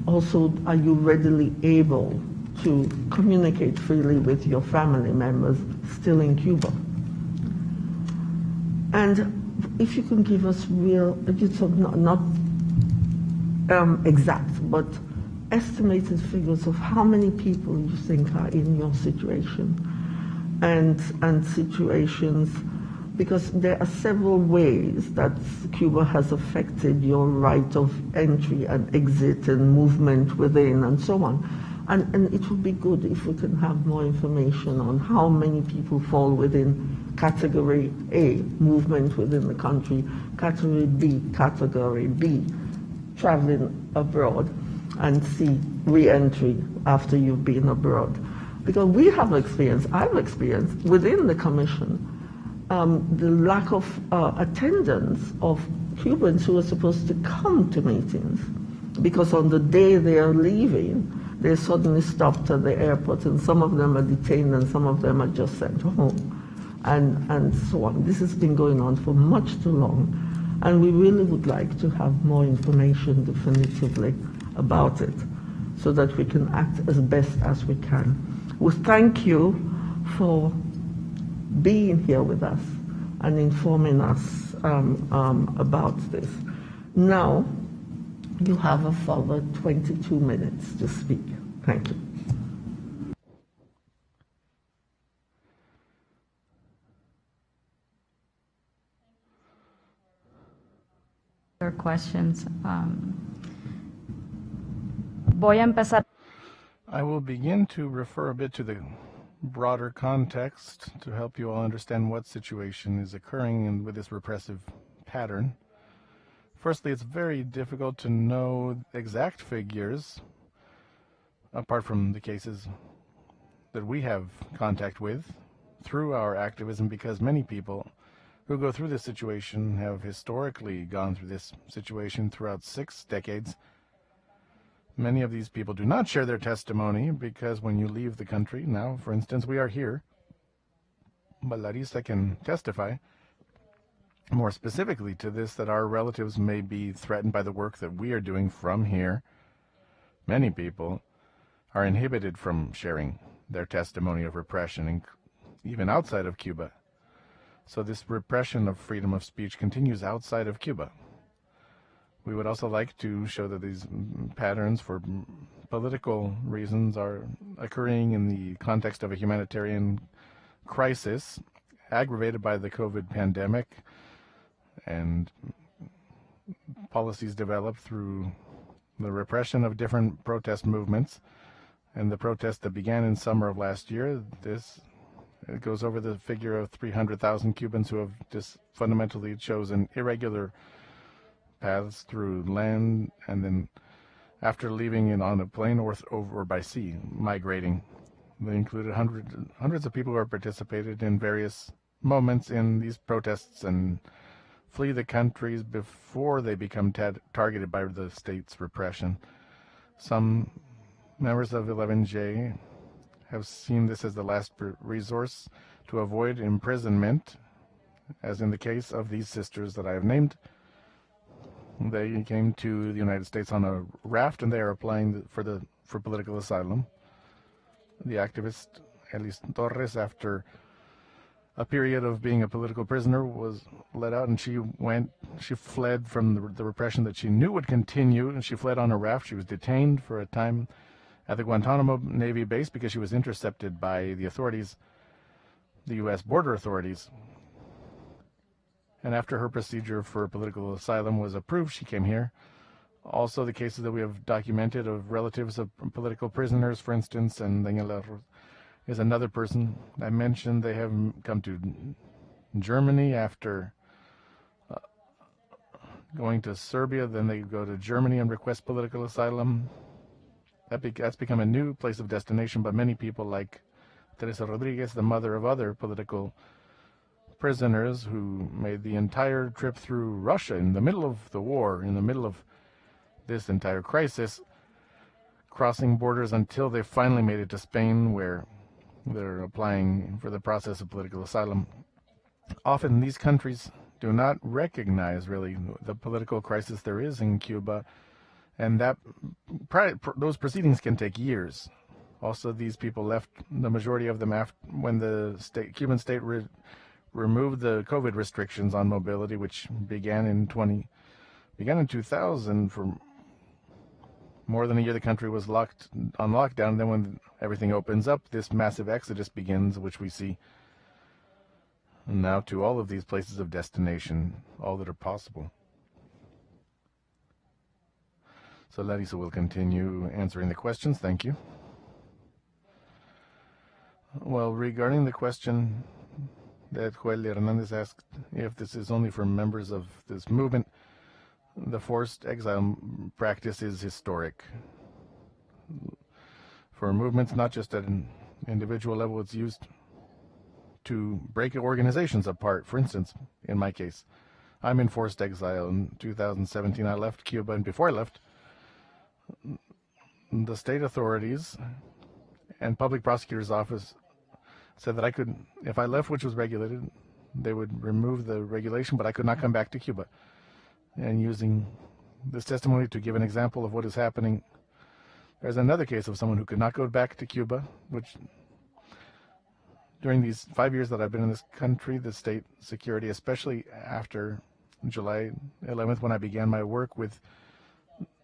F: also, are you readily able to communicate freely with your family members still in Cuba? And if you can give us not exact, but estimated figures of how many people you think are in your situation and situations, because there are several ways that Cuba has affected your right of entry and exit and movement within and so on. And it would be good if we can have more information on how many people fall within Category A, movement within the country, Category B, traveling abroad, and C, re-entry after you've been abroad. Because we have I've experienced within the Commission, the lack of attendance of Cubans who are supposed to come to meetings, because on the day they are leaving, they're suddenly stopped at the airport, and some of them are detained and some of them are just sent home, and so on. This has been going on for much too long, and we really would like to have more information definitively about it so that we can act as best as we can. We thank you for being here with us and informing us about this. Now, you have a further 22 minutes to speak. Thank you.
U: Your questions. Voy a empezar.
E: I will begin to refer a bit to the broader context to help you all understand what situation is occurring with this repressive pattern. Firstly, it's very difficult to know exact figures, apart from the cases that we have contact with through our activism, because many people who go through this situation have historically gone through this situation throughout 6 decades. Many of these people do not share their testimony because when you leave the country, now, for instance, we are here, but Larissa can testify more specifically to this, that our relatives may be threatened by the work that we are doing from here. Many people are inhibited from sharing their testimony of repression, even outside of Cuba. So this repression of freedom of speech continues outside of Cuba. We would also like to show that these patterns for political reasons are occurring in the context of a humanitarian crisis aggravated by the COVID pandemic and policies developed through the repression of different protest movements, and the protest that began in summer of last year. It goes over the figure of 300,000 Cubans who have just fundamentally chosen irregular paths through land, and then after leaving it on a plane or by sea, migrating. They included hundreds of people who have participated in various moments in these protests and flee the countries before they become targeted by the state's repression. Some members of 11J have seen this as the last resource to avoid imprisonment, as in the case of these sisters that I have named. They came to the United States on a raft, and they are applying for political asylum. The activist Elis Torres, after a period of being a political prisoner, was let out, and she fled from the repression that she knew would continue, and she fled on a raft. She was detained for a time at the Guantanamo Navy base because she was intercepted by the authorities, the U.S. border authorities. And after her procedure for political asylum was approved, she came here. Also, the cases that we have documented of relatives of political prisoners, for instance, and Daniela is another person I mentioned. They have come to Germany after going to Serbia. Then they go to Germany and request political asylum. That's become a new place of destination, but many people like Teresa Rodriguez, the mother of other political prisoners who made the entire trip through Russia in the middle of the war, in the middle of this entire crisis, crossing borders until they finally made it to Spain, where they're applying for the process of political asylum. Often these countries do not recognize really the political crisis there is in Cuba, and those proceedings can take years. Also, these people left, the majority of them, when the Cuban state removed the COVID restrictions on mobility, which began in 2000. For more than a year, the country was on lockdown. Then when everything opens up, this massive exodus begins, which we see now to all of these places of destination, all that are possible. So Larissa will continue answering the questions. Thank you. Well, regarding the question that Joel Hernandez asked, if this is only for members of this movement, the forced exile practice is historic. For movements, not just at an individual level, it's used to break organizations apart. For instance, in my case, I'm in forced exile. In 2017, I left Cuba, and before I left, the state authorities and public prosecutor's office said that I could, if I left, which was regulated, they would remove the regulation, but I could not come back to Cuba. And using this testimony to give an example of what is happening, there's another case of someone who could not go back to Cuba, which during these 5 years that I've been in this country, the state security, especially after July 11th, when I began my work with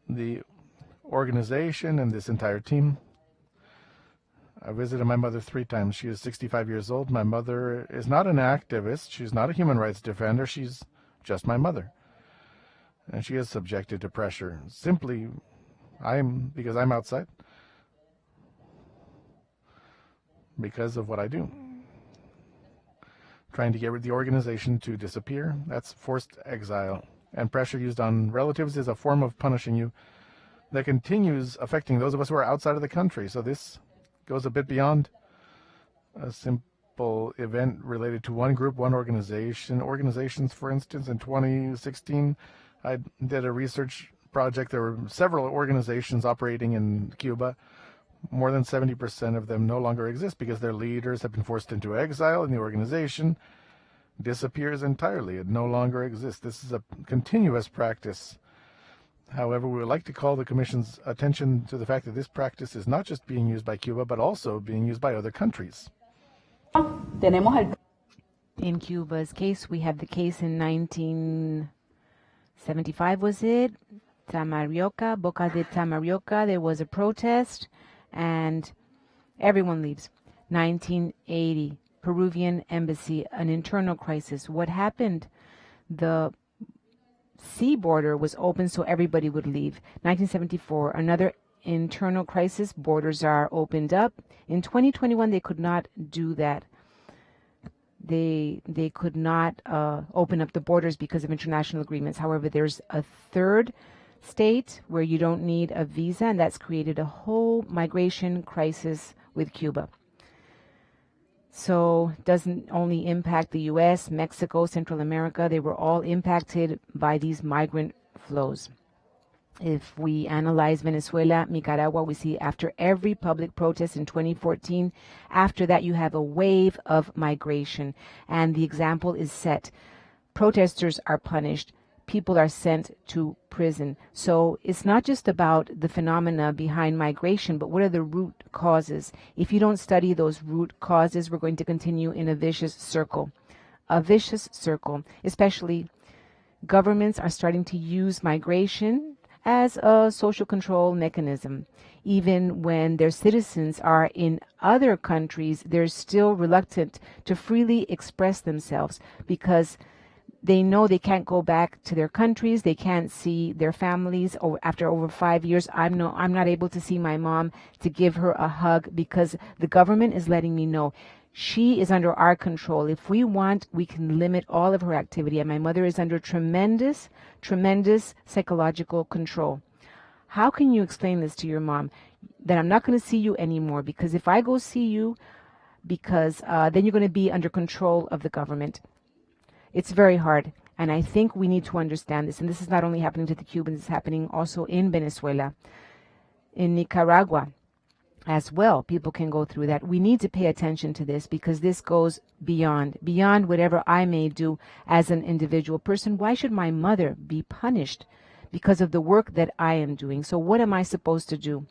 E: the organization and this entire team, I visited my mother 3 times. She is 65 years old. My mother is not an activist. She's not a human rights defender. She's just my mother. And she is subjected to pressure. Simply, because I'm outside. Because of what I do. Trying to get the organization to disappear. That's forced exile. And pressure used on relatives is a form of punishing you that continues affecting those of us who are outside of the country. So this goes a bit beyond a simple event related to one group, one organization. Organizations, for instance, in 2016, I did a research project. There were several organizations operating in Cuba. More than 70% of them no longer exist because their leaders have been forced into exile, and the organization disappears entirely. It no longer exists. This is a continuous practice. However, we would like to call the Commission's attention to the fact that this practice is not just being used by Cuba, but also being used by other countries.
D: In Cuba's case, we have the case in 1975, was it? Tamarioca, Boca de Tamarioca, there was a protest, and everyone leaves. 1980, Peruvian embassy, an internal crisis. What happened? The sea border was open so everybody would leave. 1974, another internal crisis, borders are opened up. In 2021, they could not do that. They could not open up the borders because of international agreements. However, there's a third state where you don't need a visa, and that's created a whole migration crisis with Cuba. So it doesn't only impact the U.S., Mexico, Central America. They were all impacted by these migrant flows. If we analyze Venezuela, Nicaragua, we see after every public protest in 2014, after that you have a wave of migration, and the example is set. Protesters are punished. People are sent to prison. So it's not just about the phenomena behind migration, but what are the root causes? If you don't study those root causes, we're going to continue in a vicious circle. A vicious circle. Especially governments are starting to use migration as a social control mechanism. Even when their citizens are in other countries, they're still reluctant to freely express themselves because they know they can't go back to their countries. They can't see their families. After over 5 years, I'm not able to see my mom to give her a hug because the government is letting me know she is under our control. If we want, we can limit all of her activity. And my mother is under tremendous, tremendous psychological control. How can you explain this to your mom? That I'm not going to see you anymore because if I go see you, because then you're going to be under control of the government. It's very hard. And I think we need to understand this. And this is not only happening to the Cubans, it's happening also in Venezuela, in Nicaragua as well. People can go through that. We need to pay attention to this because this goes beyond whatever I may do as an individual person. Why should my mother be punished because of the work that I am doing? So what am I supposed to do?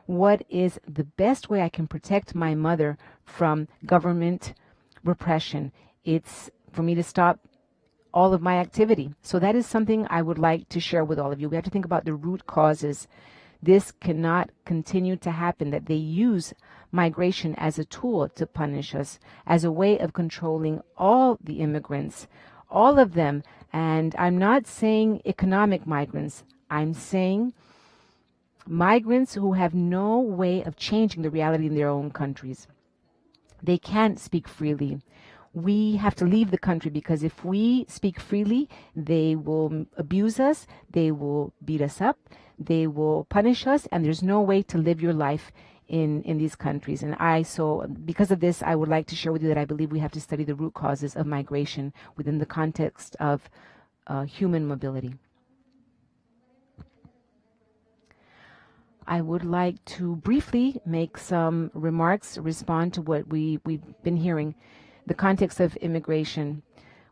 D: What is the best way I can protect my mother from government repression? It's for me to stop all of my activity. So that is something I would like to share with all of you. We have to think about the root causes. This cannot continue to happen, that they use migration as a tool to punish us, as a way of controlling all the immigrants, all of them. And I'm not saying economic migrants. I'm saying migrants who have no way of changing the reality in their own countries. They can't speak freely. We have to leave the country because if we speak freely, they will abuse us, they will beat us up, they will punish us, and there's no way to live your life in these countries. And because of this, I would like to share with you that I believe we have to study the root causes of migration within the context of human mobility. I would like to briefly make some remarks, respond to what we've been hearing. The context of immigration.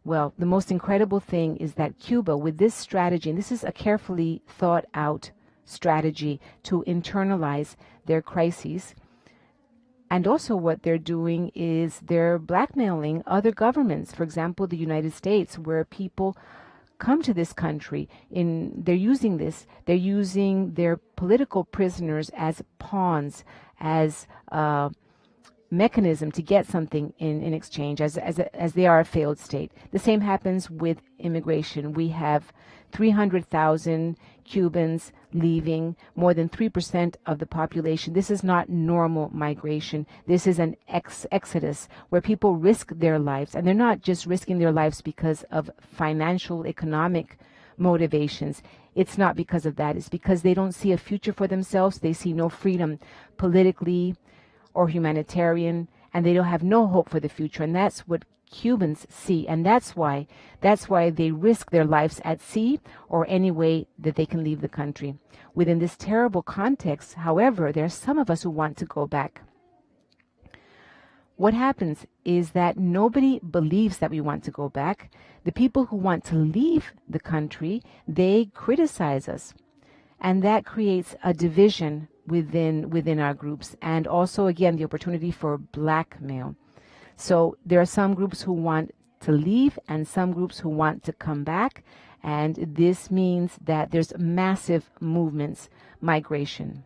D: Well, the most incredible thing is that Cuba, with this strategy, and this is a carefully thought out strategy to internalize their crises, and also what they're doing is they're blackmailing other governments. For example, the United States, where people come to this country, they're using their political prisoners as pawns, as mechanism to get something in exchange, as they are a failed state. The same happens with immigration. We have 300,000 Cubans leaving, more than 3% of the population. This is not normal migration. This is an exodus where people risk their lives, and they're not just risking their lives because of financial, economic motivations. It's not because of that. It's because they don't see a future for themselves. They see no freedom politically or humanitarian, and they don't have no hope for the future. And that's what Cubans see, and that's why they risk their lives at sea or any way that they can leave the country. Within this terrible context, however, there are some of us who want to go back. What happens is that nobody believes that we want to go back. The people who want to leave the country, they criticize us, and that creates a division within our groups, and also again the opportunity for blackmail. So there are some groups who want to leave and some groups who want to come back, and this means that there's massive movements, migration.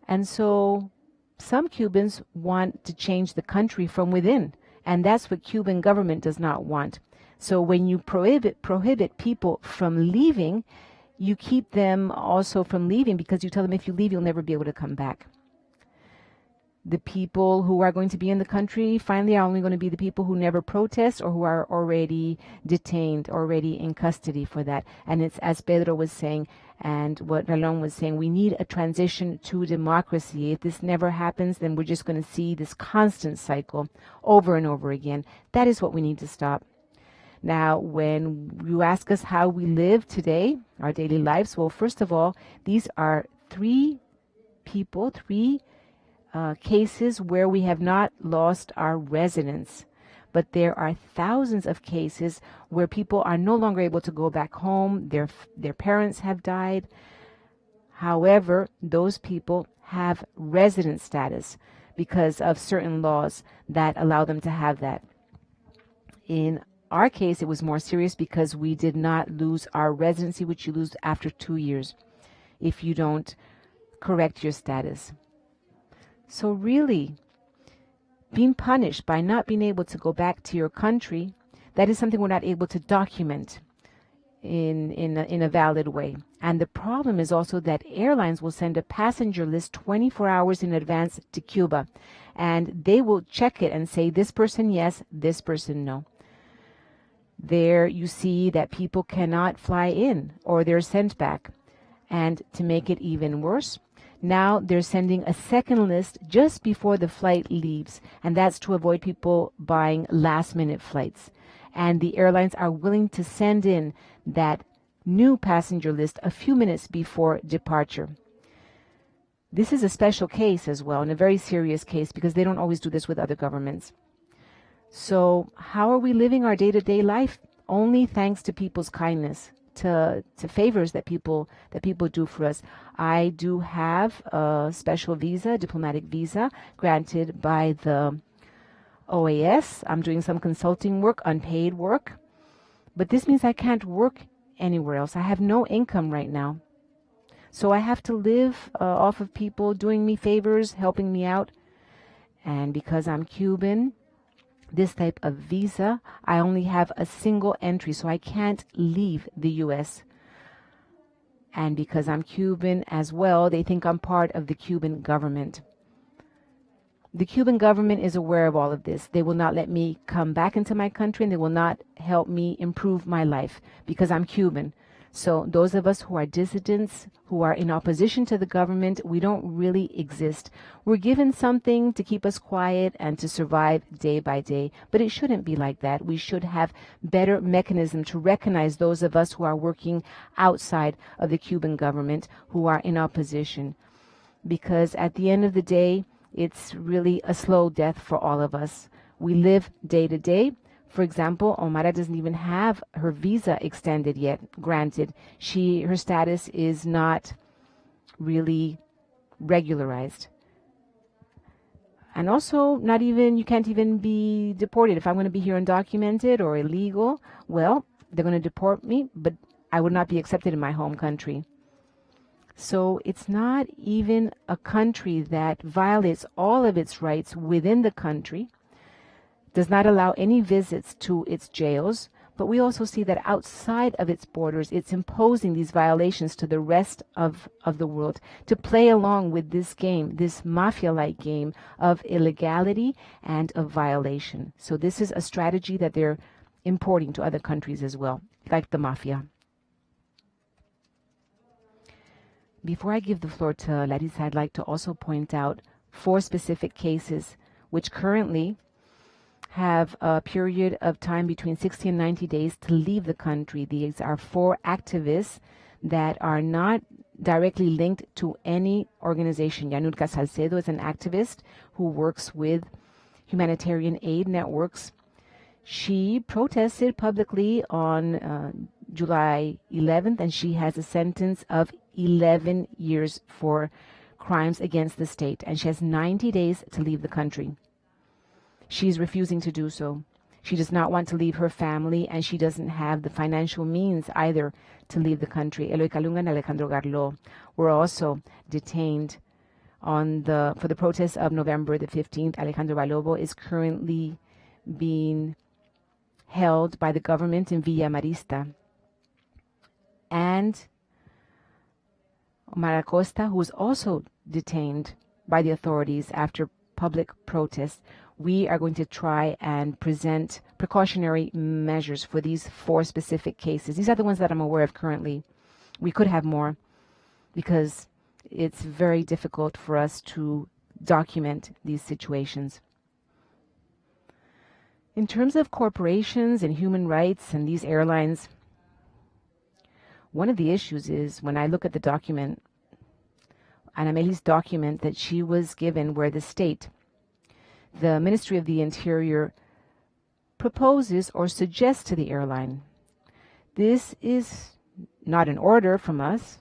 D: And so some Cubans want to change the country from within, and that's what Cuban government does not want. So when you prohibit people from leaving, you keep them also from leaving because you tell them if you leave, you'll never be able to come back. The people who are going to be in the country finally are only going to be the people who never protest or who are already detained, already in custody for that. And it's as Pedro was saying and what Ralon was saying, we need a transition to democracy. If this never happens, then we're just going to see this constant cycle over and over again. That is what we need to stop. Now, when you ask us how we live today, our daily lives, well, first of all, these are three cases where we have not lost our residence. But there are thousands of cases where people are no longer able to go back home. Their parents have died. However, those people have resident status because of certain laws that allow them to have that. In our case, it was more serious because we did not lose our residency, which you lose after 2 years if you don't correct your status. So really, being punished by not being able to go back to your country, that is something we're not able to document in a valid way. And the problem is also that airlines will send a passenger list 24 hours in advance to Cuba, and they will check it and say, this person yes, this person no. There you see that people cannot fly in or they're sent back. And to make it even worse, now they're sending a second list just before the flight leaves, and that's to avoid people buying last-minute flights. And the airlines are willing to send in that new passenger list a few minutes before departure. This is a special case as well, and a very serious case, because they don't always do this with other governments. So how are we living our day-to-day life? Only thanks to people's kindness, to favors that people do for us. I do have a special visa, diplomatic visa, granted by the OAS. I'm doing some consulting work, unpaid work. But this means I can't work anywhere else. I have no income right now. So I have to live off of people doing me favors, helping me out. And because I'm Cuban, this type of visa, I only have a single entry, so I can't leave the U.S. And because I'm Cuban as well, they think I'm part of the Cuban government. The Cuban government is aware of all of this. They will not let me come back into my country, and they will not help me improve my life because I'm Cuban. So those of us who are dissidents, who are in opposition to the government, we don't really exist. We're given something to keep us quiet and to survive day by day, but it shouldn't be like that. We should have better mechanism to recognize those of us who are working outside of the Cuban government, who are in opposition. Because at the end of the day, it's really a slow death for all of us. We live day to day. For example, Omara doesn't even have her visa extended yet, granted. Her status is not really regularized. And also, you can't even be deported. If I'm going to be here undocumented or illegal, well, they're going to deport me, but I would not be accepted in my home country. So it's not even a country that violates all of its rights within the country, does not allow any visits to its jails, but we also see that outside of its borders, it's imposing these violations to the rest of the world to play along with this game, this mafia-like game of illegality and of violation. So this is a strategy that they're importing to other countries as well, like the mafia. Before I give the floor to Larissa, I'd like to also point out 4 specific cases which currently have a period of time between 60 and 90 days to leave the country. These are 4 activists that are not directly linked to any organization. Yanurka Salcedo is an activist who works with humanitarian aid networks. She protested publicly on July 11th, and she has a sentence of 11 years for crimes against the state, and she has 90 days to leave the country. She's refusing to do so. She does not want to leave her family, and she doesn't have the financial means either to leave the country. Eloy Calunga and Alejandro Garlo were also detained for the protests of November the 15th. Alejandro Balobo is currently being held by the government in Villa Marista, and Omar Acosta, who was also detained by the authorities after public protests. We are going to try and present precautionary measures for these 4 specific cases. These are the ones that I'm aware of currently. We could have more because it's very difficult for us to document these situations. In terms of corporations and human rights and these airlines, one of the issues is when I look at the document, Anameli's document that she was given, where the state, the Ministry of the Interior, proposes or suggests to the airline. This is not an order from us.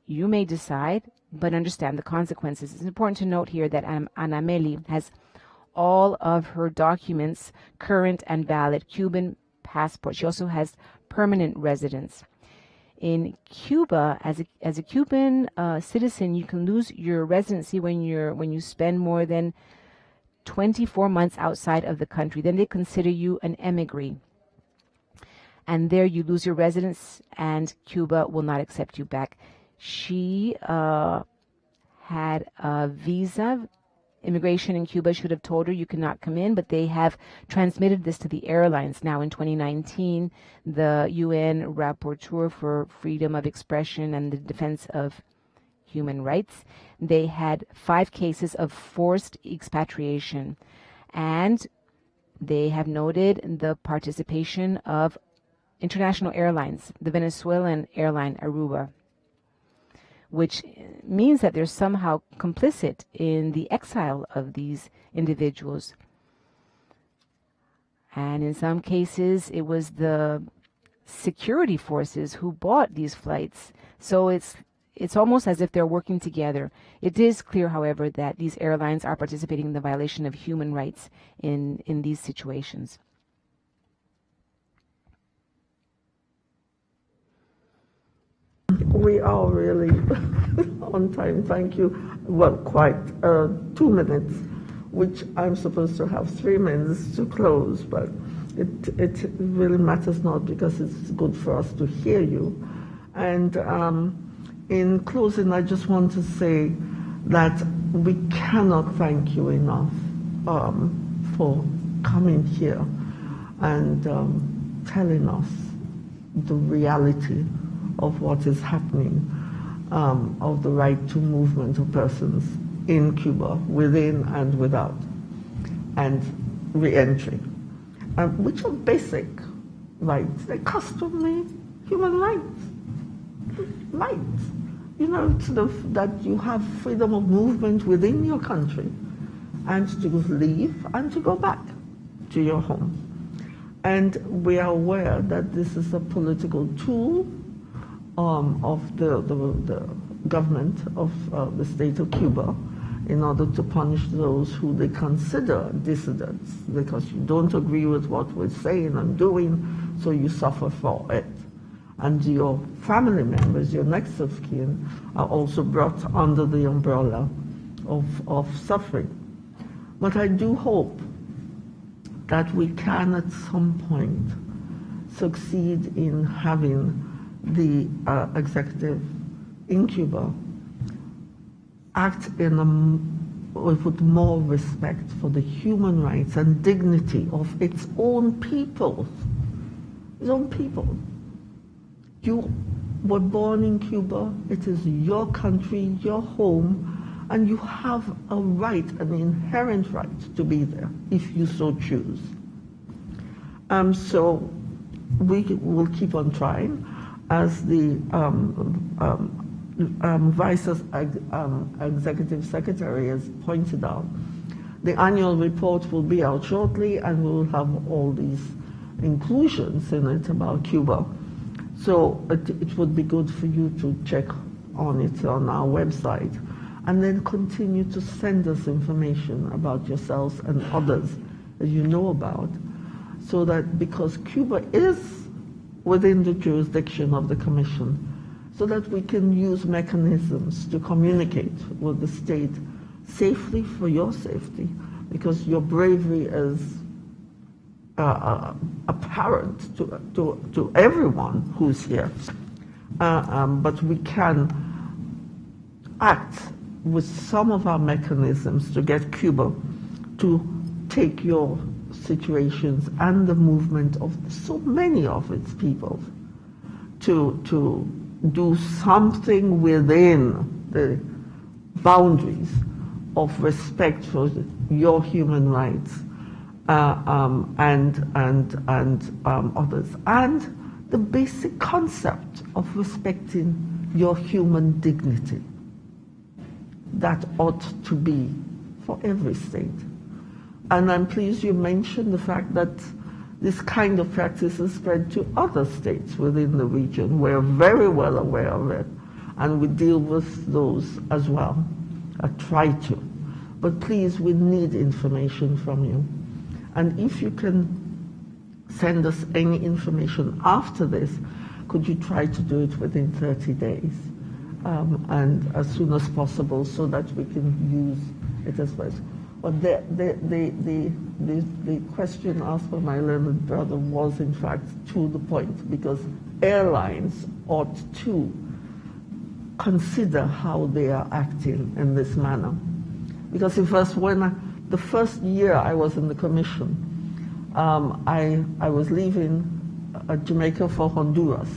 D: You may decide, but understand the consequences. It's important to note here that Anameli has all of her documents current and valid, Cuban passport. She also has permanent residence. In Cuba, as a Cuban citizen, you can lose your residency when you spend more than 24 months outside of the country. Then they consider you an emigre. And there you lose your residence, and Cuba will not accept you back. She had a visa. Immigration in Cuba should have told her you cannot come in, but they have transmitted this to the airlines. Now in 2019, the UN Rapporteur for Freedom of Expression and the Defense of Human Rights, they had 5 cases of forced expatriation, and they have noted the participation of international airlines, the Venezuelan airline Aruba, which means that they're somehow complicit in the exile of these individuals. And in some cases, it was the security forces who bought these flights. So it's almost as if they're working together. It is clear, however, that these airlines are participating in the violation of human rights in these situations.
F: We are really on time, thank you. Well, quite 2 minutes, which I'm supposed to have 3 minutes to close, but it really matters not because it's good for us to hear you. And in closing, I just want to say that we cannot thank you enough for coming here and telling us the reality of what is happening, of the right to movement of persons in Cuba, within and without, and re-entry, which are basic rights. They're customary human rights. You know, that you have freedom of movement within your country, and to leave and to go back to your home. And we are aware that this is a political tool of the government of the state of Cuba in order to punish those who they consider dissidents because you don't agree with what we're saying and doing, so you suffer for it. And your family members, your next of kin, are also brought under the umbrella of suffering. But I do hope that we can at some point succeed in having the executive in Cuba act with more respect for the human rights and dignity of its own people. Its own people. You were born in Cuba. It is your country, your home, and you have a right, an inherent right to be there if you so choose. So we will keep on trying. As the Vice Executive Secretary has pointed out, the annual report will be out shortly, and we will have all these inclusions in it about Cuba. So it would be good for you to check on it on our website, and then continue to send us information about yourselves and others that you know about, so that because Cuba is within the jurisdiction of the Commission, so that we can use mechanisms to communicate with the state safely for your safety, because your bravery is apparent to everyone who's here. But we can act with some of our mechanisms to get Cuba to take your situations and the movement of so many of its people to do something within the boundaries of respect for your human rights and others, and the basic concept of respecting your human dignity that ought to be for every state. And I'm pleased you mentioned the fact that this kind of practice is spread to other states within the region. We're very well aware of it, and we deal with those as well. I try to. But please, we need information from you. And if you can send us any information after this, could you try to do it within 30 days? And as soon as possible, so that we can use it as well. But the question asked by my learned brother was in fact to the point, because airlines ought to consider how they are acting in this manner. Because the first year I was in the commission, I was leaving Jamaica for Honduras,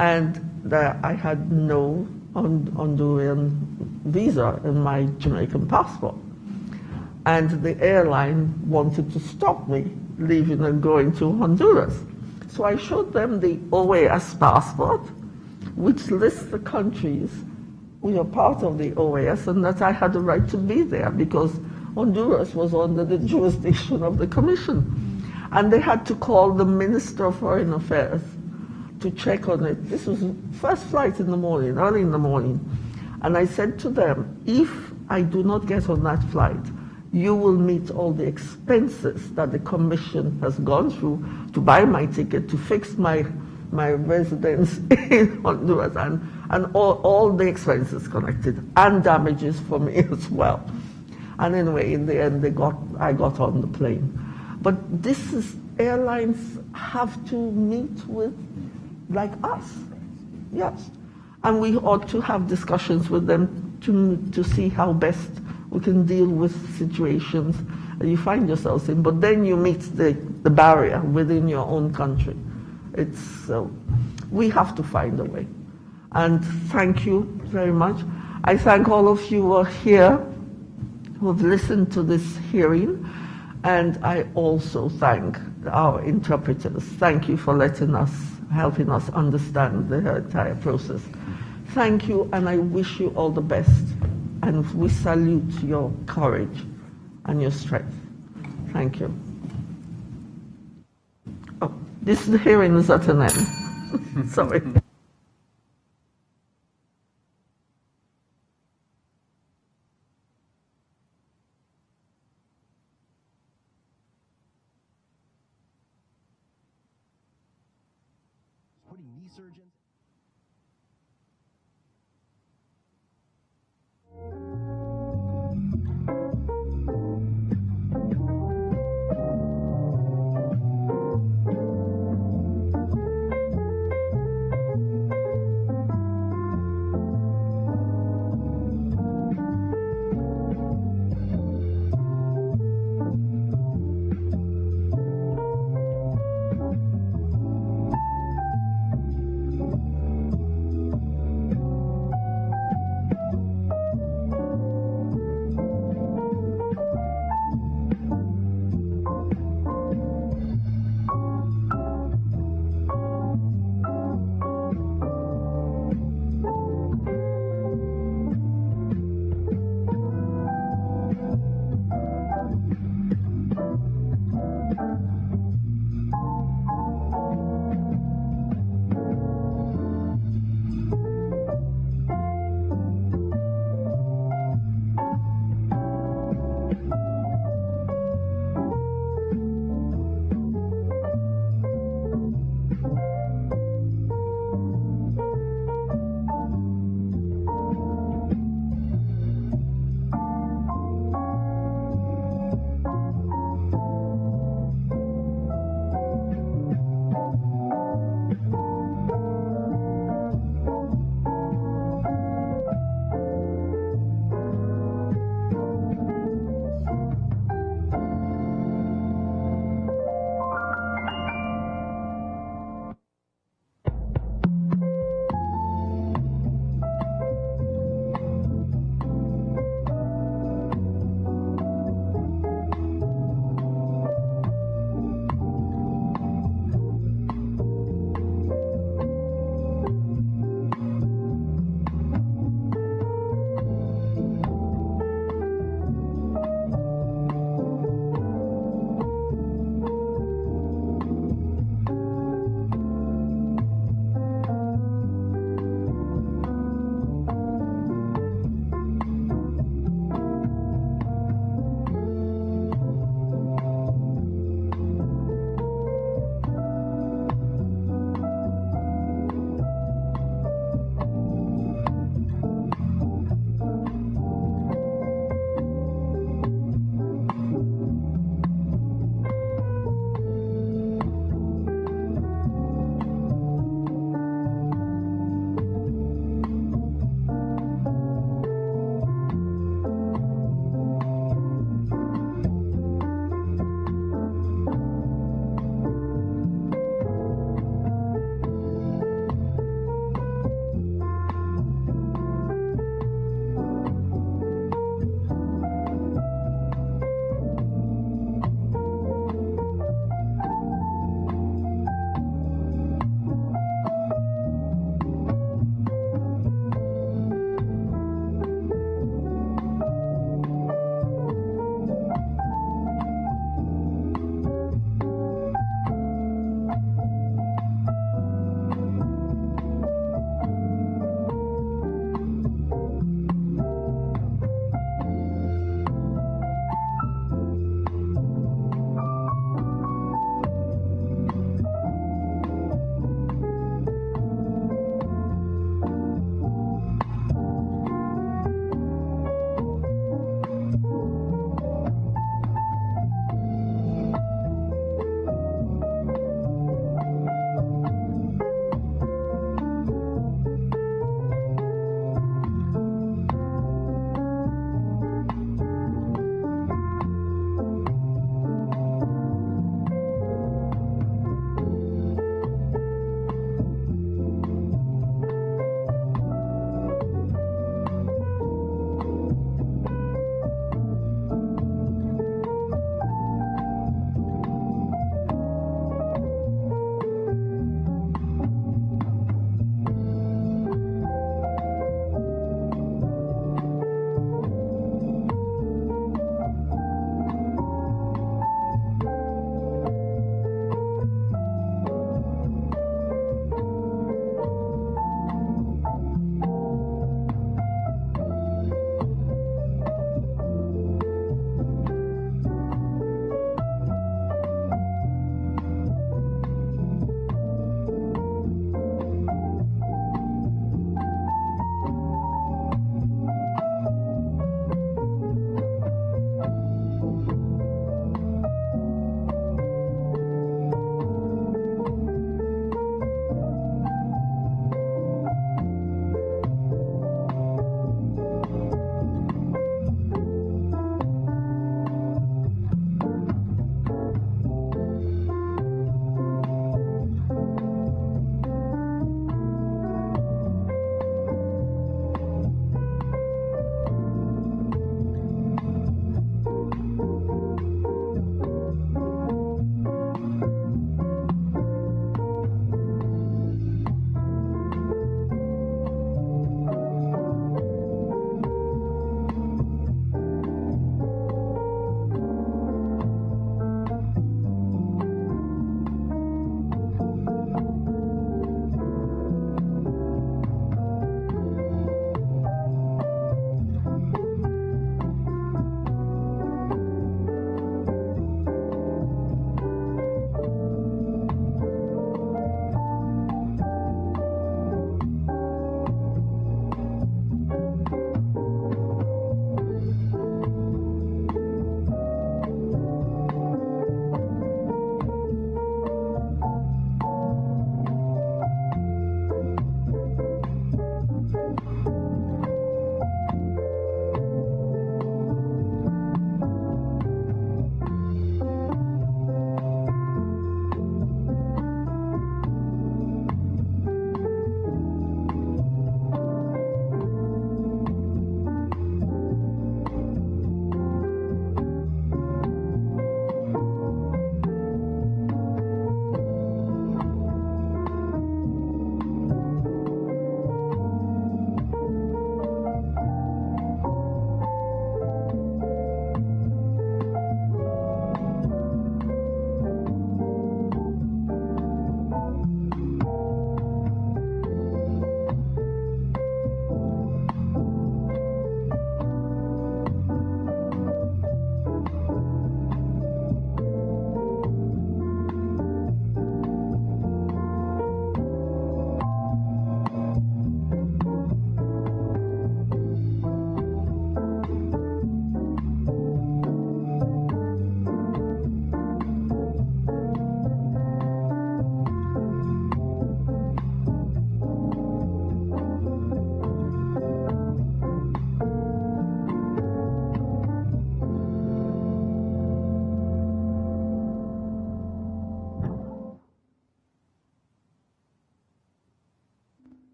F: and I had no Honduran visa in my Jamaican passport. And the airline wanted to stop me leaving and going to Honduras. So I showed them the OAS passport, which lists the countries which are part of the OAS, and that I had the right to be there because Honduras was under the jurisdiction of the Commission. And they had to call the Minister of Foreign Affairs to check on it. This was the first flight in the morning, early in the morning. And I said to them, if I do not get on that flight, you will meet all the expenses that the Commission has gone through to buy my ticket, to fix my residence in Honduras, and all the expenses connected, and damages for me as well. And anyway, in the end, I got on the plane. But airlines have to meet with, like us, yes. And we ought to have discussions with them to see how best we can deal with situations that you find yourselves in, but then you meet the barrier within your own country. We have to find a way. And thank you very much. I thank all of you who are here, who have listened to this hearing, and I also thank our interpreters. Thank you for helping us understand the entire process. Thank you, and I wish you all the best. And we salute your courage and your strength. Thank you. Oh, this hearing is at an end. Sorry.
I: Putting knee surgeons.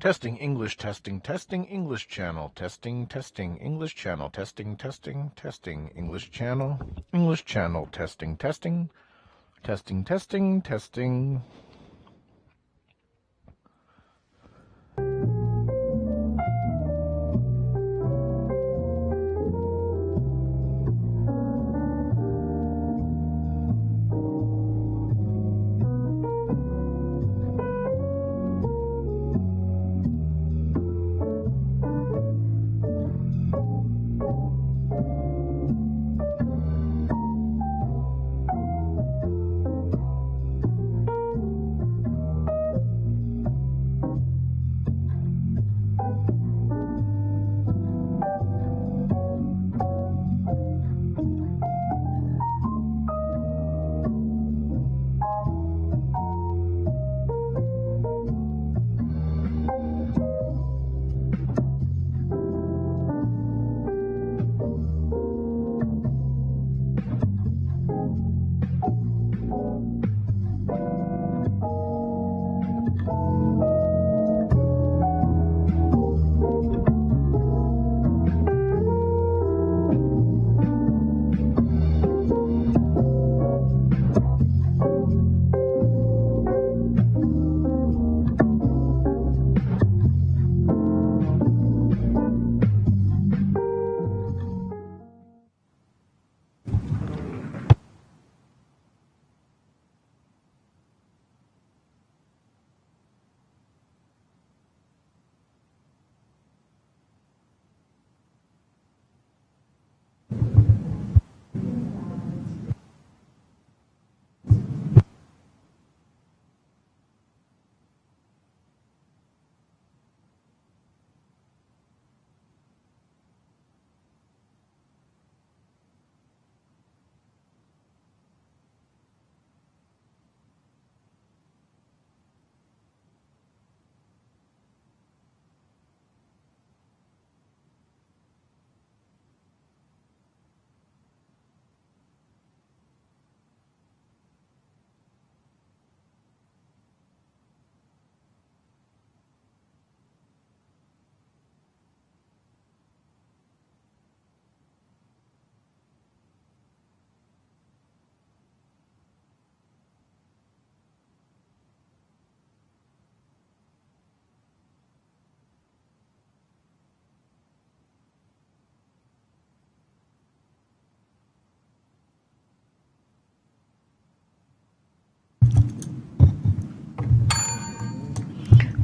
E: Testing English, testing English channel, testing English channel, testing English channel, testing.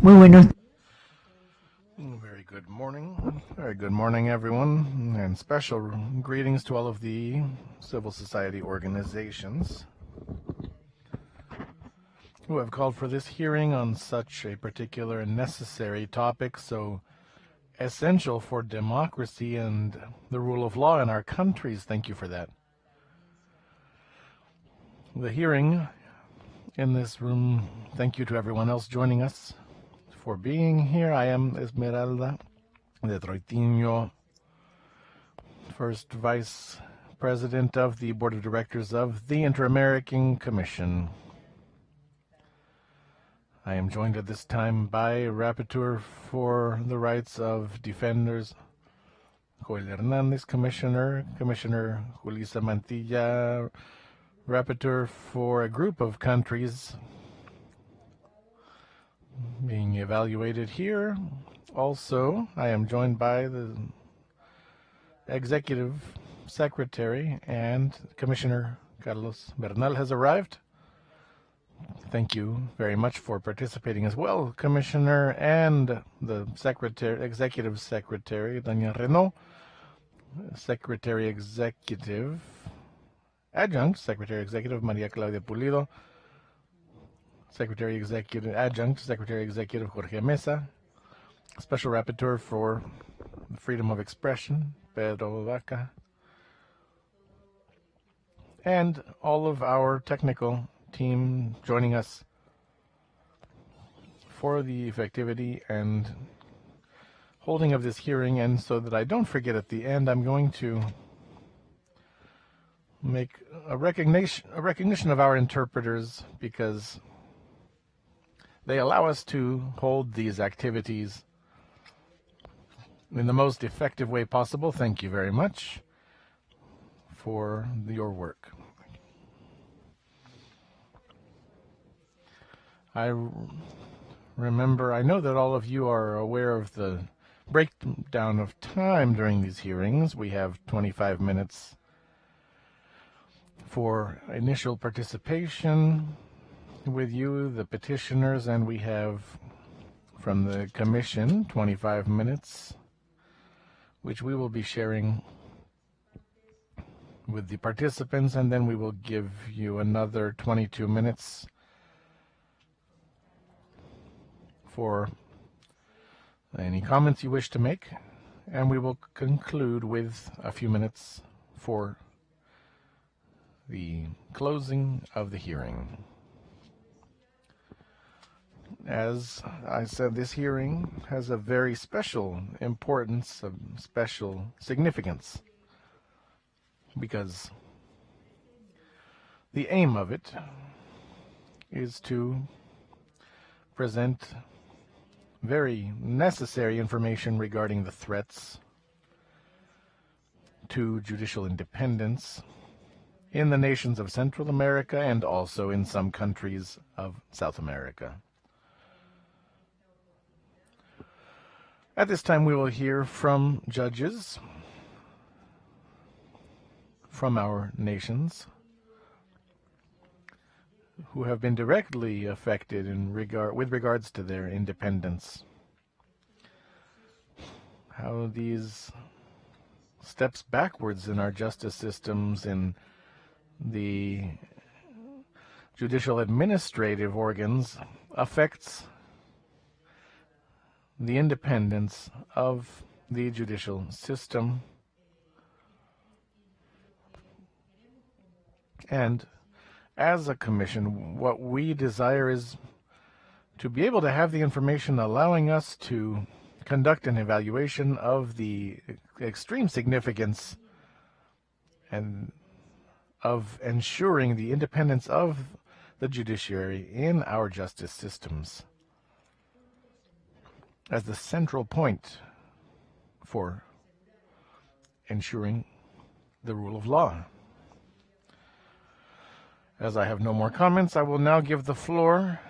B: Muy buenos.
E: Very good morning. Very good morning, everyone, and special greetings to all of the civil society organizations who have called for this hearing on such a particular and necessary topic, so essential for democracy and the rule of law in our countries. Thank you for that. The hearing in this room, thank you to everyone else joining us for being here. I am Esmeralda de Troitiño, first Vice President of the Board of Directors of the Inter-American Commission. I am joined at this time by Rapporteur for the Rights of Defenders, Joel Hernandez, Commissioner Julissa Mantilla, Rapporteur for a group of countries being evaluated here. Also, I am joined by the Executive Secretary, and Commissioner Carlos Bernal has arrived. Thank you very much for participating as well, Commissioner, and the Executive Secretary, Daniel Renaud, Secretary Executive, Adjunct Secretary Executive, Maria Claudia Pulido, Secretary Executive, Adjunct Secretary Executive, Jorge Mesa, Special Rapporteur for Freedom of Expression, Pedro Vaca, and all of our technical team joining us for the effectivity and holding of this hearing. And so that I don't forget at the end, I'm going to make a recognition of our interpreters, because They allow us to hold these activities in the most effective way possible. Thank you very much for your work. I know that all of you are aware of the breakdown of time during these hearings. We have 25 minutes for initial participation with you, the petitioners, and we have from the Commission 25 minutes, which we will be sharing with the participants, and then we will give you another 22 minutes for any comments you wish to make, and we will conclude with a few minutes for the closing of the hearing. As I said, this hearing has a very special importance, a special significance, because the aim of it is to present very necessary information regarding the threats to judicial independence in the nations of Central America and also in some countries of South America. At this time, we will hear from judges from our nations who have been directly affected with regards to their independence. How these steps backwards in our justice systems, in the judicial administrative organs, affects the independence of the judicial system. And as a commission, what we desire is to be able to have the information allowing us to conduct an evaluation of the extreme significance and of ensuring the independence of the judiciary in our justice systems as the central point for ensuring the rule of law. As I have no more comments, I will now give the floor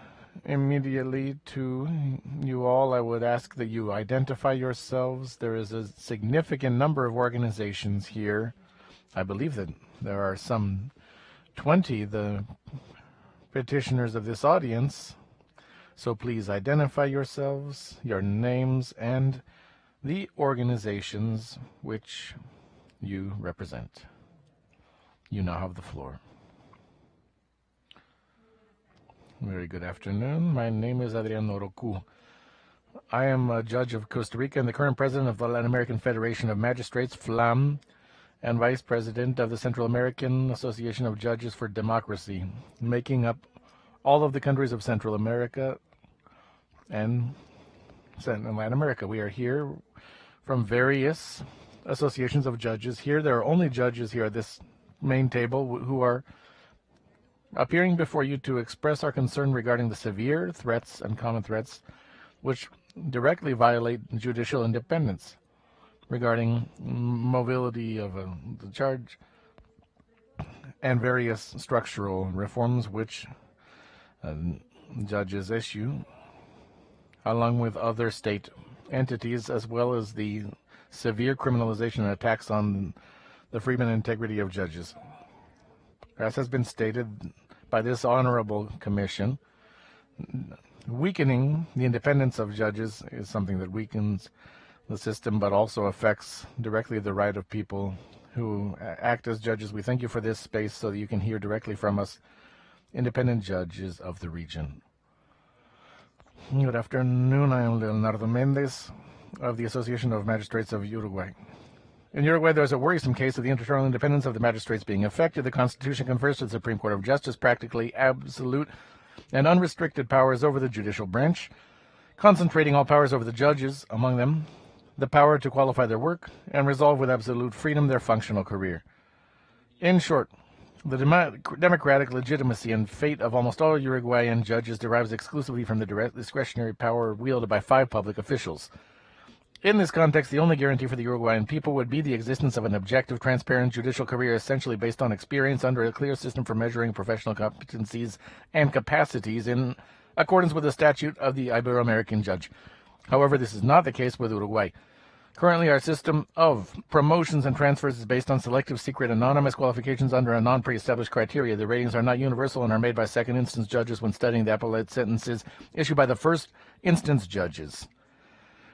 E: immediately to you all. I would ask that you identify yourselves. There is a significant number of organizations here. I believe that there are some 20, the petitioners of this audience. So please identify yourselves, your names, and the organizations which you represent. You now have the floor. Very good afternoon. My name is Adriano Roku. I am a judge of Costa Rica and the current president of the Latin American Federation of Magistrates, FLAM, and vice president of the Central American Association of Judges for Democracy, making up all of the countries of Central America and Latin America. We are here from various associations of judges here. There are only judges here at this main table who are appearing before you to express our concern regarding the severe threats and common threats which directly violate judicial independence, regarding mobility of the charge and various structural reforms which judges issue, along with other state entities, as well as the severe criminalization and attacks on the freedom and integrity of judges. As has been stated by this honorable commission, weakening the independence of judges is something that weakens the system, but also affects directly the right of people who act as judges. We thank you for this space so that you can hear directly from us, independent judges of the region. Good afternoon. I am Leonardo Mendez of the Association of Magistrates of Uruguay. In Uruguay, there is a worrisome case of the internal independence of the magistrates being affected. The Constitution confers to the Supreme Court of Justice practically absolute and unrestricted powers over the judicial branch, concentrating all powers over the judges, among them the power to qualify their work and resolve with absolute freedom their functional career. In short, The democratic legitimacy and fate of almost all Uruguayan judges derives exclusively from the direct discretionary power wielded by 5 public officials. In this context, the only guarantee for the Uruguayan people would be the existence of an objective, transparent judicial career essentially based on experience under a clear system for measuring professional competencies and capacities in accordance with the statute of the Ibero-American judge. However, this is not the case with Uruguay. Currently, our system of promotions and transfers is based on selective, secret, anonymous qualifications under a non-pre-established criteria. The ratings are not universal and are made by second-instance judges when studying the appellate sentences issued by the first-instance judges,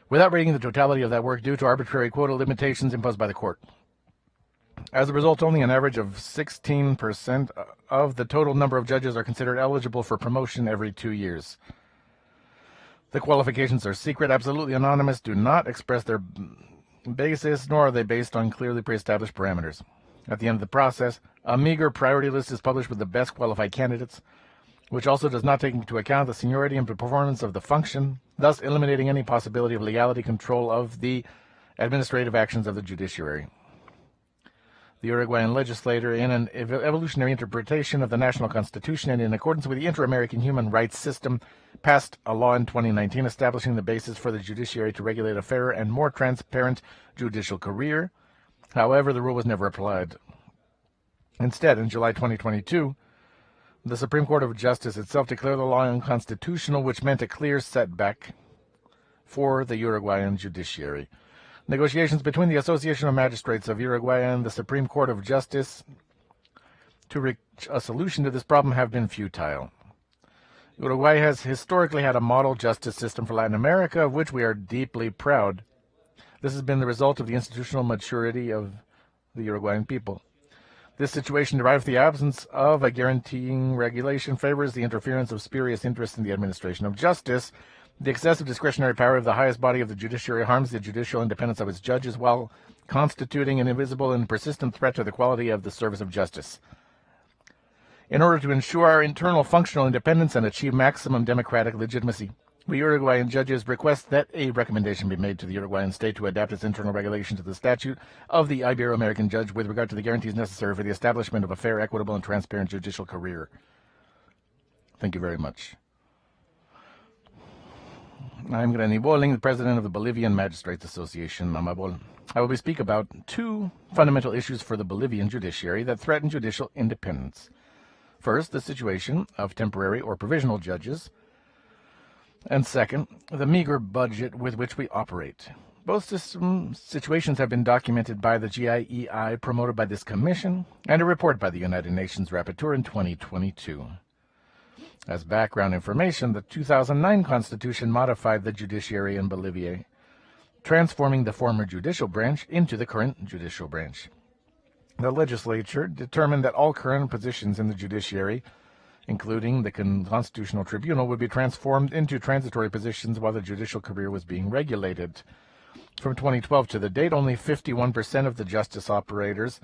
E: without rating the totality of that work due to arbitrary quota limitations imposed by the court. As a result, only an average of 16% of the total number of judges are considered eligible for promotion every 2 years. The qualifications are secret, absolutely anonymous, do not express their basis, nor are they based on clearly pre-established parameters. At the end of the process, a meager priority list is published with the best qualified candidates, which also does not take into account the seniority and performance of the function, thus eliminating any possibility of legality control of the administrative actions of the judiciary. The Uruguayan legislator, in an evolutionary interpretation of the national constitution and in accordance with the inter-American human rights system, passed a law in 2019 establishing the basis for the judiciary to regulate a fairer and more transparent judicial career. However, the rule was never applied. Instead, in July 2022, the Supreme Court of Justice itself declared the law unconstitutional, which meant a clear setback for the Uruguayan judiciary. Negotiations between the Association of Magistrates of Uruguay and the Supreme Court of Justice to reach a solution to this problem have been futile. Uruguay has historically had a model justice system for Latin America, of which we are deeply proud. This has been the result of the institutional maturity of the Uruguayan people. This situation, derived from the absence of a guaranteeing regulation, favors the interference of spurious interests in the administration of justice. The excessive discretionary power of the highest body of the judiciary harms the judicial independence of its judges while constituting an invisible and persistent threat to the quality of the service of justice. In order to ensure our internal functional independence and achieve maximum democratic legitimacy, we Uruguayan judges request that a recommendation be made to the Uruguayan state to adapt its internal regulation to the statute of the Ibero-American judge with regard to the guarantees necessary for the establishment of a fair, equitable, and transparent judicial career. Thank you very much. I'm Granny Bolling, the president of the Bolivian Magistrates Association, Mamabol. I will speak about 2 fundamental issues for the Bolivian judiciary that threaten judicial independence. First, the situation of temporary or provisional judges, and second, the meager budget with which we operate. Both situations have been documented by the GIEI promoted by this commission and a report by the United Nations Rapporteur in 2022. As background information, the 2009 Constitution modified the judiciary in Bolivia, transforming the former judicial branch into the current judicial branch. The legislature determined that all current positions in the judiciary, including the Constitutional Tribunal, would be transformed into transitory positions while the judicial career was being regulated. From 2012 to the date, only 51% of the justice operators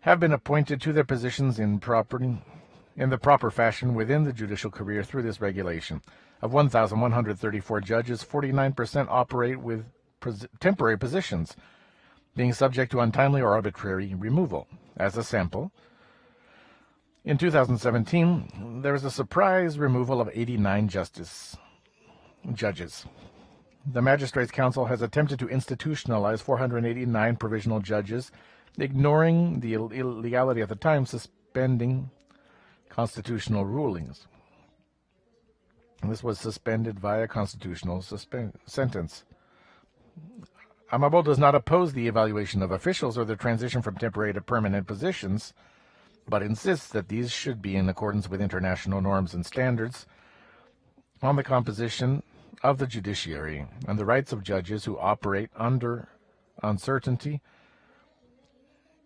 E: have been appointed to their positions in the proper fashion within the judicial career through this regulation. Of 1,134 judges, 49% operate with temporary positions, being subject to untimely or arbitrary removal. As a sample, in 2017, there was a surprise removal of 89 judges. The Magistrates Council has attempted to institutionalize 489 provisional judges, ignoring the illegality at the time, suspending constitutional rulings. This was suspended via constitutional sentence. Amabol does not oppose the evaluation of officials or the transition from temporary to permanent positions, but insists that these should be in accordance with international norms and standards on the composition of the judiciary and the rights of judges who operate under uncertainty,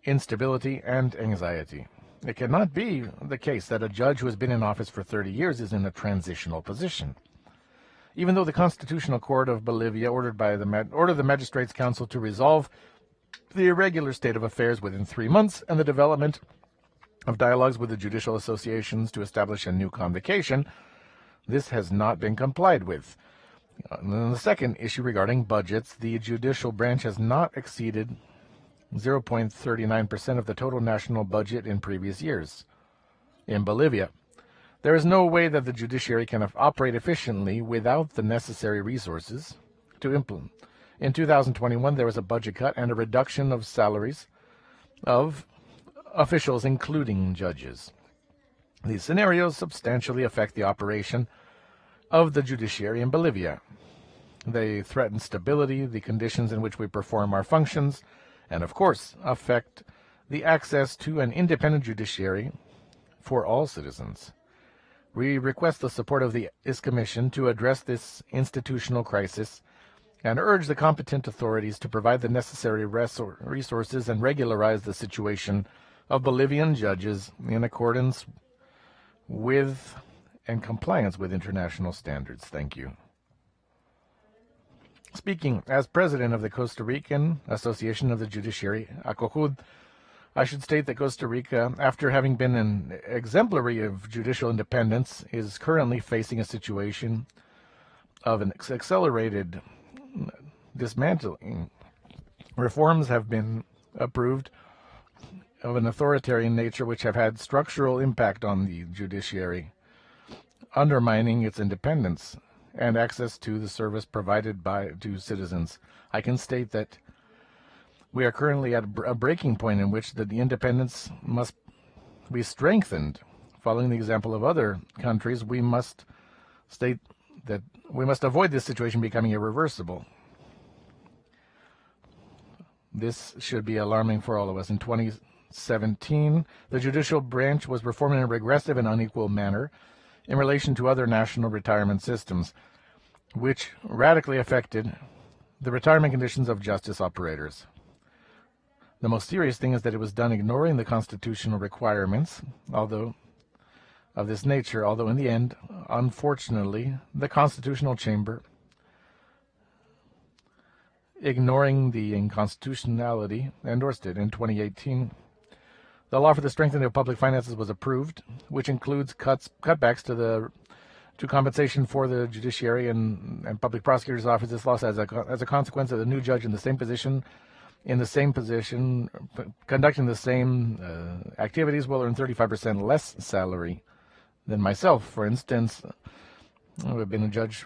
E: instability, and anxiety. It cannot be the case that a judge who has been in office for 30 years is in a transitional position. Even though the Constitutional Court of Bolivia ordered the Magistrates' Council to resolve the irregular state of affairs within 3 months and the development of dialogues with the judicial associations to establish a new convocation, this has not been complied with. And the second issue regarding budgets, the judicial branch has not exceeded 0.39% of the total national budget in previous years. in Bolivia. There is no way that the judiciary can operate efficiently without the necessary resources to implement. In 2021, there was a budget cut and a reduction of salaries of officials, including judges. These scenarios substantially affect the operation of the judiciary in Bolivia. They threaten stability, the conditions in which we perform our functions, and of course, affect the access to an independent judiciary for all citizens. We request the support of this Commission to address this institutional crisis and urge the competent authorities to provide the necessary resources and regularize the situation of Bolivian judges in accordance with and compliance with international standards. Thank you. Speaking as president of the Costa Rican Association of the Judiciary, ACOJUD, I should state that Costa Rica, after having been an exemplary of judicial independence, is currently facing a situation of an accelerated dismantling. Reforms have been approved of an authoritarian nature which have had structural impact on the judiciary, undermining its independence and access to the service provided to citizens. I can state that we are currently at a breaking point in which the independence must be strengthened. Following the example of other countries, we must state that we must avoid this situation becoming irreversible. This should be alarming for all of us. In 2017, the judicial branch was reformed in a regressive and unequal manner in relation to other national retirement systems, which radically affected the retirement conditions of justice operators. The most serious thing is that it was done ignoring the constitutional requirements, although in the end, unfortunately, the Constitutional Chamber, ignoring the unconstitutionality, endorsed it. In 2018, the law for the strengthening of public finances was approved, which includes cutbacks to compensation for the judiciary and public prosecutor's office. This law as a consequence of the new judge in the same position, conducting the same activities, will earn 35% less salary than myself. For instance, I've been a judge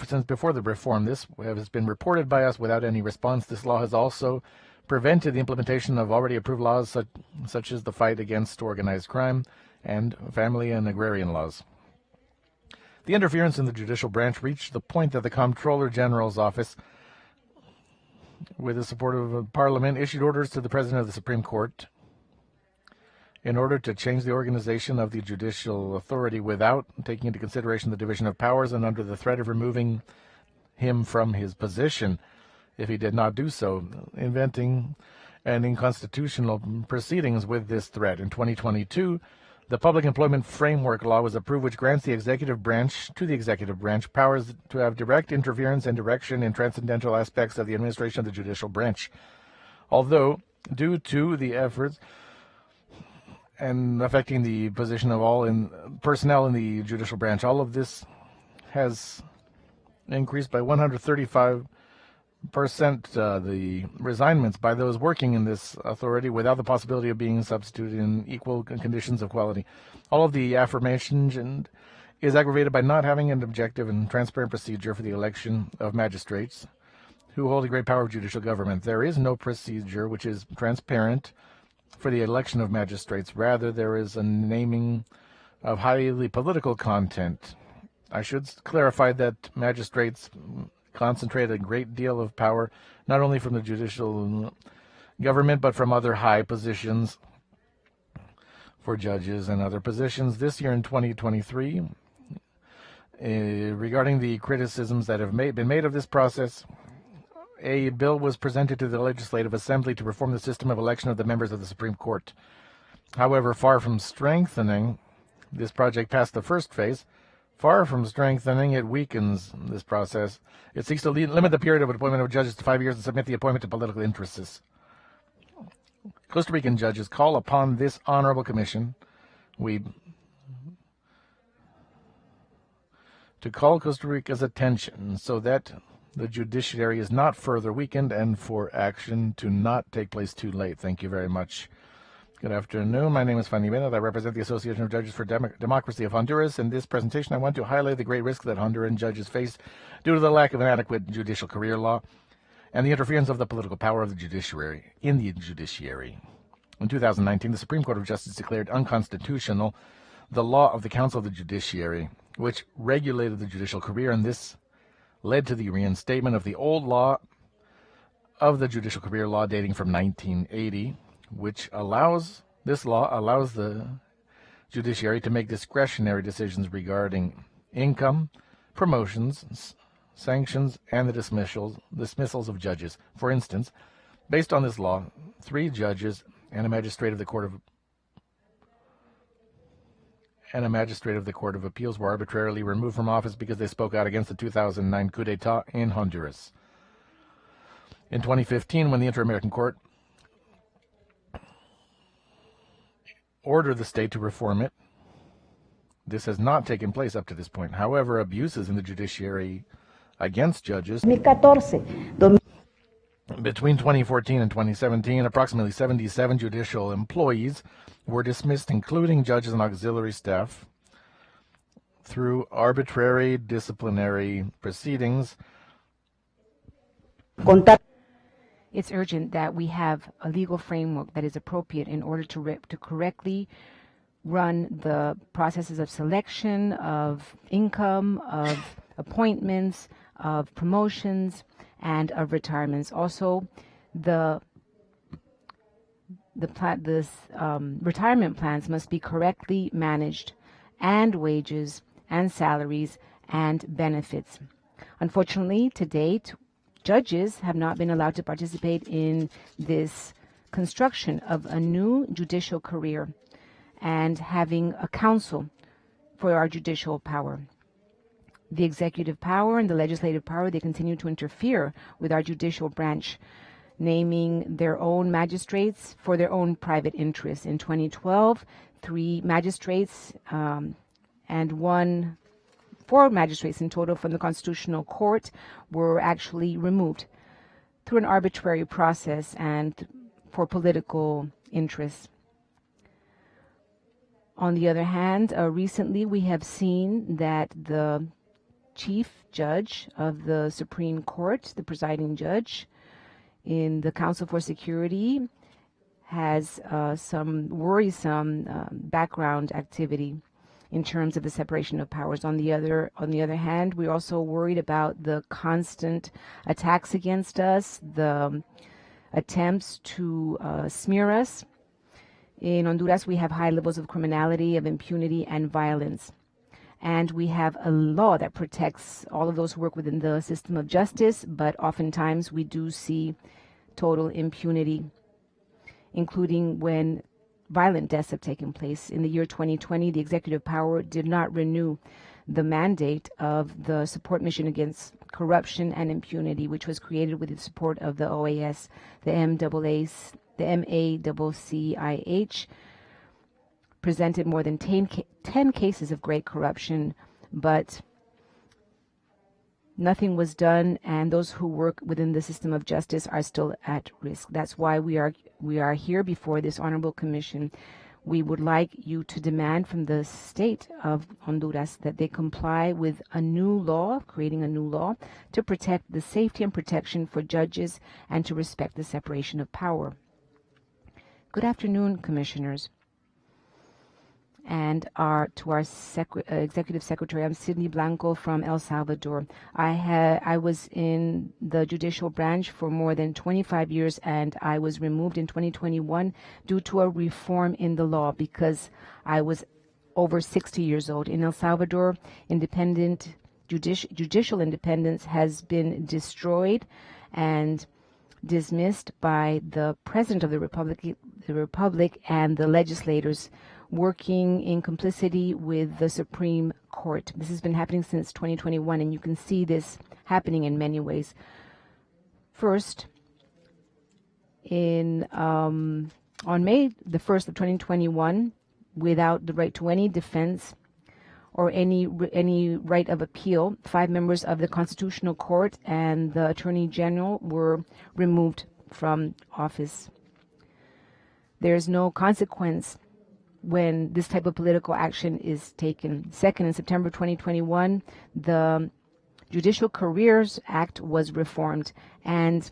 E: since before the reform. This has been reported by us without any response. This law has also prevented the implementation of already approved laws such as the fight against organized crime and family and agrarian laws. The interference in the judicial branch reached the point that the Comptroller General's office, with the support of Parliament, issued orders to the President of the Supreme Court in order to change the organization of the judicial authority without taking into consideration the division of powers and under the threat of removing him from his position if he did not do so, inventing an unconstitutional proceedings with this threat. In 2022, the Public Employment Framework Law was approved, which grants the executive branch powers to have direct interference and direction in transcendental aspects of the administration of the judicial branch. Although, due to the efforts and affecting the position of all personnel in the judicial branch, all of this has increased by 135% the resignments by those working in this authority without the possibility of being substituted in equal conditions of quality. All of the aforementioned is aggravated by not having an objective and transparent procedure for the election of magistrates who hold a great power of judicial government. There is no procedure which is transparent for the election of magistrates. Rather, there is a naming of highly political content. I should clarify that magistrates concentrate a great deal of power, not only from the judicial government, but from other high positions for judges and other positions. This year in 2023, regarding the criticisms that have been made of this process, a bill was presented to the Legislative Assembly to reform the system of election of the members of the Supreme Court. However, far from strengthening, this project passed the first phase. Far from strengthening, it weakens this process. It seeks to limit the period of appointment of judges to 5 years and submit the appointment to political interests. Costa Rican judges call upon this honorable commission to call Costa Rica's attention so that the judiciary is not further weakened and for action to not take place too late. Thank you very much. Good afternoon. My name is Fanny Bennett. I represent the Association of Judges for Democracy of Honduras. In this presentation, I want to highlight the great risk that Honduran judges face due to the lack of an adequate judicial career law and the interference of the political power of the judiciary in the judiciary. In 2019, the Supreme Court of Justice declared unconstitutional the law of the Council of the Judiciary, which regulated the judicial career, and this led to the reinstatement of the old law of the judicial career law dating from 1980, which allows the judiciary to make discretionary decisions regarding income, promotions, sanctions, and the dismissals of judges. For instance, based on this law, 3 judges and a magistrate of the Court of Appeals were arbitrarily removed from office because they spoke out against the 2009 coup d'etat in Honduras. In 2015, when the Inter-American Court ordered the state to reform it, this has not taken place up to this point. However, abuses in the judiciary against judges between 2014 and 2017, approximately 77 judicial employees were dismissed, including judges and auxiliary staff, through arbitrary disciplinary proceedings.
D: It's urgent that we have a legal framework that is appropriate in order to correctly run the processes of selection, of income, of appointments, of promotions, and of retirements. Also, the retirement plans must be correctly managed, and wages and salaries and benefits. Unfortunately, to date, judges have not been allowed to participate in this construction of a new judicial career and having a council for our judicial power. The executive power and the legislative power, they continue to interfere with our judicial branch, naming their own magistrates for their own private interests. In 2012, 3 magistrates and 4 magistrates in total from the Constitutional Court were actually removed through an arbitrary process and for political interests. On the other hand, recently we have seen that the chief judge of the Supreme Court, the presiding judge in the Council for Security, has some worrisome background activity in terms of the separation of powers. On the other hand, we're also worried about the constant attacks against us, the attempts to smear us. In Honduras, we have high levels of criminality, of impunity, and violence. And we have a law that protects all of those who work within the system of justice, but oftentimes we do see total impunity, including when violent deaths have taken place. In the year 2020, the executive power did not renew the mandate of the Support Mission Against Corruption and Impunity, which was created with the support of the OAS, the MACCIH, presented more than 10 cases of great corruption, but nothing was done, and those who work within the system of justice are still at risk. That's why we are here before this honorable commission. We would like you to demand from the state of Honduras that they comply with a new law, creating a new law to protect the safety and protection for judges and to respect the separation of power. Good afternoon, commissioners. And to our executive secretary, I'm Sidney Blanco from El Salvador. I was in the judicial branch for more than 25 years, and I was removed in 2021 due to a reform in the law because I was over 60 years old. In El Salvador, judicial independence has been destroyed and dismissed by the President of the Republic and the legislators working in complicity with the Supreme Court. This has been happening since 2021, and you can see this happening in many ways. First, on May the 1st of 2021, without the right to any defense or any right of appeal, 5 members of the Constitutional Court and the Attorney General were removed from office. There's no consequence when this type of political action is taken. Second, in September 2021, the Judicial Careers Act was reformed, and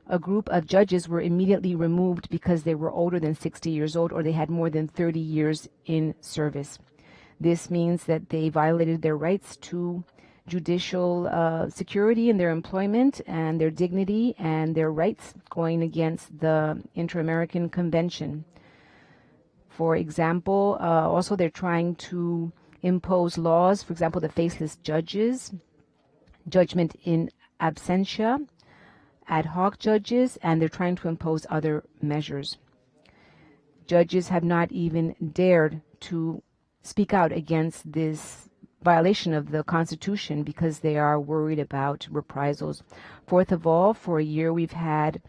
D: a group of judges were immediately removed because they were older than 60 years old or they had more than 30 years in service. This means that they violated their rights to judicial security in their employment and their dignity and their rights, going against the Inter-American Convention. For example, also they're trying to impose laws, for example, the faceless judges, judgment in absentia, ad hoc judges, and they're trying to impose other measures. Judges have not even dared to speak out against this violation of the Constitution because they are worried about reprisals. Fourth of all, for a year we've had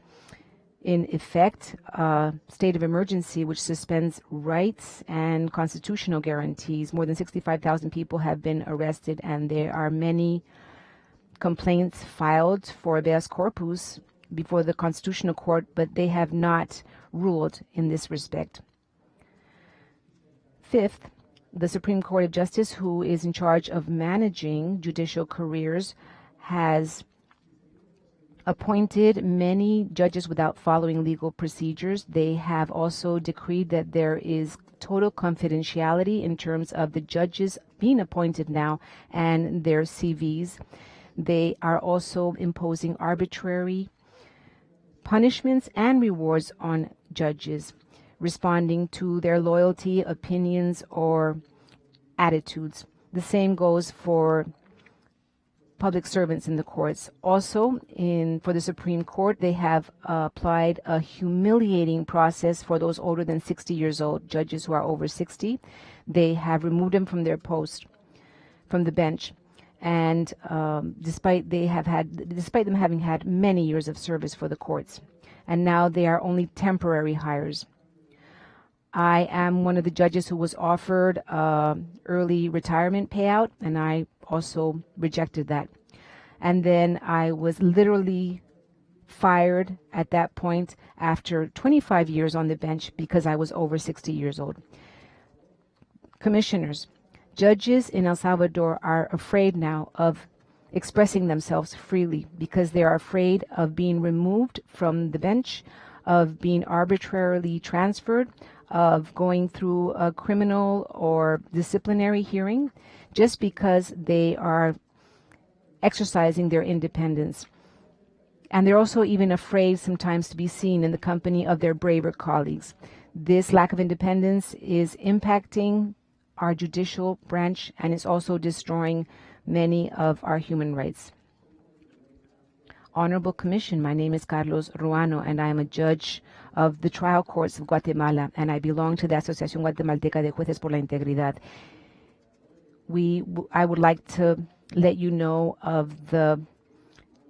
D: in effect a state of emergency which suspends rights and constitutional guarantees. More than 65,000 people have been arrested, and there are many complaints filed for habeas corpus before the Constitutional Court, but they have not ruled in this respect. Fifth, the Supreme Court of Justice, who is in charge of managing judicial careers, has appointed many judges without following legal procedures. They have also decreed that there is total confidentiality in terms of the judges being appointed now and their CVs. They are also imposing arbitrary punishments and rewards on judges, responding to their loyalty, opinions, or attitudes. The same goes for public servants in the courts. Also, for the Supreme Court, they have applied a humiliating process for those older than 60 years old, judges who are over 60. They have removed them from their post, from the bench. And despite them having had many years of service for the courts, and now they are only temporary hires. I am one of the judges who was offered early retirement payout, and I also rejected that. And then I was literally fired at that point after 25 years on the bench because I was over 60 years old. Commissioners, judges in El Salvador are afraid now of expressing themselves freely because they are afraid of being removed from the bench, of being arbitrarily transferred, of going through a criminal or disciplinary hearing just because they are exercising their independence. And they're also even afraid sometimes to be seen in the company of their braver colleagues. This lack of independence is impacting our judicial branch, and it's also destroying many of our human rights. Honorable Commission, my name is Carlos Ruano, and I am a judge of the trial courts of Guatemala, and I belong to the Asociación Guatemalteca de Jueces por la Integridad. I would like to let you know of the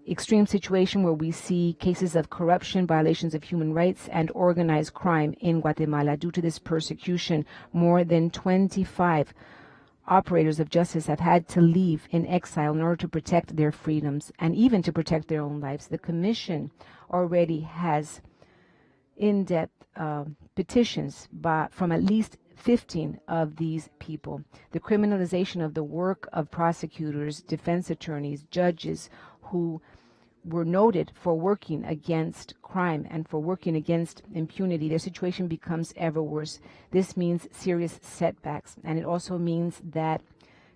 D: extreme situation where we see cases of corruption, violations of human rights, and organized crime in Guatemala. Due to this persecution, more than 25 operators of justice have had to leave in exile in order to protect their freedoms and even to protect their own lives. The Commission already has in-depth petitions from at least 15 of these people. The criminalization of the work of prosecutors, defense attorneys, judges who were noted for working against crime and for working against impunity, their situation becomes ever worse. This means serious setbacks, and it also means that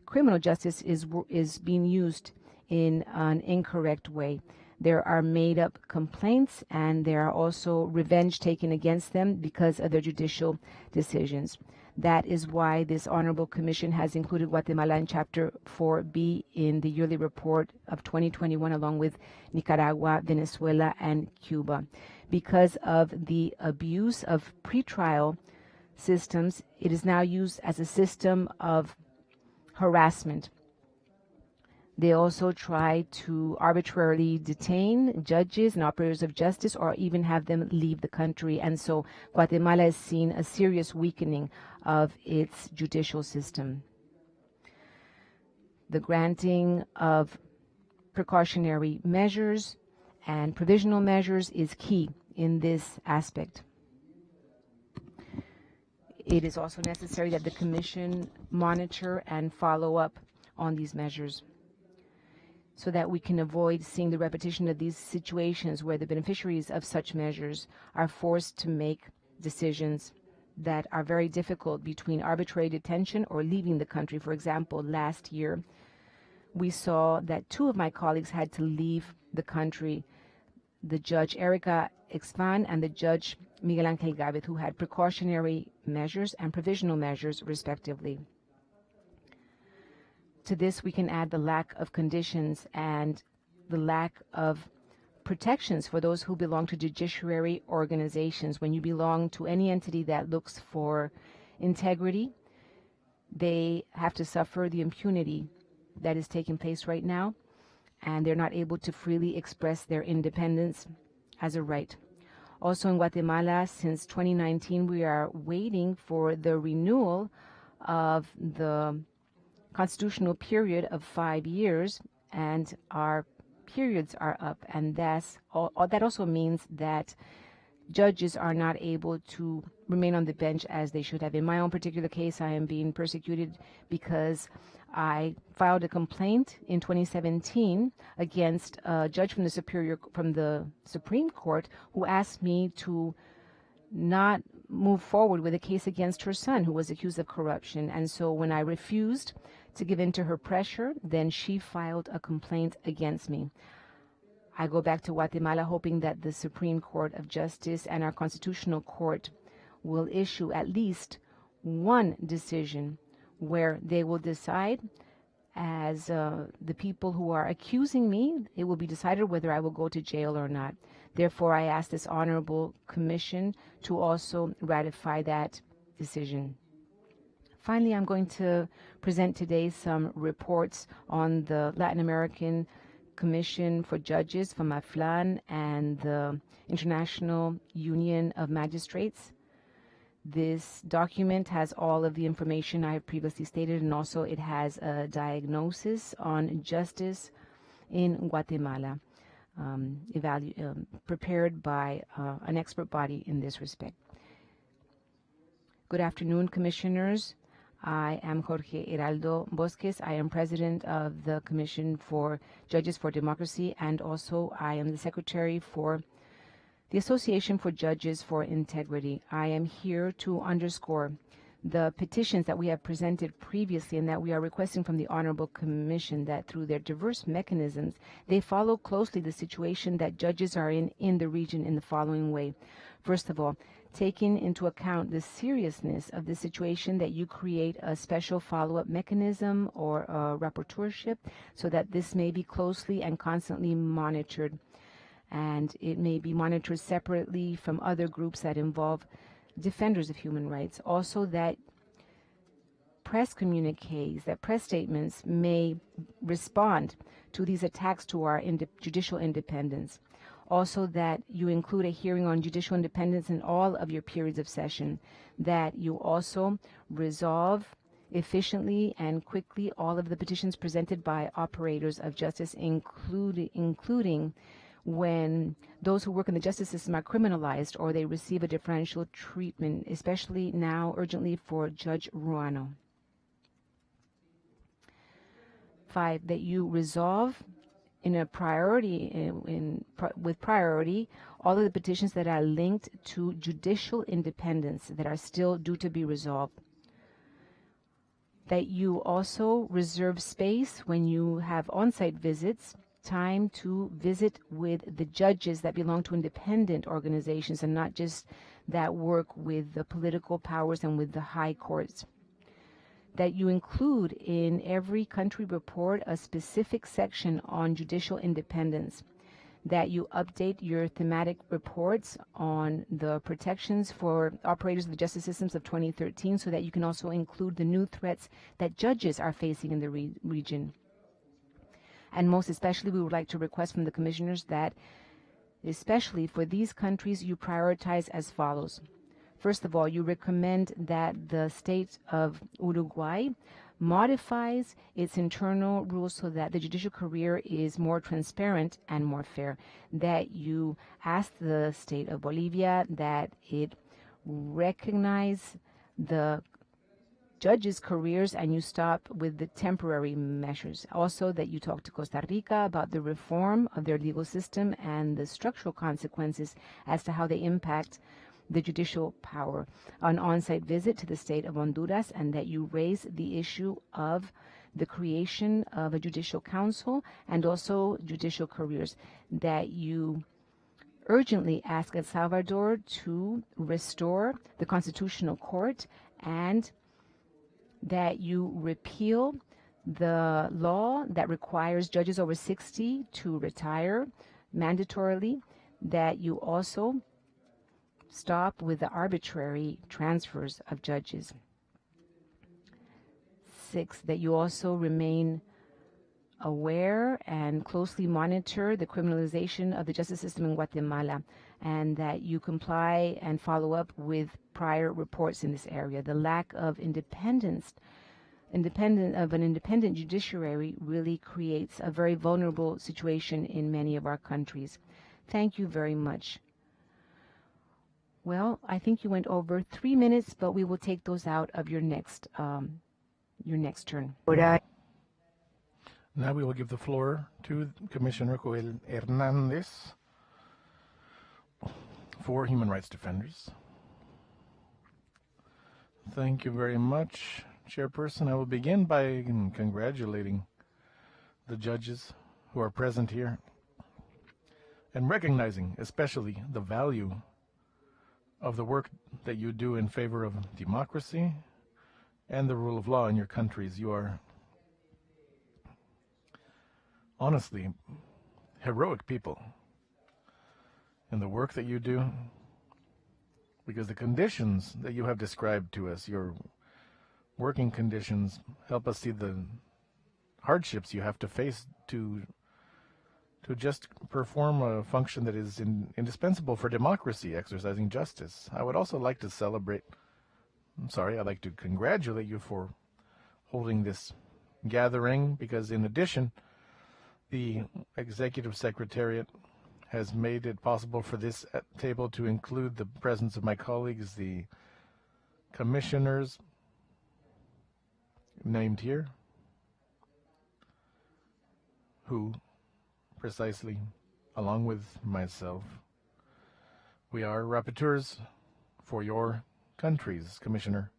D: criminal justice is being used in an incorrect way. There are made-up complaints, and there are also revenge taken against them because of their judicial decisions. That is why this Honorable Commission has included Guatemala in Chapter 4B in the yearly report of 2021, along with Nicaragua, Venezuela, and Cuba. Because of the abuse of pretrial systems, it is now used as a system of harassment. They also try to arbitrarily detain judges and operators of justice or even have them leave the country. And so Guatemala has seen a serious weakening of its judicial system. The granting of precautionary measures and provisional measures is key in this aspect. It is also necessary that the Commission monitor and follow up on these measures so that we can avoid seeing the repetition of these situations where the beneficiaries of such measures are forced to make decisions that are very difficult between arbitrary detention or leaving the country. For example, last year, we saw that 2 of my colleagues had to leave the country, the Judge Erika Exvan and the Judge Miguel Angel Gavit, who had precautionary measures and provisional measures, respectively. To this, we can add the lack of conditions and the lack of protections for those who belong to judiciary organizations. When you belong to any entity that looks for integrity, they have to suffer the impunity that is taking place right now, and they're not able to freely express their independence as a right. Also in Guatemala, since 2019, we are waiting for the renewal of the constitutional period of 5 years, and our periods are up, and that also means that judges are not able to remain on the bench as they should have. In my own particular case, I am being persecuted because I filed a complaint in 2017 against a judge from the Supreme Court who asked me to not move forward with a case against her son, who was accused of corruption. And so when I refused to give in to her pressure, then she filed a complaint against me. I go back to Guatemala hoping that the Supreme Court of Justice and our Constitutional Court will issue at least one decision where they will decide, as the people who are accusing me, it will be decided whether I will go to jail or not. Therefore, I ask this honorable commission to also ratify that decision. Finally, I'm going to present today some reports on the Latin American Commission for Judges from AFLAN and the International Union of Magistrates. This document has all of the information I have previously stated, and also it has a diagnosis on justice in Guatemala, prepared by an expert body in this respect. Good afternoon, Commissioners. I am Jorge Heraldo Bosques. I am President of the Commission for Judges for Democracy, and also I am the Secretary for the Association for Judges for Integrity. I am here to underscore the petitions that we have presented previously and that we are requesting from the Honorable Commission, that through their diverse mechanisms, they follow closely the situation that judges are in the region in the following way. First of all, taking into account the seriousness of the situation, that you create a special follow-up mechanism or a rapporteurship so that this may be closely and constantly monitored, and it may be monitored separately from other groups that involve defenders of human rights. Also, that press communiques, that press statements may respond to these attacks to our judicial independence. Also, that you include a hearing on judicial independence in all of your periods of session, that you also resolve efficiently and quickly all of the petitions presented by operators of justice, including when those who work in the justice system are criminalized or they receive a differential treatment, especially now urgently for Judge Ruano. 5, that you resolve in a priority, with priority, all of the petitions that are linked to judicial independence that are still due to be resolved. That you also reserve space when you have on-site visits, time to visit with the judges that belong to independent organizations and not just that work with the political powers and with the high courts. That you include in every country report a specific section on judicial independence. That you update your thematic reports on the protections for operators of the justice systems of 2013 so that you can also include the new threats that judges are facing in the region. And most especially, we would like to request from the commissioners that, especially for these countries, you prioritize as follows. First of all, you recommend that the state of Uruguay modifies its internal rules so that the judicial career is more transparent and more fair. That you ask the state of Bolivia that it recognize the judges' careers and you stop with the temporary measures. Also, that you talk to Costa Rica about the reform of their legal system and the structural consequences as to how they impact the judicial power. An on-site visit to the state of Honduras, and that you raise the issue of the creation of a judicial council and also judicial careers, that you urgently ask El Salvador to restore the Constitutional Court, and that you repeal the law that requires judges over 60 to retire mandatorily, that you also stop with the arbitrary transfers of judges. 6, that you also remain aware and closely monitor the criminalization of the justice system in Guatemala, and that you comply and follow up with prior reports in this area. The lack of independent judiciary really creates a very vulnerable situation in many of our countries. Thank you very much. Well, I think you went over 3 minutes, but we will take those out of your next turn.
E: Now we will give the floor to Commissioner Joel Hernandez for Human Rights Defenders. Thank you very much, Chairperson. I will begin by congratulating the judges who are present here and recognizing especially the value of the work that you do in favor of democracy and the rule of law in your countries. You are honestly heroic people in the work that you do, because the conditions that you have described to us, your working conditions, help us see the hardships you have to face to just perform a function that is indispensable for democracy, exercising justice. I would also like to I'd like to congratulate you for holding this gathering, because in addition, the Executive Secretariat has made it possible for this table to include the presence of my colleagues, the commissioners named here, who precisely, along with myself, we are rapporteurs for your countries. Commissioner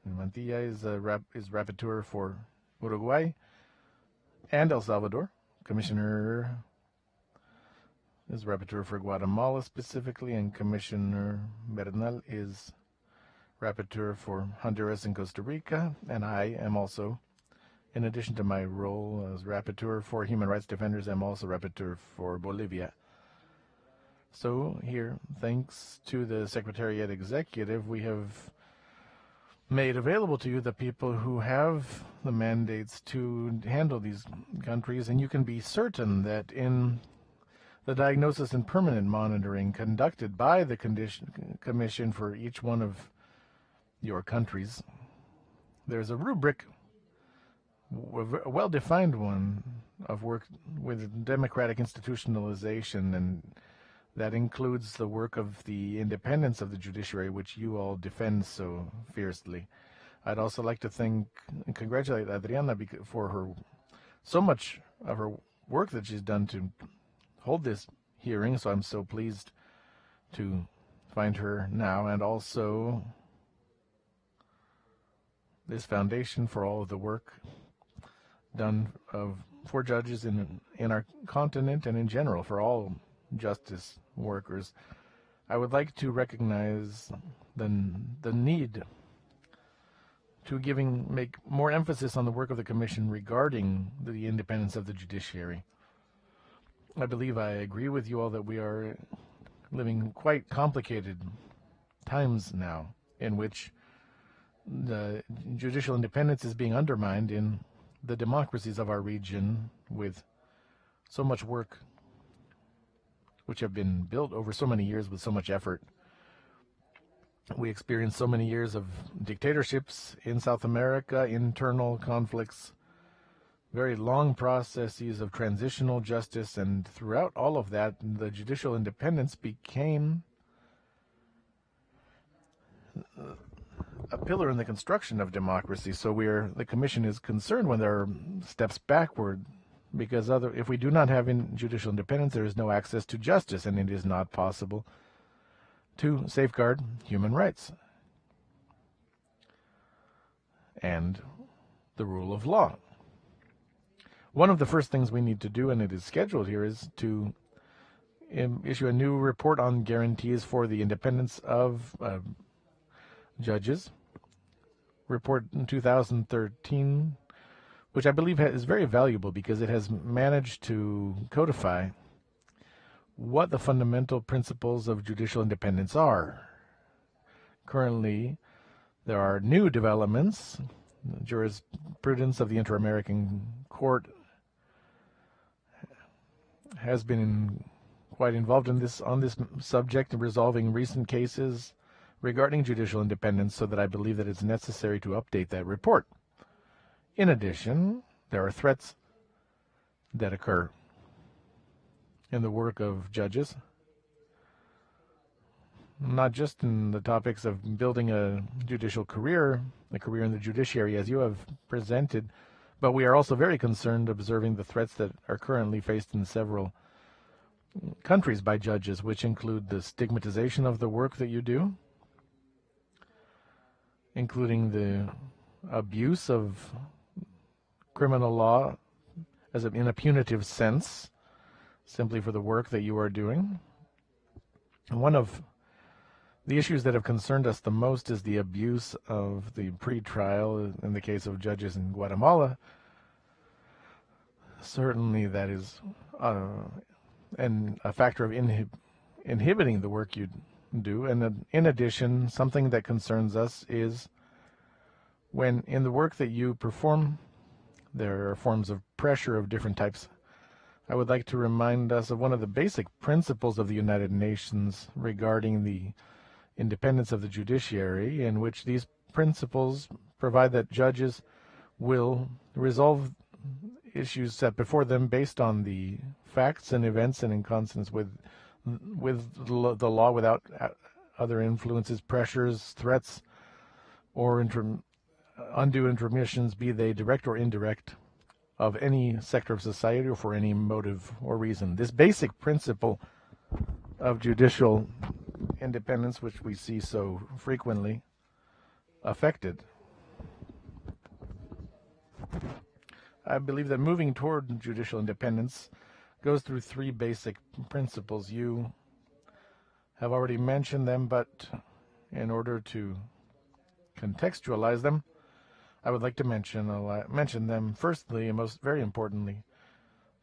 E: Mantilla is rapporteur for Uruguay and El Salvador. Commissioner is rapporteur for Guatemala specifically, and Commissioner Bernal is rapporteur for Honduras and Costa Rica, and I am also, in addition to my role as rapporteur for Human Rights Defenders, I'm also rapporteur for Bolivia. So here, thanks to the Secretariat Executive, we have made available to you the people who have the mandates to handle these countries, and you can be certain that in the diagnosis and permanent monitoring conducted by the Commission for each one of your countries, there's a rubric, a well-defined one, of work with democratic institutionalization, and that includes the work of the independence of the judiciary, which you all defend so fiercely. I'd also like to thank and congratulate Adriana for so much of her work that she's done to hold this hearing, so I'm so pleased to find her now, and also this foundation for all of the work done for judges in our continent and in general for all justice workers. I would like to recognize the need to make more emphasis on the work of the Commission regarding the independence of the judiciary. I believe I agree with you all that we are living quite complicated times now, in which the judicial independence is being undermined in the democracies of our region, with so much work which have been built over so many years with so much effort. We experienced so many years of dictatorships in South America, internal conflicts, very long processes of transitional justice, and throughout all of that, the judicial independence became a pillar in the construction of democracy. So the Commission is concerned when there are steps backward, because if we do not have judicial independence, there is no access to justice, and it is not possible to safeguard human rights and the rule of law. One of the first things we need to do, and it is scheduled here, is to issue a new report on guarantees for the independence of judges. Report in 2013, which I believe is very valuable because it has managed to codify what the fundamental principles of judicial independence are. Currently, there are new developments. The jurisprudence of the Inter-American Court has been quite involved on this subject and resolving recent cases regarding judicial independence, so that I believe that it's necessary to update that report. In addition, there are threats that occur in the work of judges, not just in the topics of building a judicial career, a career in the judiciary as you have presented, but we are also very concerned observing the threats that are currently faced in several countries by judges, which include the stigmatization of the work that you do, including the abuse of criminal law in a punitive sense, simply for the work that you are doing. And one of the issues that have concerned us the most is the abuse of the pre-trial in the case of judges in Guatemala. Certainly that is a factor of inhibiting the work you do. And in addition, something that concerns us is when in the work that you perform, there are forms of pressure of different types. I would like to remind us of one of the basic principles of the United Nations regarding the independence of the judiciary, in which these principles provide that judges will resolve issues set before them based on the facts and events and in consonance with the law, without other influences, pressures, threats, or undue intermissions, be they direct or indirect, of any sector of society or for any motive or reason. This basic principle of judicial independence, which we see so frequently affected, I believe that moving toward judicial independence goes through three basic principles. You have already mentioned them, but in order to contextualize them, I would like to mention them. Firstly, and most very importantly,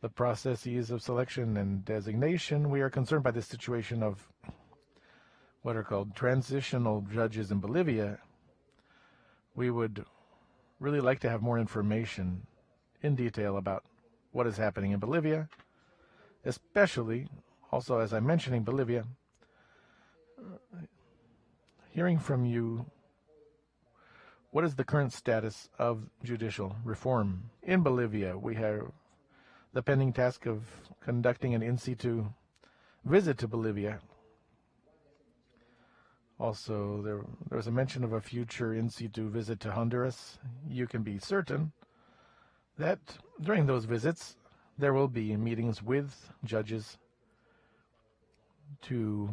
E: the processes of selection and designation. We are concerned by the situation of what are called transitional judges in Bolivia. We would really like to have more information in detail about what is happening in Bolivia, especially, also as I'm mentioning Bolivia, hearing from you, what is the current status of judicial reform in Bolivia? We have the pending task of conducting an in situ visit to Bolivia. Also, there was a mention of a future in situ visit to Honduras. You can be certain that during those visits, there will be meetings with judges to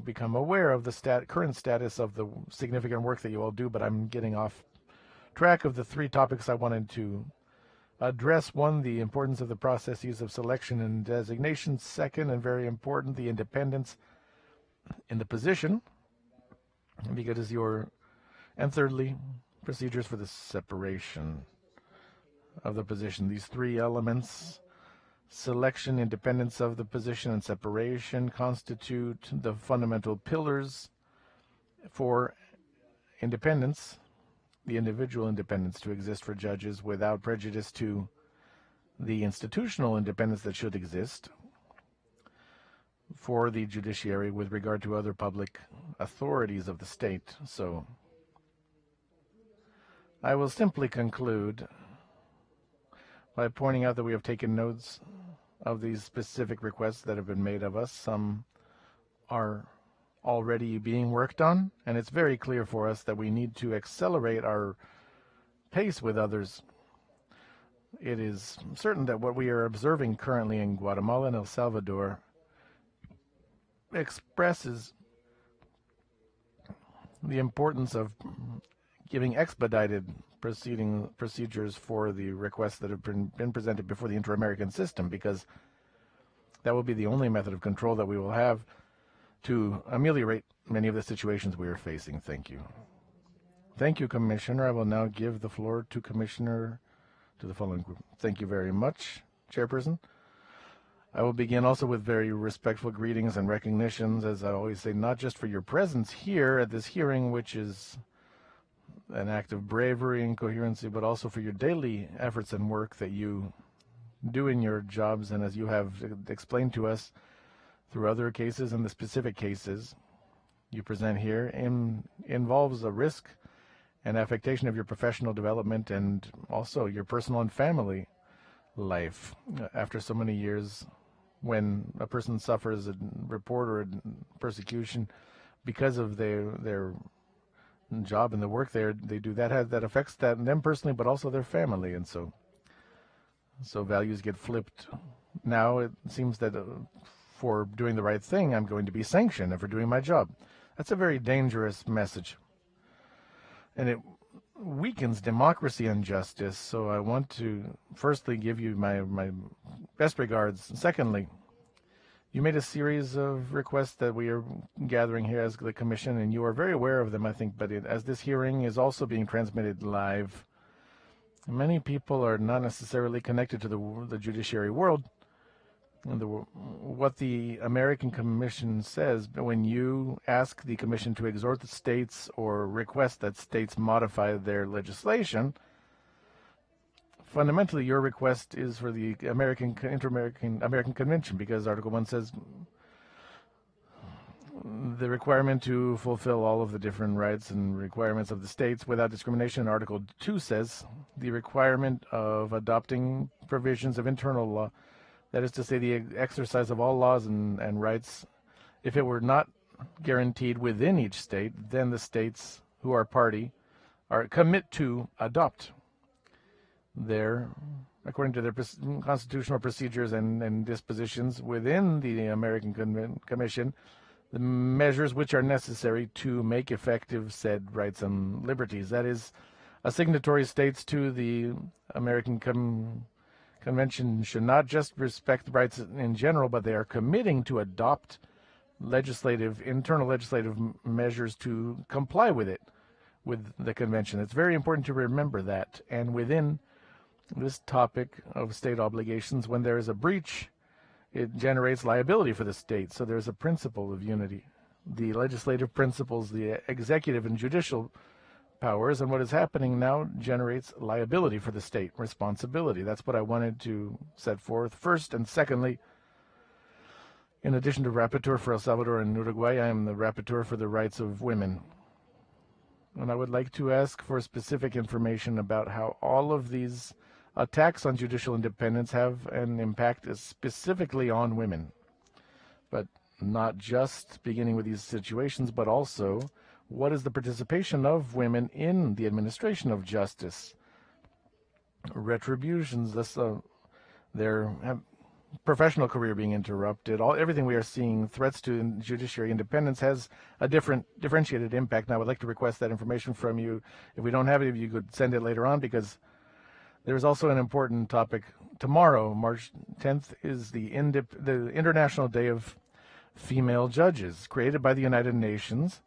E: become aware of the current status of the significant work that you all do, but I'm getting off track of the three topics I wanted to address. One, the importance of the processes of selection and designation. Second, and very important, the independence in the position, because and thirdly, procedures for the separation of the position. These three elements, selection, independence of the position, and separation, constitute the fundamental pillars for independence, the individual independence to exist for judges without prejudice to the institutional independence that should exist for the judiciary with regard to other public authorities of the state. So I will simply conclude by pointing out that we have taken notes of these specific requests that have been made of us. Some are already being worked on, and it's very clear for us that we need to accelerate our pace with others. It is certain that what we are observing currently in Guatemala and El Salvador expresses the importance of giving expedited procedures for the requests that have been presented before the Inter-American system, because that will be the only method of control that we will have to ameliorate many of the situations we are facing. Thank you. Thank you, Commissioner. I will now give the floor to the following group. Thank you very much, Chairperson. I will begin also with very respectful greetings and recognitions, as I always say, not just for your presence here at this hearing, which is an act of bravery and coherency, but also for your daily efforts and work that you do in your jobs, and as you have explained to us through other cases and the specific cases you present here, involves a risk and affectation of your professional development and also your personal and family life after so many years, when a person suffers a report or a persecution because of their job and the work they do, that affects them personally, but also their family, and so values get flipped. Now it seems that for doing the right thing, I'm going to be sanctioned, and for doing my job. That's a very dangerous message, and it weakens democracy and justice. So I want to firstly give you my best regards. Secondly, you made a series of requests that we are gathering here as the Commission, and you are very aware of them, I think, but as this hearing is also being transmitted live, many people are not necessarily connected to the judiciary world. And what the American Commission says, when you ask the Commission to exhort the states or request that states modify their legislation, fundamentally your request is for the American Convention, because Article 1 says the requirement to fulfill all of the different rights and requirements of the states without discrimination. Article 2 says the requirement of adopting provisions of internal law, that is to say, the exercise of all laws and rights, if it were not guaranteed within each state, then the states who are party commit to adopt according to their constitutional procedures and dispositions within the American Commission, the measures which are necessary to make effective said rights and liberties. That is, a signatory states to the American Convention should not just respect rights in general, but they are committing to adopt internal legislative measures to comply with the Convention. It's very important to remember that. And within this topic of state obligations, when there is a breach, it generates liability for the state. So there's a principle of unity. The legislative principles, the executive and judicial powers, and what is happening now generates liability for the state, responsibility. That's what I wanted to set forth first. And secondly, in addition to rapporteur for El Salvador and Uruguay, I am the rapporteur for the rights of women. And I would like to ask for specific information about how all of these attacks on judicial independence have an impact specifically on women, but not just beginning with these situations, but also what is the participation of women in the administration of justice? Retributions, their professional career being interrupted, everything we are seeing, threats to judiciary independence has a differentiated impact. And I would like to request that information from you. If we don't have it, if you could send it later on, because there is also an important topic. Tomorrow, March 10th, is the International Day of Female Judges, created by the United Nations.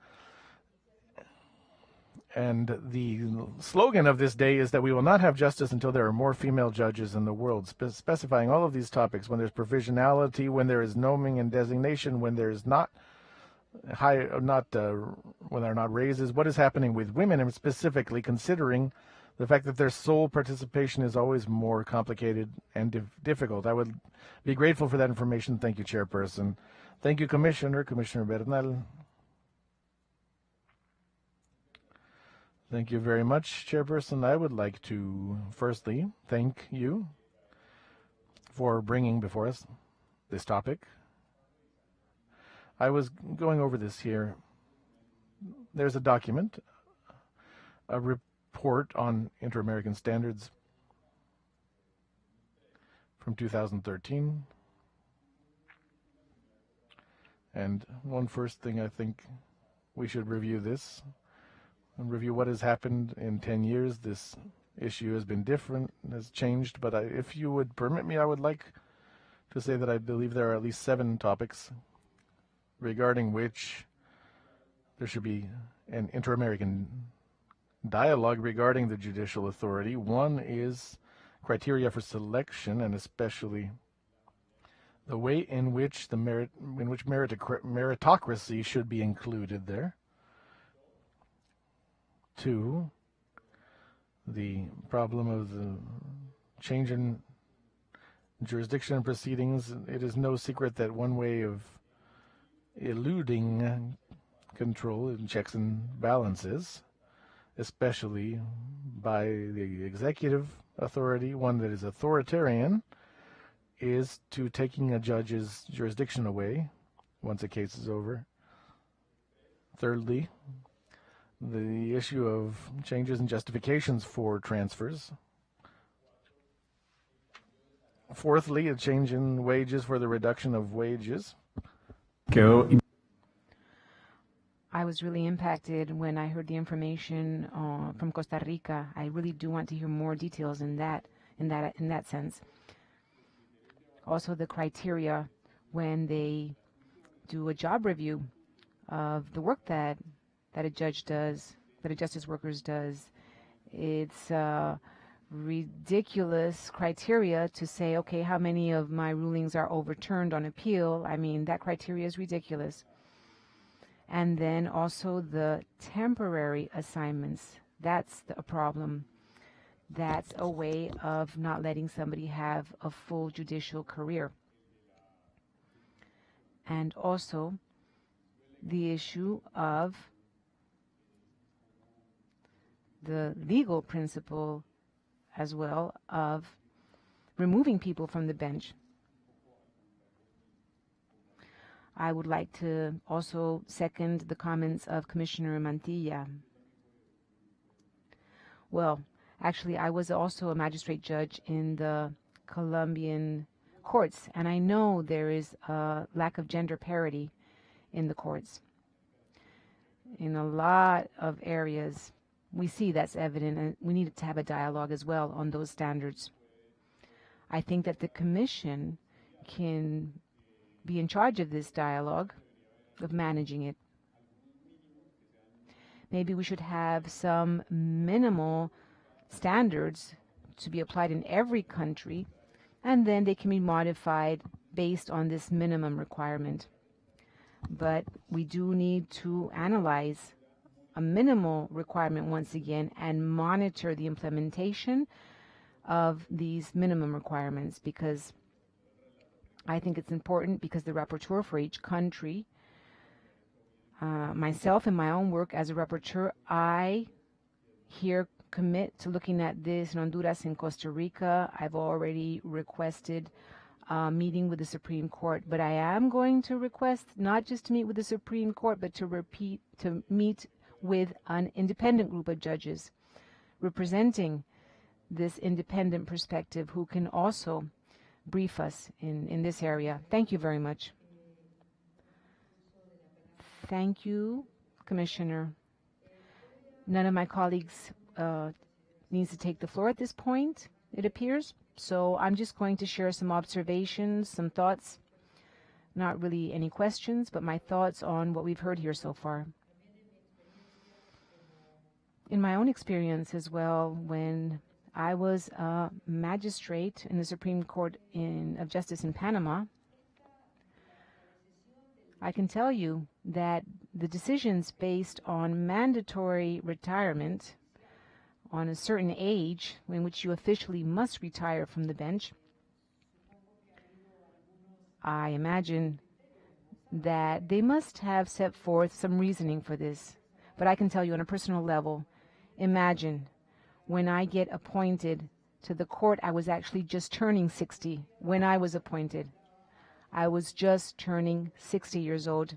E: And the slogan of this day is that we will not have justice until there are more female judges in the world, specifying all of these topics: when there's provisionality, when there is noming and designation, when there is when there are not raises, what is happening with women, and specifically considering the fact that their sole participation is always more complicated and difficult. I would be grateful for that information. Thank you, Chairperson. Thank you, Commissioner Bernal. Thank you very much, Chairperson. I would like to firstly thank you for bringing before us this topic. I was going over this here. There's a document, a report on Inter-American Standards from 2013. And one first thing, I think we should review this and review what has happened in 10 years. This issue has been different, has changed, but if you would permit me, I would like to say that I believe there are at least 7 topics regarding which there should be an inter-American dialogue regarding the judicial authority. One is criteria for selection, and especially the way in which meritocracy should be included there. 2, the problem of the change in jurisdiction and proceedings. It is no secret that one way of eluding control and checks and balances, especially by the executive authority, one that is authoritarian, is to taking a judge's jurisdiction away once a case is over. Thirdly, the issue of changes and justifications for transfers. Fourthly, a change in wages for the reduction of wages.
D: I was really impacted when I heard the information from Costa Rica. I really do want to hear more details in that sense. Also, the criteria when they do a job review of the work that a judge does, that a justice worker does. It's ridiculous criteria to say, okay, how many of my rulings are overturned on appeal? I mean, that criteria is ridiculous. And then also the temporary assignments. That's a problem. That's a way of not letting somebody have a full judicial career. And also the issue of the legal principle as well of removing people from the bench. I would like to also second the comments of Commissioner Mantilla. Well, actually, I was also a magistrate judge in the Colombian courts, and I know there is a lack of gender parity in the courts. In a lot of areas, we see that's evident, and we need to have a dialogue as well on those standards. I think that the Commission can be in charge of this dialogue, of managing it. Maybe we should have some minimal standards to be applied in every country, and then they can be modified based on this minimum requirement. But we do need to analyze a minimal requirement once again and monitor the implementation of these minimum requirements, because I think it's important, because the rapporteur for each country, myself in my own work as a rapporteur, I here commit to looking at this in Honduras and Costa Rica. I've already requested a meeting with the Supreme Court, but I am going to request not just to meet with the Supreme Court, but to meet with an independent group of judges representing this independent perspective who can also brief us in this area. Thank you very much. Thank you, Commissioner. None of my colleagues needs to take the floor at this point, it appears. So I'm just going to share some observations, some thoughts, not really any questions, but my thoughts on what we've heard here so far. In my own experience as well, when I was a magistrate in the Supreme Court of Justice in Panama, I can tell you that the decisions based on mandatory retirement on a certain age in which you officially must retire from the bench, I imagine that they must have set forth some reasoning for this. But I can tell you on a personal level, imagine when I get appointed to the court, I was actually just turning 60 when I was appointed. I was just turning 60 years old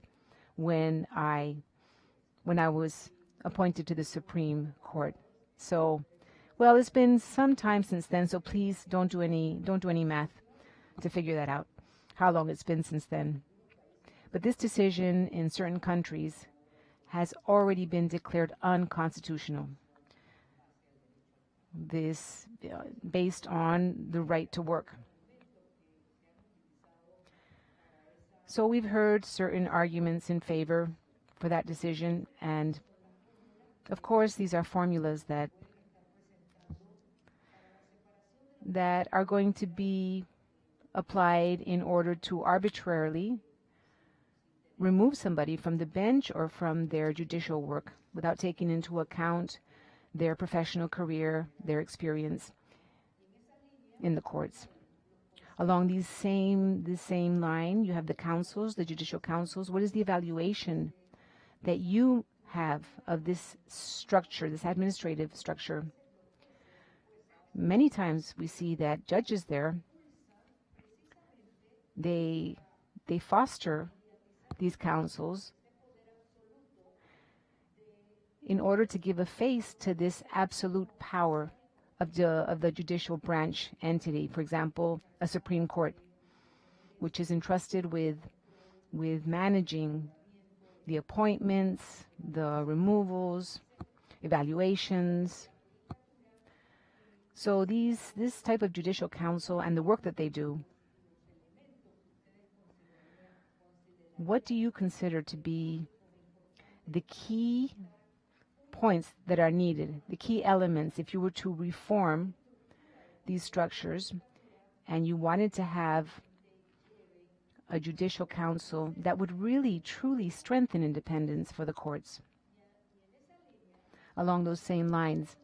D: when I was appointed to the Supreme Court. So, well, it's been some time since then, so please don't do any math to figure that out, how long it's been since then. But this decision in certain countries has already been declared unconstitutional. This based on the right to work. So we've heard certain arguments in favor for that decision, and of course these are formulas that are going to be applied in order to arbitrarily remove somebody from the bench or from their judicial work without taking into account their professional career, their experience in the courts. Along the same line, you have the councils, the judicial councils. What is the evaluation that you have of this structure, this administrative structure? Many times we see that judges there, they foster these councils in order to give a face to this absolute power of the judicial branch entity. For example, a Supreme Court, which is entrusted with managing the appointments, the removals, evaluations. So this type of judicial council and the work that they do, what do you consider to be the key points that are needed, the key elements, if you were to reform these structures and you wanted to have a judicial council that would really, truly strengthen independence for the courts? Along those same lines,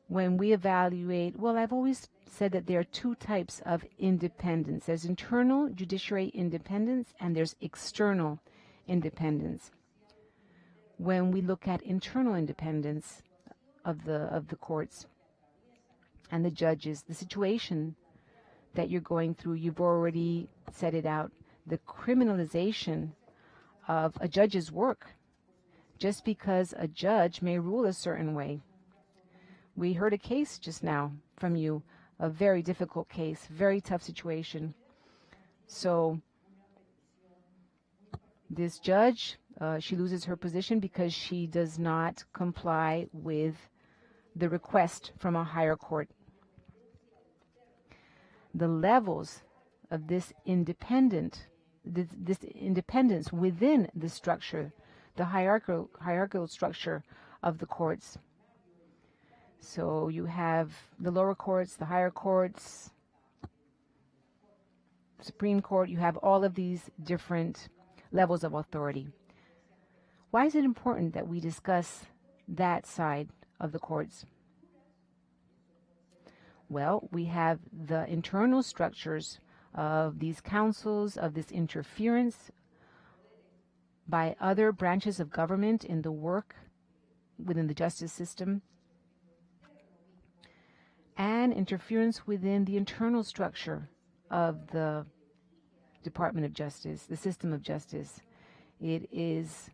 D: when we evaluate, well, I've always said that there are two types of independence. There's internal judiciary independence and there's external independence. When we look at internal independence of the courts and the judges, the situation that you're going through, you've already set it out, the criminalization of a judge's work just because a judge may rule a certain way. We heard a case just now from you, a very difficult case, very tough situation. So this judge, she loses her position because she does not comply with the request from a higher court. The levels of this independence within the structure, the hierarchical structure of the courts. So you have the lower courts, the higher courts, Supreme Court, you have all of these different levels of authority. Why is it important that we discuss that side of the courts? Well, we have the internal structures of these councils, of this interference by other branches of government in the work within the justice system, and interference within the internal structure of the Department of Justice, the system of justice. It is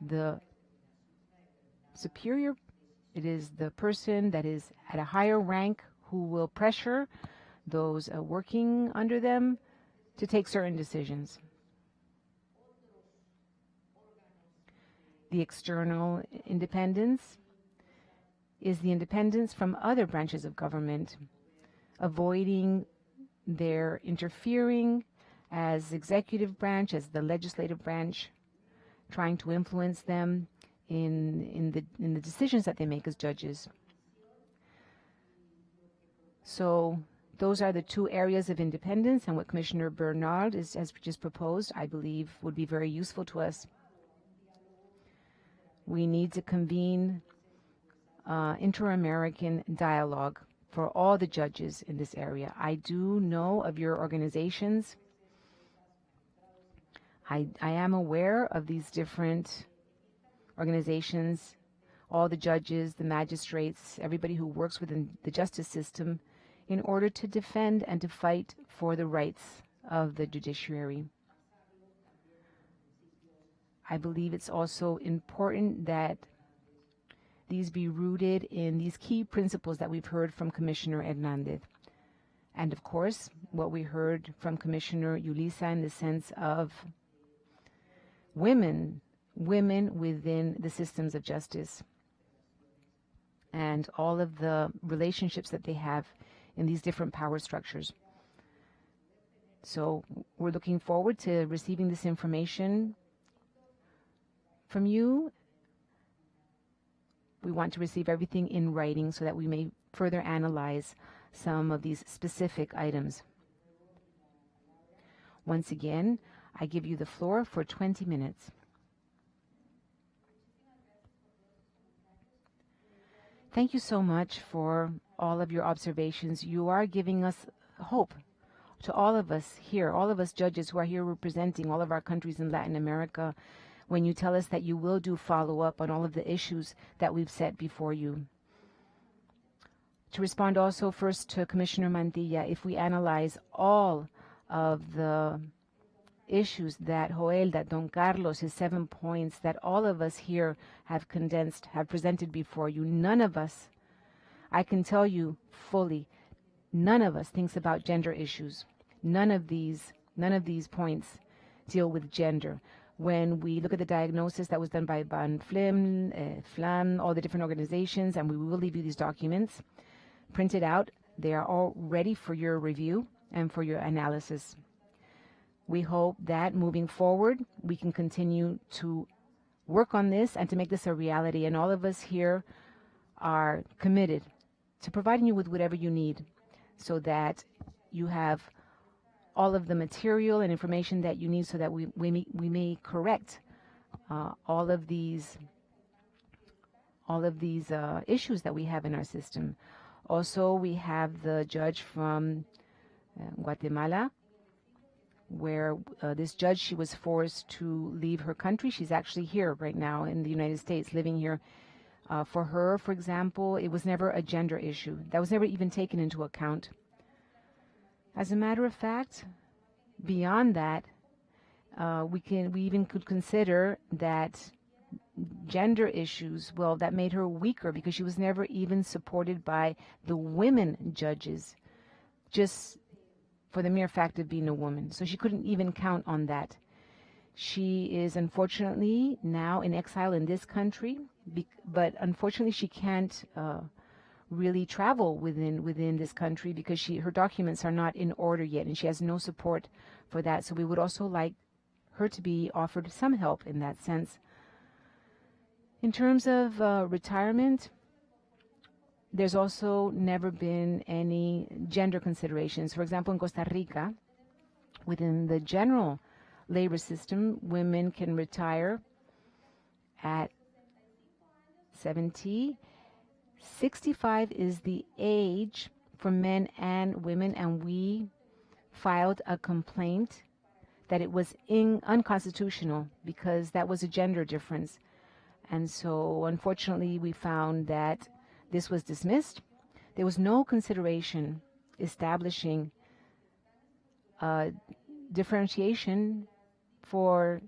D: the superior, it is the person that is at a higher rank who will pressure those working under them to take certain decisions. The external independence is the independence from other branches of government, avoiding their interfering as executive branch, as the legislative branch, trying to influence them in the decisions that they make as judges. So those are the two areas of independence, and what Commissioner Bernard has just proposed, I believe, would be very useful to us. We need to convene inter-American dialogue for all the judges in this area. I do know of your organizations. I am aware of these different organizations, all the judges, the magistrates, everybody who works within the justice system in order to defend and to fight for the rights of the judiciary. I believe it's also important that these be rooted in these key principles that we've heard from Commissioner Hernandez. And of course, what we heard from Commissioner Yulisa in the sense of women within the systems of justice and all of the relationships that they have in these different power structures. So we're looking forward to receiving this information from you. We want to receive everything in writing so that we may further analyze some of these specific items. Once again, I give you the floor for 20 minutes. Thank you so much for all of your observations. You are giving us hope to all of us here, all of us judges who are here representing all of our countries in Latin America, when you tell us that you will do follow-up on all of the issues that we've set before you. To respond also first to Commissioner Mantilla, if we analyze all of the issues that Joel, that Don Carlos, his 7 points that all of us here have condensed, have presented before you, none of us, I can tell you fully, none of us thinks about gender issues. None of these points deal with gender. When we look at the diagnosis that was done by Ban Flam, all the different organizations, and we will leave you these documents printed out. They are all ready for your review and for your analysis. We hope that moving forward, we can continue to work on this and to make this a reality. And all of us here are committed to providing you with whatever you need so that you have all of the material and information that you need so that we may correct all of these issues that we have in our system. Also, we have the judge from Guatemala, where this judge, she was forced to leave her country. She's actually here right now in the United States, living here. For her, for example, it was never a gender issue. That was never even taken into account. As a matter of fact, beyond that, we even could consider that gender issues, well, that made her weaker because she was never even supported by the women judges, just for the mere fact of being a woman. So she couldn't even count on that. She is unfortunately now in exile in this country, but unfortunately she can't really travel within this country because her documents are not in order yet, and she has no support for that. So we would also like her to be offered some help in that sense. In terms of retirement, there's also never been any gender considerations. For example, in Costa Rica, within the general labor system, women can retire at 70. 65 is the age for men and women, and we filed a complaint that it was unconstitutional because that was a gender difference. And so, unfortunately, we found that this was dismissed. There was no consideration establishing differentiation for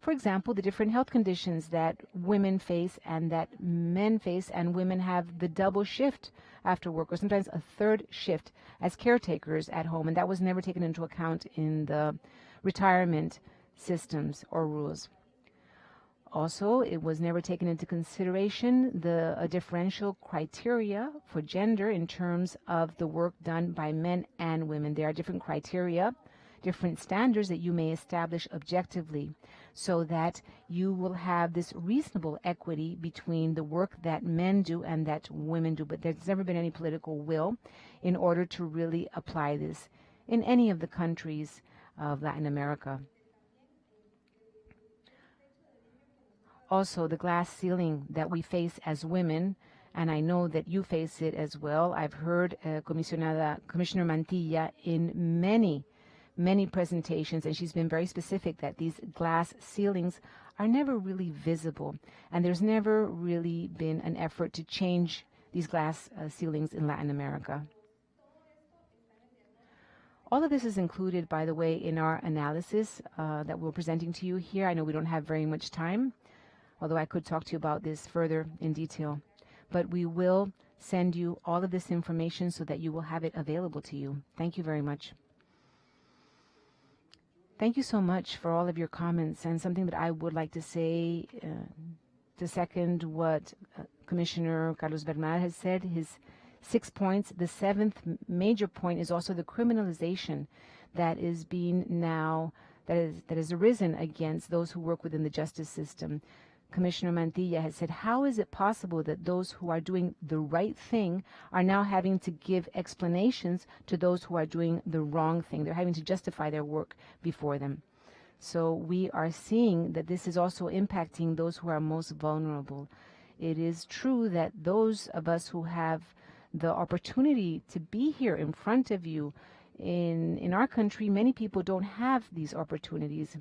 D: example, the different health conditions that women face and that men face, and women have the double shift after work, or sometimes a third shift as caretakers at home, and that was never taken into account in the retirement systems or rules. Also, it was never taken into consideration the differential criteria for gender in terms of the work done by men and women. There are different criteria, different standards that you may establish objectively so that you will have this reasonable equity between the work that men do and that women do. But there's never been any political will in order to really apply this in any of the countries of Latin America. Also, the glass ceiling that we face as women, and I know that you face it as well. I've heard Commissioner Mantilla in many presentations, and she's been very specific that these glass ceilings are never really visible, and there's never really been an effort to change these glass ceilings in Latin America. All of this is included, by the way, in our analysis that we're presenting to you here. I know we don't have very much time, although I could talk to you about this further in detail. But we will send you all of this information so that you will have it available to you. Thank you very much. Thank you so much for all of your comments. And something that I would like to say to second what Commissioner Carlos Bernal has said, his 6 points. The seventh major point is also the criminalization that is being now, that has arisen against those who work within the justice system. Commissioner Mantilla has said, how is it possible that those who are doing the right thing are now having to give explanations to those who are doing the wrong thing? They're having to justify their work before them. So we are seeing that this is also impacting those who are most vulnerable. It is true that those of us who have the opportunity to be here in front of you, in our country, many people don't have these opportunities.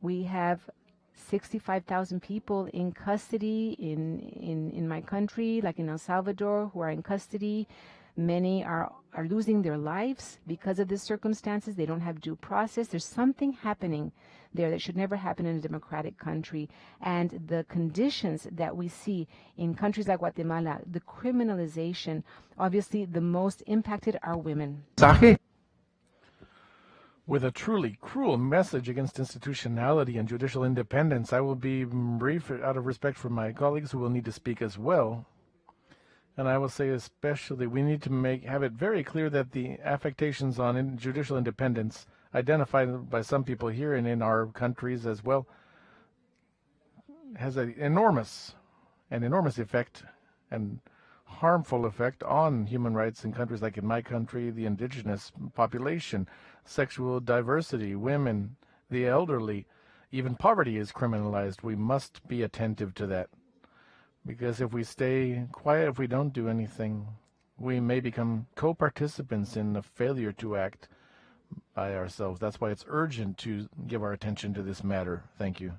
D: We have 65,000 people in custody in my country, like in El Salvador, who are in custody. Many are losing their lives because of these circumstances. They don't have due process. There's something happening there that should never happen in a democratic country. And the conditions that we see in countries like Guatemala, the criminalization, obviously the most impacted are women.
E: With a truly cruel message against institutionality and judicial independence, I will be brief out of respect for my colleagues who will need to speak as well. And I will say especially we need to have it very clear that the affectations on judicial independence identified by some people here and in our countries as well has an enormous effect and harmful effect on human rights in countries like in my country, the indigenous population, sexual diversity, women, the elderly, even poverty is criminalized. We must be attentive to that. Because if we stay quiet, if we don't do anything, we may become co-participants in the failure to act by ourselves. That's why it's urgent to give our attention to this matter. Thank you.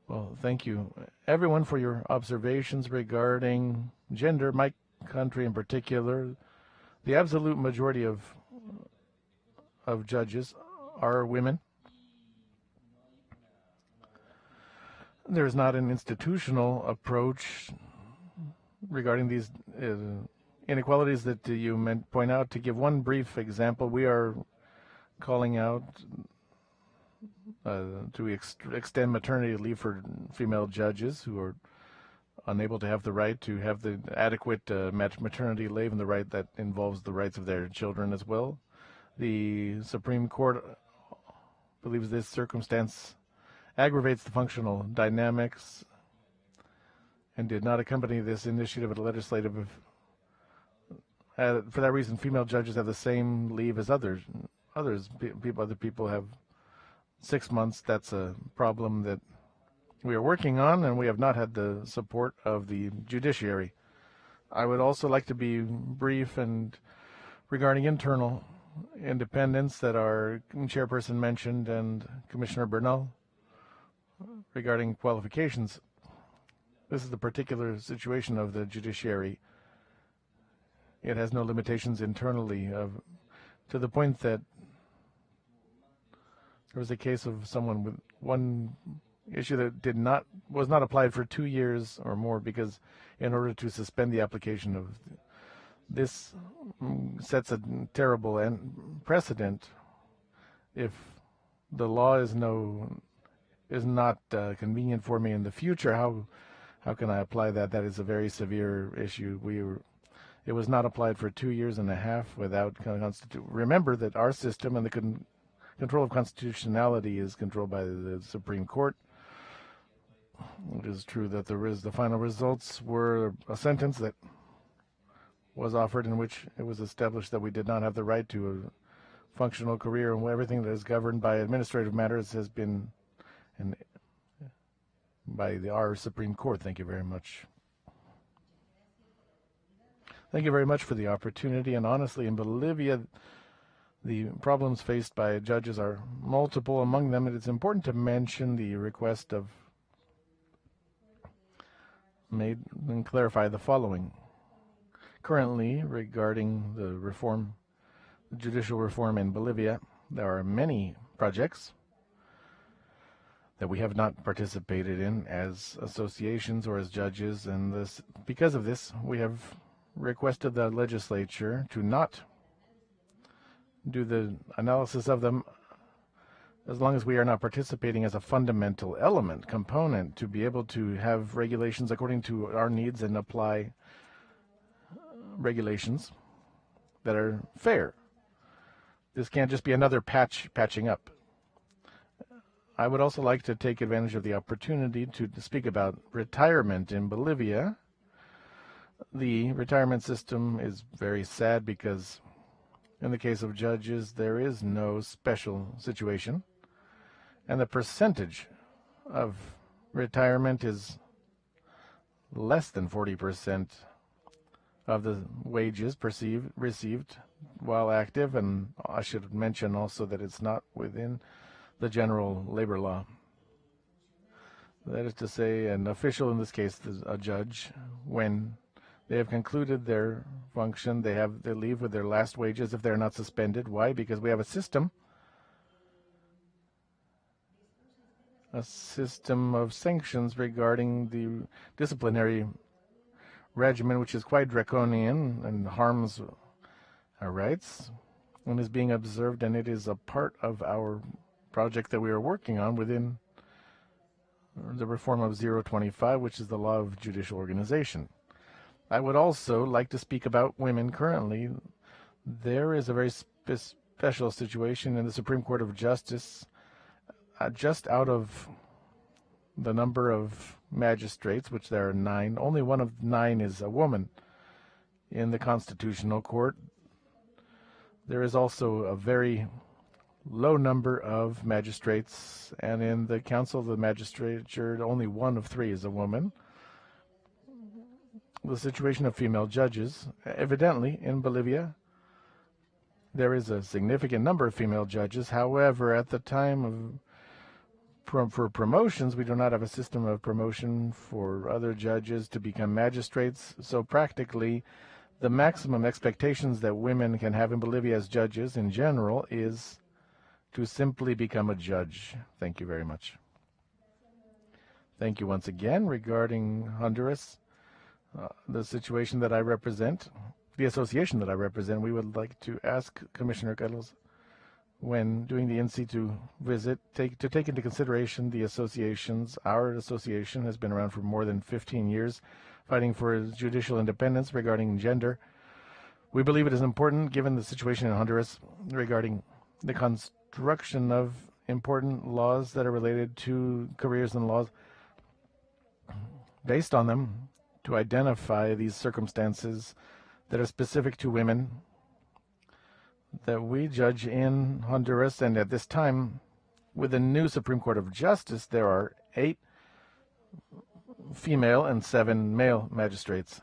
E: Well, thank you, everyone, for your observations regarding gender. My country in particular, the absolute majority of judges are women. There's not an institutional approach regarding these inequalities that you point out. To give one brief example, we are calling out to extend maternity leave for female judges who are unable to have the right to have the adequate maternity leave and the right that involves the rights of their children as well. The Supreme Court believes this circumstance aggravates the functional dynamics and did not accompany this initiative at a legislative. For that reason, female judges have the same leave as other people have 6 months. That's a problem that we are working on, and we have not had the support of the judiciary. I would also like to be brief and regarding internal independence that our chairperson mentioned and Commissioner Bernal regarding qualifications. This is the particular situation of the judiciary. It has no limitations internally to the point that there was a case of someone with one issue that was not applied for 2 years or more, because in order to suspend the application of this sets a terrible precedent. If the law is not convenient for me in the future, how can I apply that? That is a very severe issue. It was not applied for 2 years and a half without Remember that our system and the control of constitutionality is controlled by the Supreme Court. It is true that the final results were a sentence that was offered in which it was established that we did not have the right to a functional career, and everything that is governed by administrative matters has been by our Supreme Court. Thank you very much. Thank you very much for the opportunity. And honestly, in Bolivia, the problems faced by judges are multiple. Among them, it is important to mention the request made and clarify the following. Currently, regarding the reform judicial reform in Bolivia, there are many projects that we have not participated in as associations or as judges, and because of this, we have requested the legislature to not do the analysis of them as long as we are not participating as a fundamental component to be able to have regulations according to our needs and apply regulations that are fair. This can't just be another patching up. I would also like to take advantage of the opportunity to speak about retirement in Bolivia. The retirement system is very sad because in the case of judges, there is no special situation, and the percentage of retirement is less than 40% of the wages received while active, and I should mention also that it's not within the general labor law. That is to say, an official, in this case a judge, when they have concluded their function, they leave with their last wages if they're not suspended. Why? Because we have a system of sanctions regarding the disciplinary regimen, which is quite draconian and harms our rights and is being observed, and it is a part of our project that we are working on within the reform of 025, which is the law of judicial organization. I would also like to speak about women currently. There is a very special situation in the Supreme Court of Justice. Just out of the number of magistrates, which there are 9, only one of 9 is a woman. In the Constitutional Court, there is also a very low number of magistrates, and in the Council of the Magistrature, only 1 of 3 is a woman. The situation of female judges, evidently in Bolivia, there is a significant number of female judges. However, at the time for promotions, we do not have a system of promotion for other judges to become magistrates. So practically, the maximum expectations that women can have in Bolivia as judges in general is to simply become a judge. Thank you very much. Thank you once again. Regarding Honduras, the situation that I represent, the association that I represent, we would like to ask Commissioner Carlos, when doing the in situ visit, to take into consideration the associations. Our association has been around for more than 15 years, fighting for judicial independence regarding gender. We believe it is important, given the situation in Honduras, regarding the construction of important laws that are related to careers and laws, based on them, to identify these circumstances that are specific to women that we judge in Honduras. And at this time, with the new Supreme Court of Justice, there are 8 female and 7 male magistrates.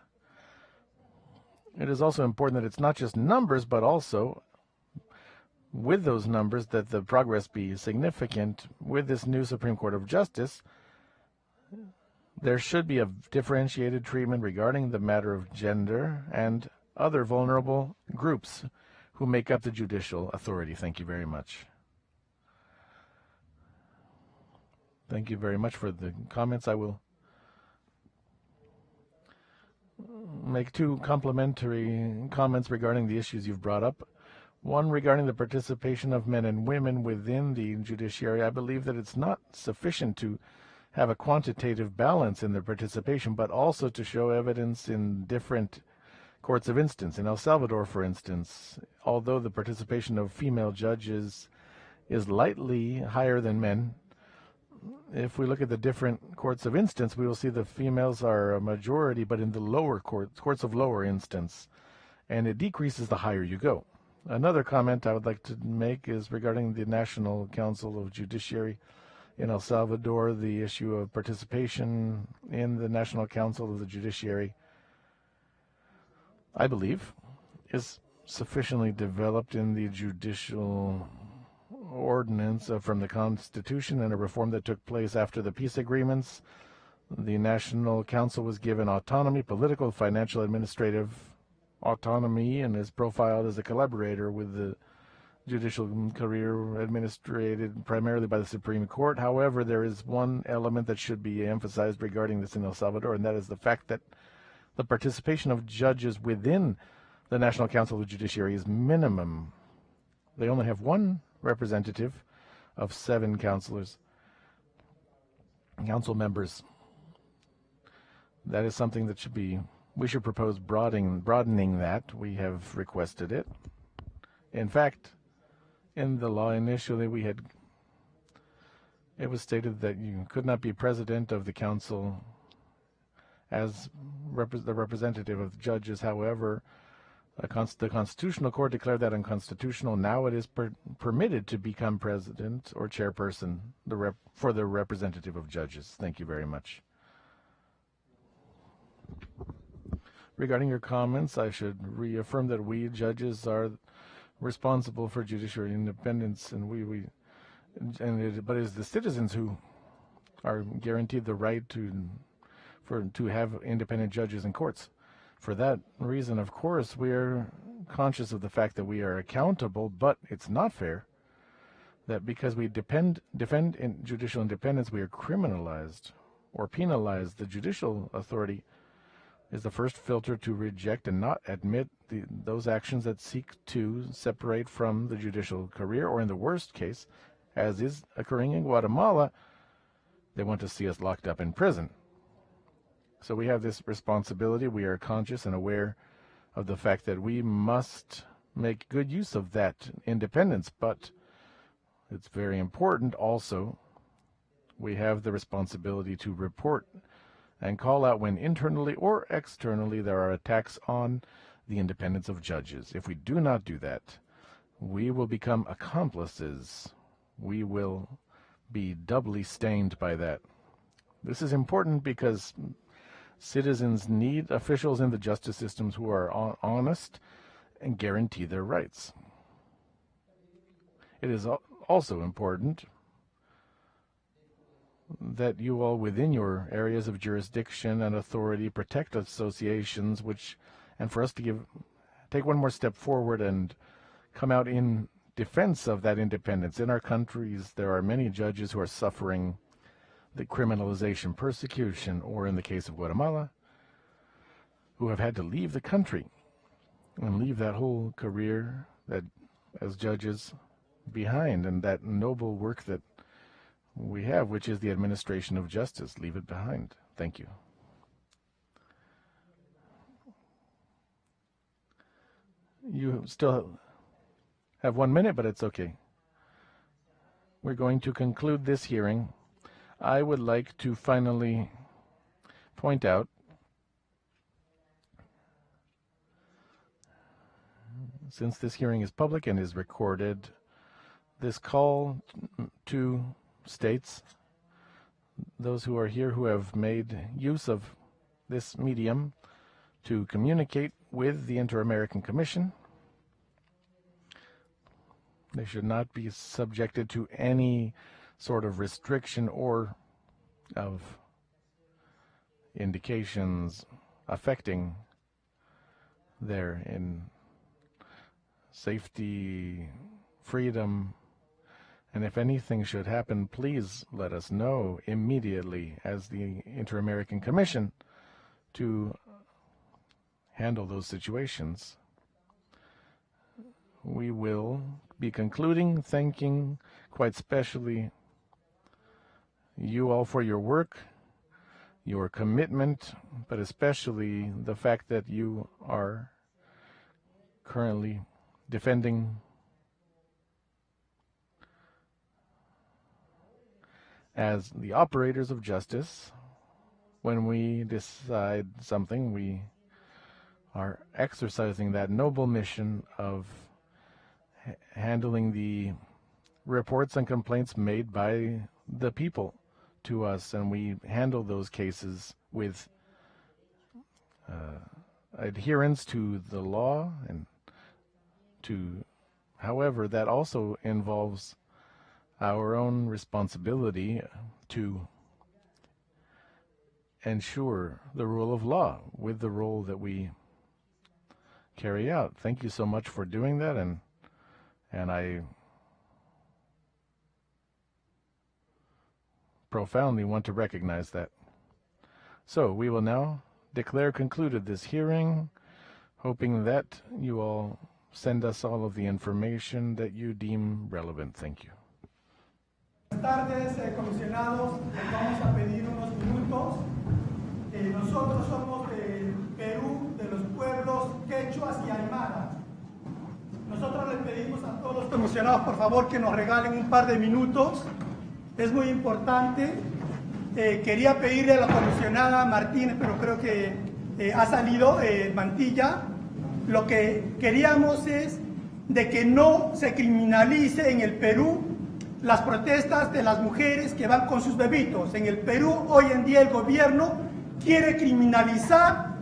E: It is also important that it's not just numbers, but also with those numbers that the progress be significant. With this new Supreme Court of Justice, there should be a differentiated treatment regarding the matter of gender and other vulnerable groups who make up the judicial authority. Thank you very much. Thank you very much for the comments. I will make 2 complementary comments regarding the issues you've brought up. One regarding the participation of men and women within the judiciary. I believe that it's not sufficient to have a quantitative balance in their participation, but also to show evidence in different courts of instance. In El Salvador, for instance, although the participation of female judges is lightly higher than men, if we look at the different courts of instance, we will see the females are a majority, but in the lower courts of lower instance, and it decreases the higher you go. Another comment I would like to make is regarding the National Council of Judiciary in El Salvador, the issue of participation in the National Council of the Judiciary, I believe, is sufficiently developed in the judicial ordinance from the Constitution and a reform that took place after the peace agreements. The National Council was given autonomy, political, financial, administrative autonomy and is profiled as a collaborator with the judicial career administered primarily by the Supreme Court. However, there is one element that should be emphasized regarding this in El Salvador, and that is the fact that the participation of judges within the National Council of the Judiciary is minimum. They only have one representative of 7 council members. That is something that we should propose broadening that. We have requested it. In fact, in the law initially it was stated that you could not be president of the council as the representative of the judges. However, the Constitutional Court declared that unconstitutional. Now it is permitted to become president or chairperson for the representative of judges. Thank you very much. Regarding your comments, I should reaffirm that we judges are responsible for judiciary independence, and but it is the citizens who are guaranteed the right to have independent judges and courts. For that reason, of course, we are conscious of the fact that we are accountable, but it's not fair that because we defend judicial independence, we are criminalized or penalized. The judicial authority is the first filter to reject and not admit those actions that seek to separate from the judicial career, or in the worst case, as is occurring in Guatemala, they want to see us locked up in prison. So we have this responsibility. We are conscious and aware of the fact that we must make good use of that independence, but it's very important also we have the responsibility to report and call out when internally or externally there are attacks on the independence of judges. If we do not do that, we will become accomplices. We will be doubly stained by that. This is important because citizens need officials in the justice systems who are honest and guarantee their rights. It is also important that you all within your areas of jurisdiction and authority protect associations and for us to take one more step forward and come out in defense of that independence. In our countries, there are many judges who are suffering the criminalization, persecution, or in the case of Guatemala, who have had to leave the country and leave that whole career that as judges behind, and that noble work that we have, which is the administration of justice. Leave it behind. Thank you. You still have 1 minute, but it's okay. We're going to conclude this hearing. I would like to finally point out since this hearing is public and is recorded, this call to states, those who are here who have made use of this medium to communicate with the Inter-American Commission. They should not be subjected to any sort of restriction or of indications affecting their safety, freedom. And if anything should happen, please let us know immediately as the Inter-American Commission to handle those situations. We will be concluding, thanking quite specially you all for your work, your commitment, but especially the fact that you are currently defending as the operators of justice. When we decide something, we are exercising that noble mission of handling the reports and complaints made by the people to us, and we handle those cases with adherence to the law and however, that also involves our own responsibility to ensure the rule of law with the role that we carry out. Thank you so much for doing that, and I profoundly want to recognize that. So we will now declare concluded this hearing, hoping that you all send us all of the information that you deem relevant. Thank you.
I: Buenas tardes, comisionados. Les vamos a pedir unos minutos. Nosotros somos del Perú, de los pueblos quechuas y aymaras. Nosotros les pedimos a todos los comisionados, por favor, que nos regalen un par de minutos. Es muy importante. Quería pedirle a la comisionada Martínez, pero creo que ha salido Mantilla. Lo que queríamos es de que no se criminalice en el Perú las protestas de las mujeres que van con sus bebitos. En el Perú, hoy en día, el gobierno quiere criminalizar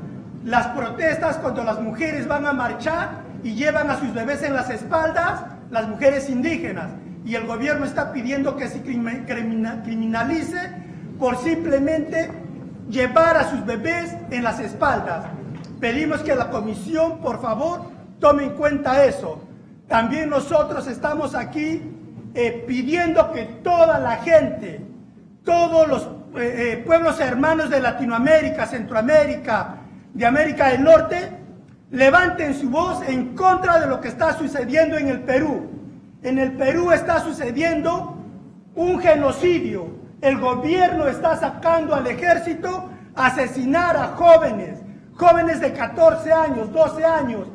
I: las protestas cuando las mujeres van a marchar y llevan a sus bebés en las espaldas, las mujeres indígenas. Y el gobierno está pidiendo que se criminalice por simplemente llevar a sus bebés en las espaldas. Pedimos que la comisión, por favor, tome en cuenta eso. También nosotros estamos aquí pidiendo que toda la gente, todos los pueblos hermanos de Latinoamérica, Centroamérica, de América del Norte, levanten su voz en contra de lo que está sucediendo en el Perú. En el Perú está sucediendo un genocidio. El gobierno está sacando al ejército a asesinar a jóvenes, jóvenes de 14 años, 12 años,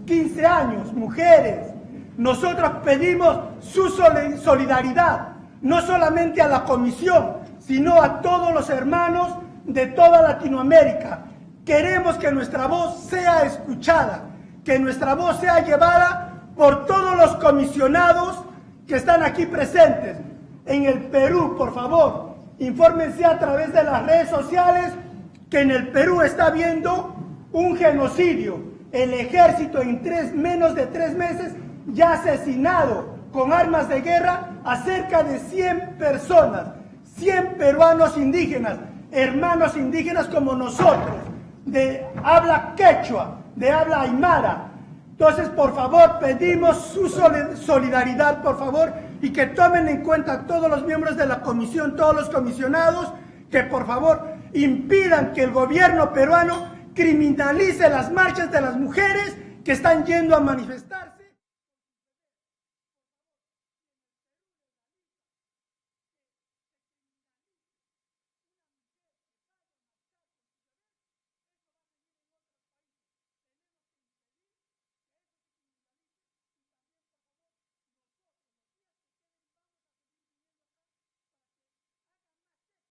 I: 15 años, mujeres. Nosotros pedimos su solidaridad, no solamente a la comisión, sino a todos los hermanos de toda Latinoamérica. Queremos que nuestra voz sea escuchada, que nuestra voz sea llevada por todos los comisionados que están aquí presentes. En el Perú, por favor, infórmense a través de las redes sociales que en el Perú está habiendo un genocidio. El ejército en menos de 3 meses ya ha asesinado con armas de guerra a cerca de 100 personas, 100 peruanos indígenas, hermanos indígenas como nosotros, de habla quechua, de habla aymara. Entonces, por favor, pedimos su solidaridad, por favor, y que tomen en cuenta todos los miembros de la comisión, todos los comisionados, que por favor impidan que el gobierno peruano criminalice las marchas de las mujeres que están yendo a manifestar.